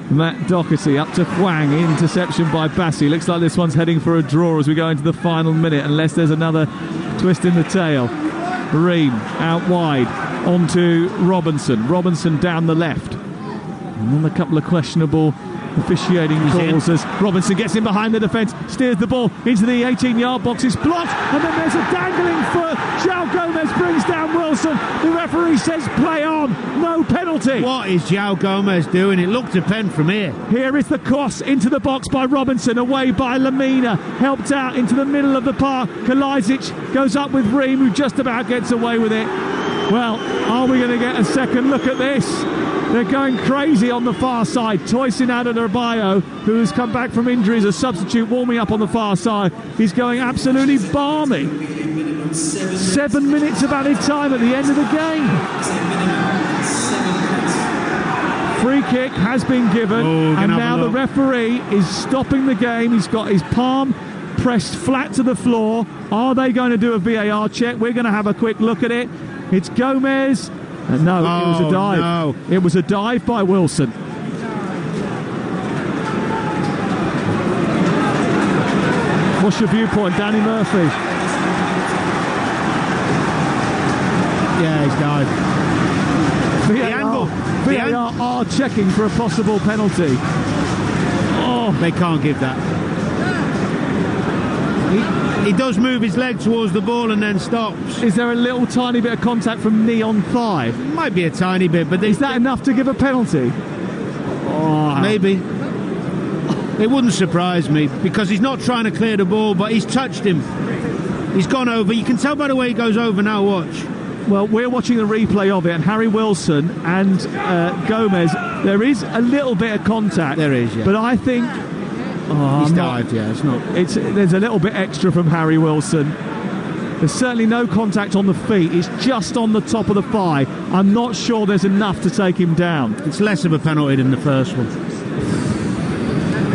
Matt Doherty, up to Hwang. Interception by Bassi. Looks like this one's heading for a draw as we go into the final minute, unless there's another twist in the tail. Ream out wide onto Robinson. Robinson down the left. And then a couple of questionable officiating calls as Robinson gets in behind the defence, steers the ball into the 18-yard box. It's blocked, and then there's a dangling foot. João Gomez brings down Wilson. The referee says play on, no penalty. What is João Gomez doing? It looked a pen from here. Here is the cross into the box by Robinson, away by Lamina, helped out into the middle of the park. Kalajdzic goes up with Ream, who just about gets away with it. Well, are we going to get a second look at this? They're going crazy on the far side. Toysin Adebayo, who has come back from injury as a substitute, warming up on the far side. He's going absolutely balmy. 7 minutes of added time at the end of the game. Free kick has been given, and now the referee is stopping the game. He's got his palm pressed flat to the floor. Are they going to do a VAR check? We're going to have a quick look at it. It's Gomez. No, it was a dive. No. It was a dive by Wilson. What's your viewpoint, Danny Murphy? Yeah, he's dived. VAR are checking for a possible penalty. Oh, they can't give that. He does move his leg towards the ball and then stops. Is there a little tiny bit of contact from knee on thigh? Might be a tiny bit, but is that enough to give a penalty? Oh, maybe. It wouldn't surprise me, because he's not trying to clear the ball, but he's touched him. He's gone over. You can tell by the way he goes over now. Watch. Well, we're watching the replay of it, and Harry Wilson and Gomez, there is a little bit of contact. There is, yeah. But I think... he's dived, yeah. There's a little bit extra from Harry Wilson. There's certainly no contact on the feet. It's just on the top of the thigh. I'm not sure there's enough to take him down. It's less of a penalty than the first one.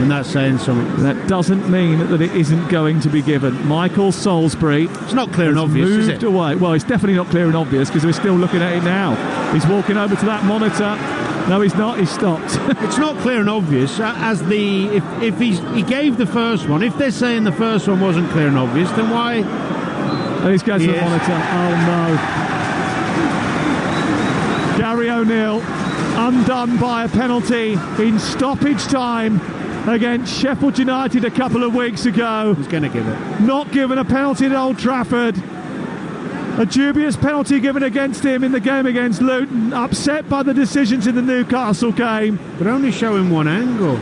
And that's saying something. That doesn't mean that it isn't going to be given. Michael Salisbury. It's not clear and obvious, is it? Away. Well, it's definitely not clear and obvious, because we're still looking at it now. He's walking over to that monitor. No, he's not. He's stopped. It's not clear and obvious. If he gave the first one, if they're saying the first one wasn't clear and obvious, then why? And he's going to the monitor. Oh no! Gary O'Neill undone by a penalty in stoppage time against Sheffield United a couple of weeks ago. He's going to give it. Not given a penalty at Old Trafford. A dubious penalty given against him in the game against Luton. Upset by the decisions in the Newcastle game. But only showing one angle.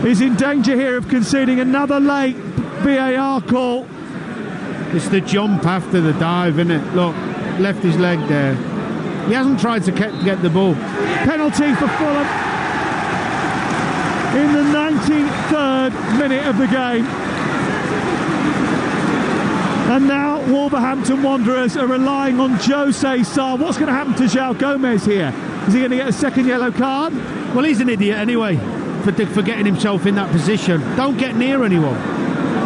He's in danger here of conceding another late VAR call. It's the jump after the dive, isn't it? Look, left his leg there. He hasn't tried to get the ball. Penalty for Fulham in the 93rd minute of the game. And now Wolverhampton Wanderers are relying on Jose Sarr. What's going to happen to João Gomez here? Is he going to get a second yellow card? Well, he's an idiot anyway for getting himself in that position. Don't get near anyone.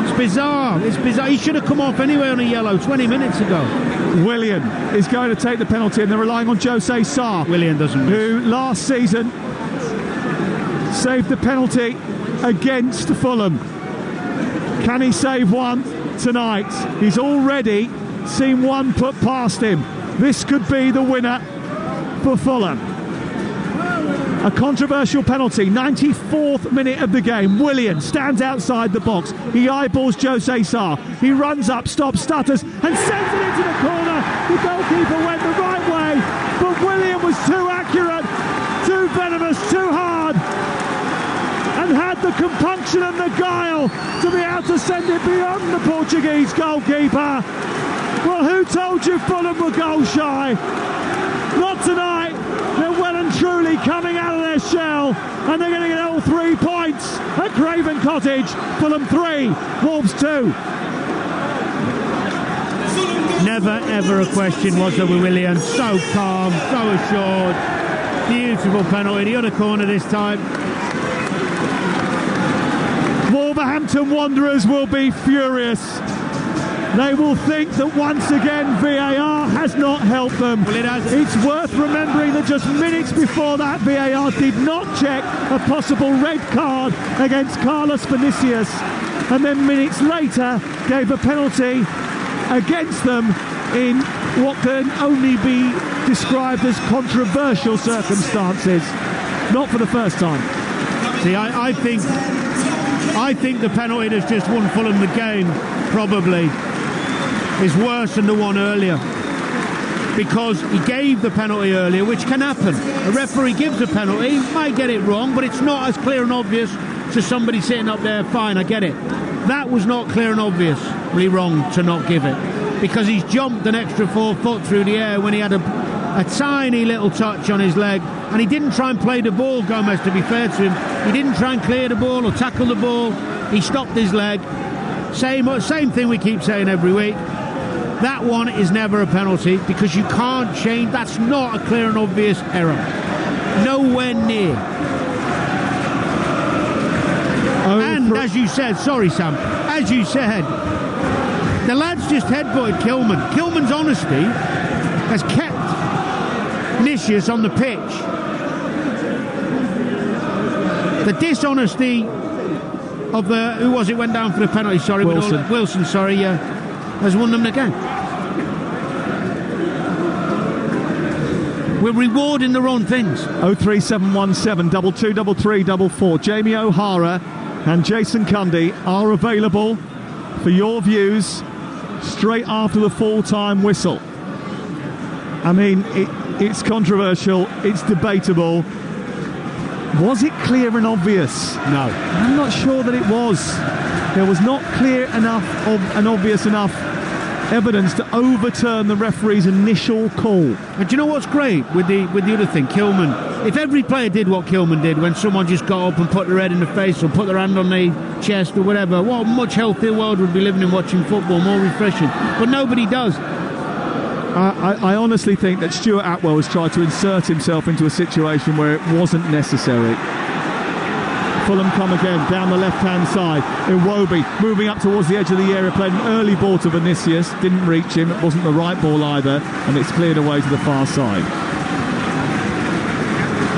It's bizarre. It's bizarre. He should have come off anyway on a yellow 20 minutes ago. Willian is going to take the penalty, and they're relying on Jose Sarr. Willian doesn't miss. Who last season saved the penalty against Fulham. Can he save one tonight? He's already seen one put past him. This could be the winner for Fulham. A controversial penalty, 94th minute of the game. Willian stands outside the box. He eyeballs Jose Sarr. He runs up, stops, stutters, and sends it into the corner. The goalkeeper went the right way, but Willian was too accurate, too venomous, too hard, and had the compunction and the guile to be able to send it beyond the Portuguese goalkeeper. Well, who told you Fulham were goal shy? Not tonight. They're well and truly coming out of their shell, and they're going to get all 3 points at Craven Cottage. Fulham 3, Wolves 2. Never ever a question was there with Williams. So calm, so assured. Beautiful penalty. The other corner this time. Wolverhampton Wanderers will be furious. They will think that once again VAR has not helped them. Well, it has. It's worth remembering that just minutes before that, VAR did not check a possible red card against Carlos Vinicius, and then minutes later gave a penalty against them in what can only be described as controversial circumstances. Not for the first time. See, I think the penalty that's just won Fulham the game probably is worse than the one earlier, because he gave the penalty earlier, which can happen. A referee gives a penalty, might get it wrong, but it's not as clear and obvious to somebody sitting up there. Fine, I get it. That was not clear and obviously wrong to not give it, because he's jumped an extra 4 foot through the air when he had a tiny little touch on his leg, and he didn't try and play the ball, Gomez, to be fair to him. He didn't try and clear the ball or tackle the ball. He stopped his leg. Same thing we keep saying every week. That one is never a penalty, because you can't change. That's not a clear and obvious error. Nowhere near. And as you said, sorry Sam, as you said, the lads just headbutted Kilman. Kilman's honesty has kept Nicias on the pitch. The dishonesty of the... Who was it went down for the penalty? Sorry, Wilson. Wilson, sorry, has won them the game. We're rewarding the wrong things. 03717 223344. Jamie O'Hara and Jason Cundy are available for your views straight after the full-time whistle. I mean, it's controversial, it's debatable. Was it clear and obvious? No. I'm not sure that it was. There was not clear enough and obvious enough evidence to overturn the referee's initial call. And do you know what's great with the other thing, Kilman? If every player did what Kilman did when someone just got up and put their head in the face or put their hand on their chest or whatever, what a much healthier world would be living in watching football, more refreshing. But nobody does. I honestly think that Stuart Atwell has tried to insert himself into a situation where it wasn't necessary. Fulham come again down the left-hand side. Iwobi moving up towards the edge of the area, played an early ball to Vinicius, didn't reach him, it wasn't the right ball either, and it's cleared away to the far side.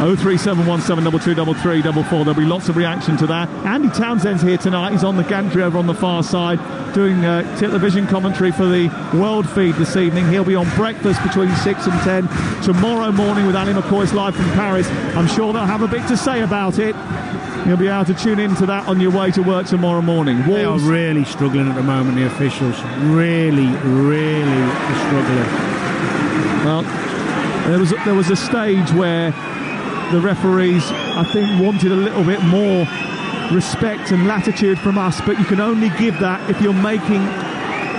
03717223344. There'll be lots of reaction to that. Andy Townsend's here tonight. He's on the gantry over on the far side doing television commentary for the World Feed this evening. He'll be on breakfast between 6 and 10 tomorrow morning with Ali McCoy's live from Paris. I'm sure they'll have a bit to say about it. You'll be able to tune into that on your way to work tomorrow morning. Wolves, they are really struggling at the moment, the officials. Really struggling. Well, there was a stage where the referees, I think, wanted a little bit more respect and latitude from us, but you can only give that if you're making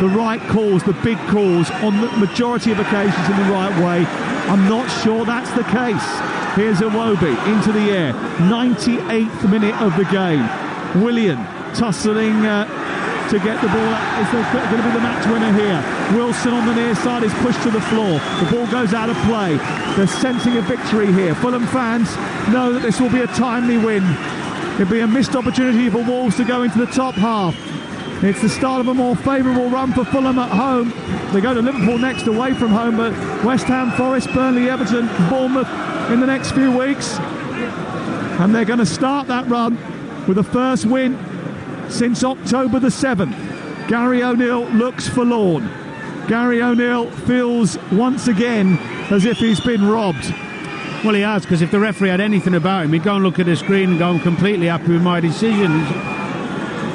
the right calls, the big calls, on the majority of occasions in the right way. I'm not sure that's the case. Here's Iwobi into the air, 98th minute of the game. Willian tussling to get the ball. Is going to be the match winner here. Wilson on the near side is pushed to the floor. The ball goes out of play. They're sensing a victory here. Fulham fans know that this will be a timely win. It'll be a missed opportunity for Wolves to go into the top half. It's the start of a more favourable run for Fulham at home. They go to Liverpool next away from home, but West Ham, Forest, Burnley, Everton, Bournemouth in the next few weeks. And they're going to start that run with the first win since October the 7th. Gary O'Neill looks forlorn. Gary O'Neill feels once again as if he's been robbed. Well, he has, because if the referee had anything about him, he'd go and look at the screen and go, I'm completely happy with my decision.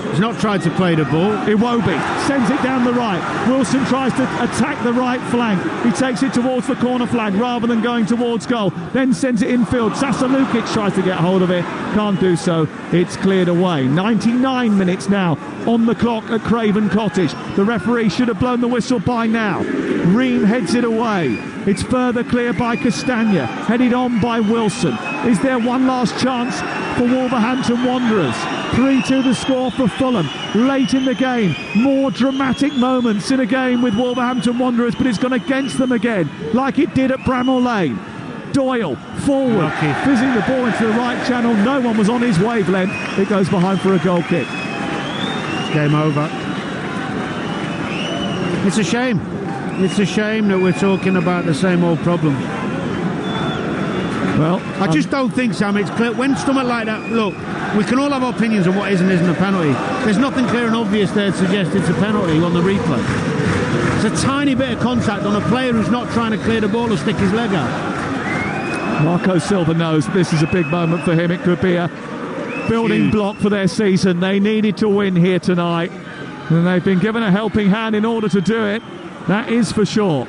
He's not tried to play the ball. Iwobi sends it down the right. Wilson tries to attack the right flank. He takes it towards the corner flag rather than going towards goal. Then sends it infield. Sasa Lukic tries to get hold of it. Can't do so. It's cleared away. 99 minutes now on the clock at Craven Cottage. The referee should have blown the whistle by now. Ream heads it away. It's further clear by Castagna. Headed on by Wilson. Is there one last chance for Wolverhampton Wanderers? 3-2 the score for Fulham. Late in the game, more dramatic moments in a game with Wolverhampton Wanderers, but it's gone against them again, like it did at Bramall Lane. Doyle forward, fizzing the ball into the right channel. No one was on his wavelength. It goes behind for a goal kick. Game over. It's a shame. It's a shame that we're talking about the same old problems. Well, I just don't think, Sam, it's clear. When something like that, look, we can all have opinions on what is and isn't a penalty. There's nothing clear and obvious there to suggest it's a penalty on the replay. It's a tiny bit of contact on a player who's not trying to clear the ball or stick his leg out. Marco Silva knows this is a big moment for him. It could be a building block for their season. They needed to win here tonight, and they've been given a helping hand in order to do it. That is for sure.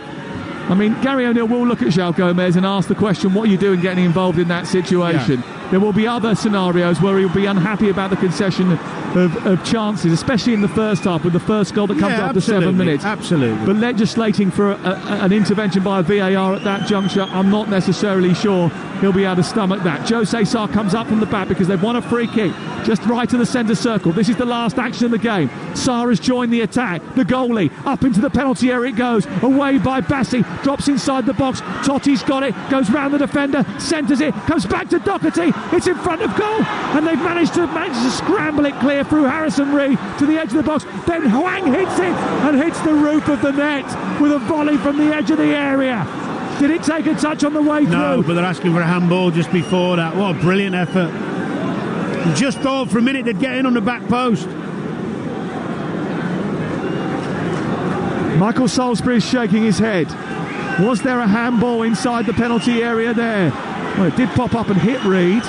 I mean, Gary O'Neill will look at João Gomez and ask the question, what are you doing getting involved in that situation? Yeah. There will be other scenarios where he'll be unhappy about the concession of chances, especially in the first half with the first goal that comes after 7 minutes. Absolutely. But legislating for an intervention by a VAR at that juncture, I'm not necessarily sure he'll be able to stomach that. Jose Sarr comes up from the back because they've won a free kick just right to the centre circle. This is the last action of the game. Sarr has joined the attack. The goalie up into the penalty area it goes. Away by Bassi. Drops inside the box. Totti's got it. Goes round the defender. Centres it. Comes back to Doherty. It's in front of goal. And they've managed to scramble it clear through Harrison Reed to the edge of the box. Then Hwang hits it and hits the roof of the net with a volley from the edge of the area. Did it take a touch on the way through? No, but they're asking for a handball just before that. What a brilliant effort. Just thought for a minute they'd get in on the back post. Michael Salisbury's shaking his head. Was there a handball inside the penalty area there? Well, it did pop up and hit Reed.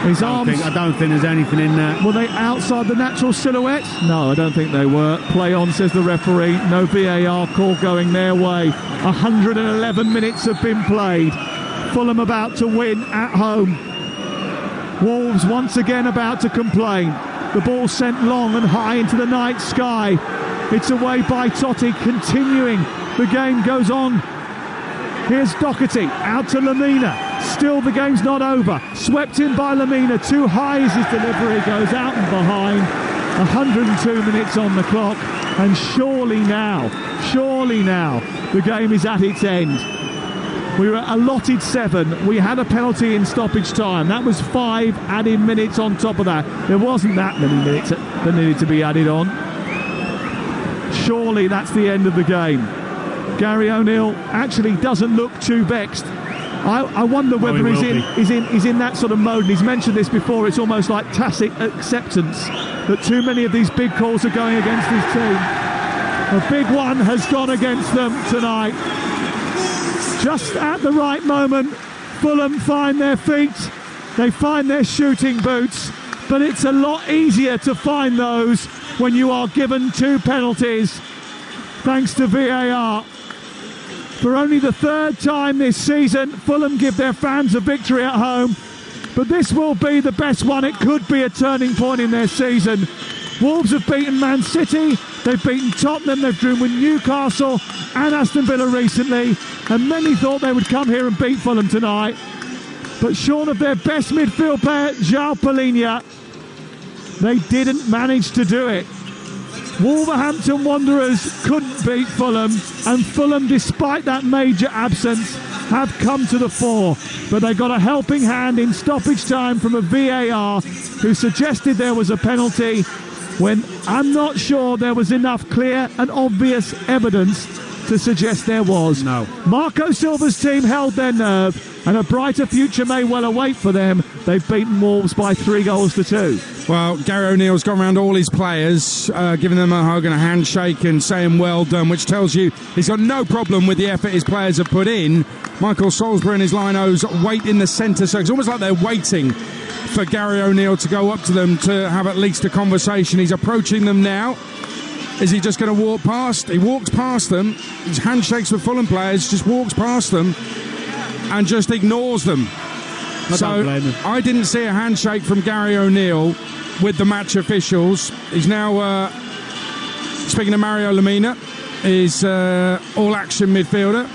His arms. I don't think there's anything in there. Were they outside the natural silhouette? No, I don't think they were. Play on, says the referee. No VAR call going their way. 111 minutes have been played. Fulham about to win at home. Wolves once again about to complain. The ball sent long and high into the night sky. It's away by Totti, continuing. The game goes on. Here's Doherty, out to Lamina. Still the game's not over. Swept in by Lamina. Too high as his delivery goes out and behind. 102 minutes on the clock. And surely now, the game is at its end. We were allotted 7. We had a penalty in stoppage time. That was 5 added minutes on top of that. There wasn't that many minutes that needed to be added on. Surely that's the end of the game. Gary O'Neill actually doesn't look too vexed. I wonder whether he's in that sort of mode. And he's mentioned this before. It's almost like tacit acceptance that too many of these big calls are going against his team. A big one has gone against them tonight. Just at the right moment, Fulham find their feet. They find their shooting boots. But it's a lot easier to find those when you are given 2 penalties, thanks to VAR. For only the 3rd time this season, Fulham give their fans a victory at home, but this will be the best one. It could be a turning point in their season. Wolves have beaten Man City, they've beaten Tottenham, they've drawn with Newcastle and Aston Villa recently, and many thought they would come here and beat Fulham tonight. But short of their best midfield player, João Palhinha, they didn't manage to do it. Wolverhampton Wanderers couldn't beat Fulham, and Fulham, despite that major absence, have come to the fore. But they got a helping hand in stoppage time from a VAR who suggested there was a penalty when I'm not sure there was enough clear and obvious evidence to suggest there was. No. Marco Silva's team held their nerve, and a brighter future may well await for them. They've beaten Wolves by 3-2. Well, Gary O'Neill's gone around all his players, giving them a hug and a handshake and saying well done, which tells you he's got no problem with the effort his players have put in. Michael Salisbury and his linos wait in the centre, so it's almost like they're waiting for Gary O'Neill to go up to them to have at least a conversation. He's approaching them now. Is he just going to walk past? He walks past them. His handshakes with Fulham players, just walks past them and just ignores them. I didn't see a handshake from Gary O'Neill with the match officials. He's now speaking to Mario Lamina, his all-action midfielder,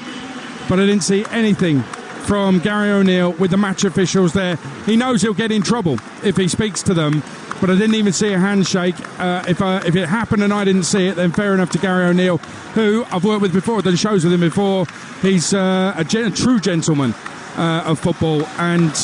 but I didn't see anything from Gary O'Neill with the match officials there. He knows he'll get in trouble if he speaks to them, but I didn't even see a handshake. If it happened and I didn't see it, then fair enough to Gary O'Neill, who I've worked with before, done shows with him before. He's a true gentleman of football, and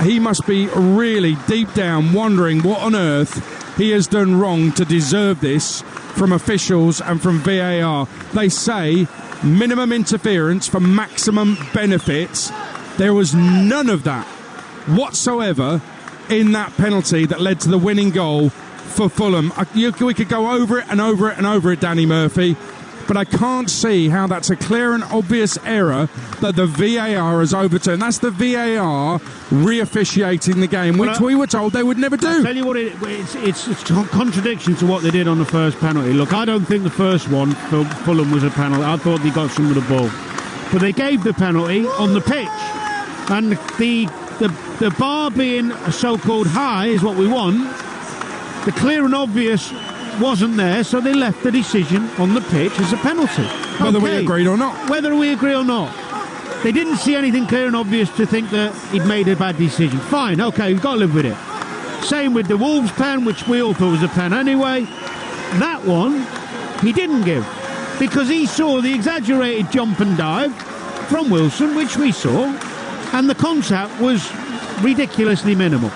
he must be really deep down wondering what on earth he has done wrong to deserve this from officials and from VAR. They say minimum interference for maximum benefits. There was none of that whatsoever in that penalty that led to the winning goal for Fulham. We could go over it and over it and over it, Danny Murphy, but I can't see how that's a clear and obvious error that the VAR has overturned. That's the VAR re-officiating the game, which we were told they would never do. I'll tell you what, it's a contradiction to what they did on the first penalty. Look, I don't think the first one for Fulham was a penalty. I thought they got some of the ball. But they gave the penalty on the pitch. And the bar being so-called high is what we want. The clear and obvious wasn't there, so they left the decision on the pitch as a penalty. Whether we agreed or not. Whether we agree or not. They didn't see anything clear and obvious to think that he'd made a bad decision. Fine, okay, we've got to live with it. Same with the Wolves pen, which we all thought was a pen anyway. That one, he didn't give. Because he saw the exaggerated jump and dive from Wilson, which we saw, and the contact was ridiculously minimal.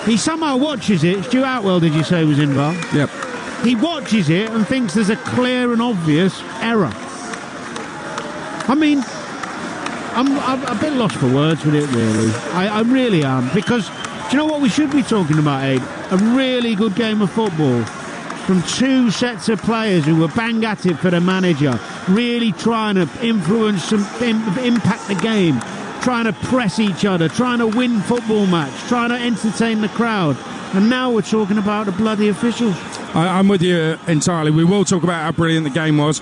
He somehow watches it. Stuart Outwell, did you say, was involved? Yep. He watches it and thinks there's a clear and obvious error. I mean, I'm a bit lost for words with it, really. I really am, because Do you know what we should be talking about, Aid? A really good game of football from two sets of players who were bang at it for the manager, really trying to influence impact the game, trying to press each other, trying to win football match, trying to entertain the crowd. And now we're talking about the bloody officials. I'm with you entirely. We will talk about how brilliant the game was.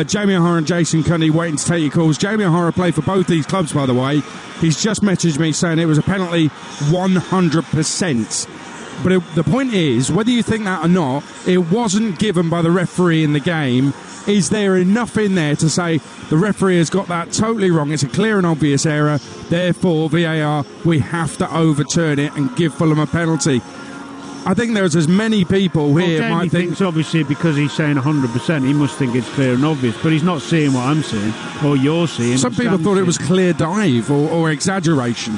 Jamie O'Hara and Jason Cundy waiting to take your calls. Jamie O'Hara played for both these clubs, by the way. He's just messaged me saying it was a penalty 100%. But the point is, whether you think that or not, it wasn't given by the referee in the game. Is there enough in there to say the referee has got that totally wrong? It's a clear and obvious error. Therefore, VAR, we have to overturn it and give Fulham a penalty. I think there's as many people here might think... thinks obviously because he's saying 100%, he must think it's clear and obvious, but he's not seeing what I'm seeing, or you're seeing. Some people thought it was clear dive or exaggeration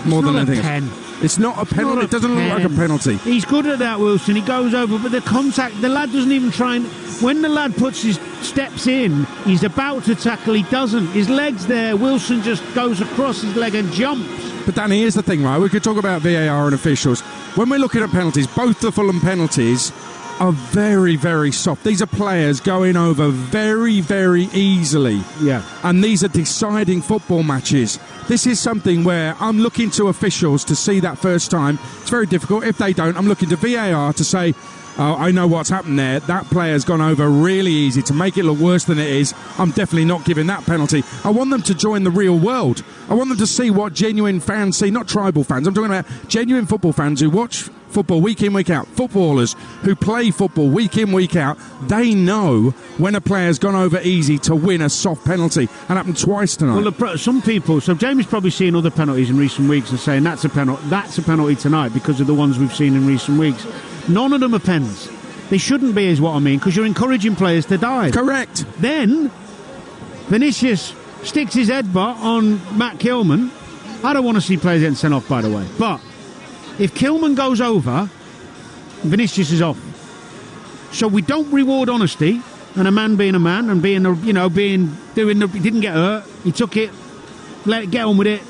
more than anything. It's not a penalty. It doesn't look like a penalty. He's good at that, Wilson. He goes over, but the contact, the lad doesn't even try and... When the lad puts his steps in, he's about to tackle, he doesn't. His leg's there, Wilson just goes across his leg and jumps. But Danny, here's the thing, right? We could talk about VAR and officials. When we're looking at penalties, both the Fulham penalties are very, very soft. These are players going over very, very easily. Yeah. And these are deciding football matches. This is something where I'm looking to officials to see that first time. It's very difficult. If they don't, I'm looking to VAR to say, oh, I know what's happened there. That player's gone over really easy to make it look worse than it is. I'm definitely not giving that penalty. I want them to join the real world. I want them to see what genuine fans see, not tribal fans. I'm talking about genuine football fans who watch football week in, week out. Footballers who play football week in, week out. They know when a player's gone over easy to win a soft penalty. And happened twice tonight. Well, some people... So Jamie's probably seen other penalties in recent weeks and saying that's a penalty tonight because of the ones we've seen in recent weeks. None of them are pens. They shouldn't be, is what I mean, because you're encouraging players to dive. Correct. Then Vinicius sticks his headbutt on Matt Kilman. I don't want to see players getting sent off, by the way. But if Kilman goes over, Vinicius is off. So we don't reward honesty and a man being a man and being, he didn't get hurt. He took it, get on with it.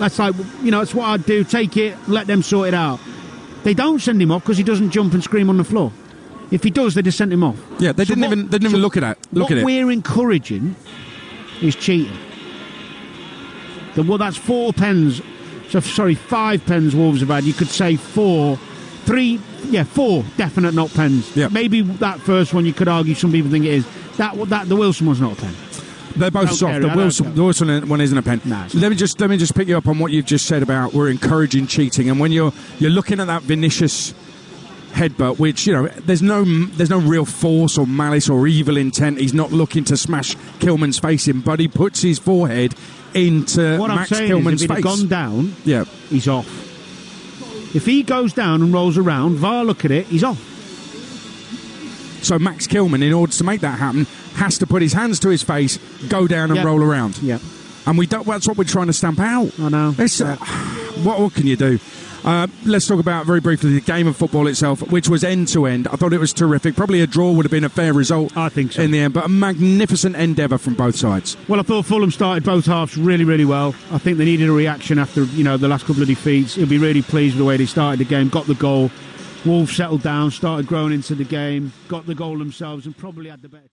That's like, it's what I'd do. Take it, let them sort it out. They don't send him off because he doesn't jump and scream on the floor. If he does, they just sent him off. Yeah, they didn't even look at it. What we're encouraging is cheating. Well, that's 4 pens. So, 5 pens Wolves have had. You could say 4 definite not pens. Yep. Maybe that first one you could argue some people think it is. The Wilson one's not a pen. They're both soft. The Wilson one isn't a pen. Nah, let me just pick you up on what you've just said about we're encouraging cheating. And when you're looking at that Vinicius headbutt, which there's no real force or malice or evil intent. He's not looking to smash Kilman's face in, but he puts his forehead into Max Kilman's face. If he'd gone down, yeah, he's off. If he goes down and rolls around, VAR look at it, he's off. So Max Kilman, in order to make that happen, has to put his hands to his face, go down and roll around. Yeah. And that's what we're trying to stamp out. I know. What can you do? Let's talk about very briefly the game of football itself, which was end to end. I thought it was terrific. Probably a draw would have been a fair result. I think so. In the end, but a magnificent endeavour from both sides. Well, I thought Fulham started both halves really, really well. I think they needed a reaction after the last couple of defeats. He'll be really pleased with the way they started the game, got the goal. Wolves settled down, started growing into the game, got the goal themselves, and probably had the better.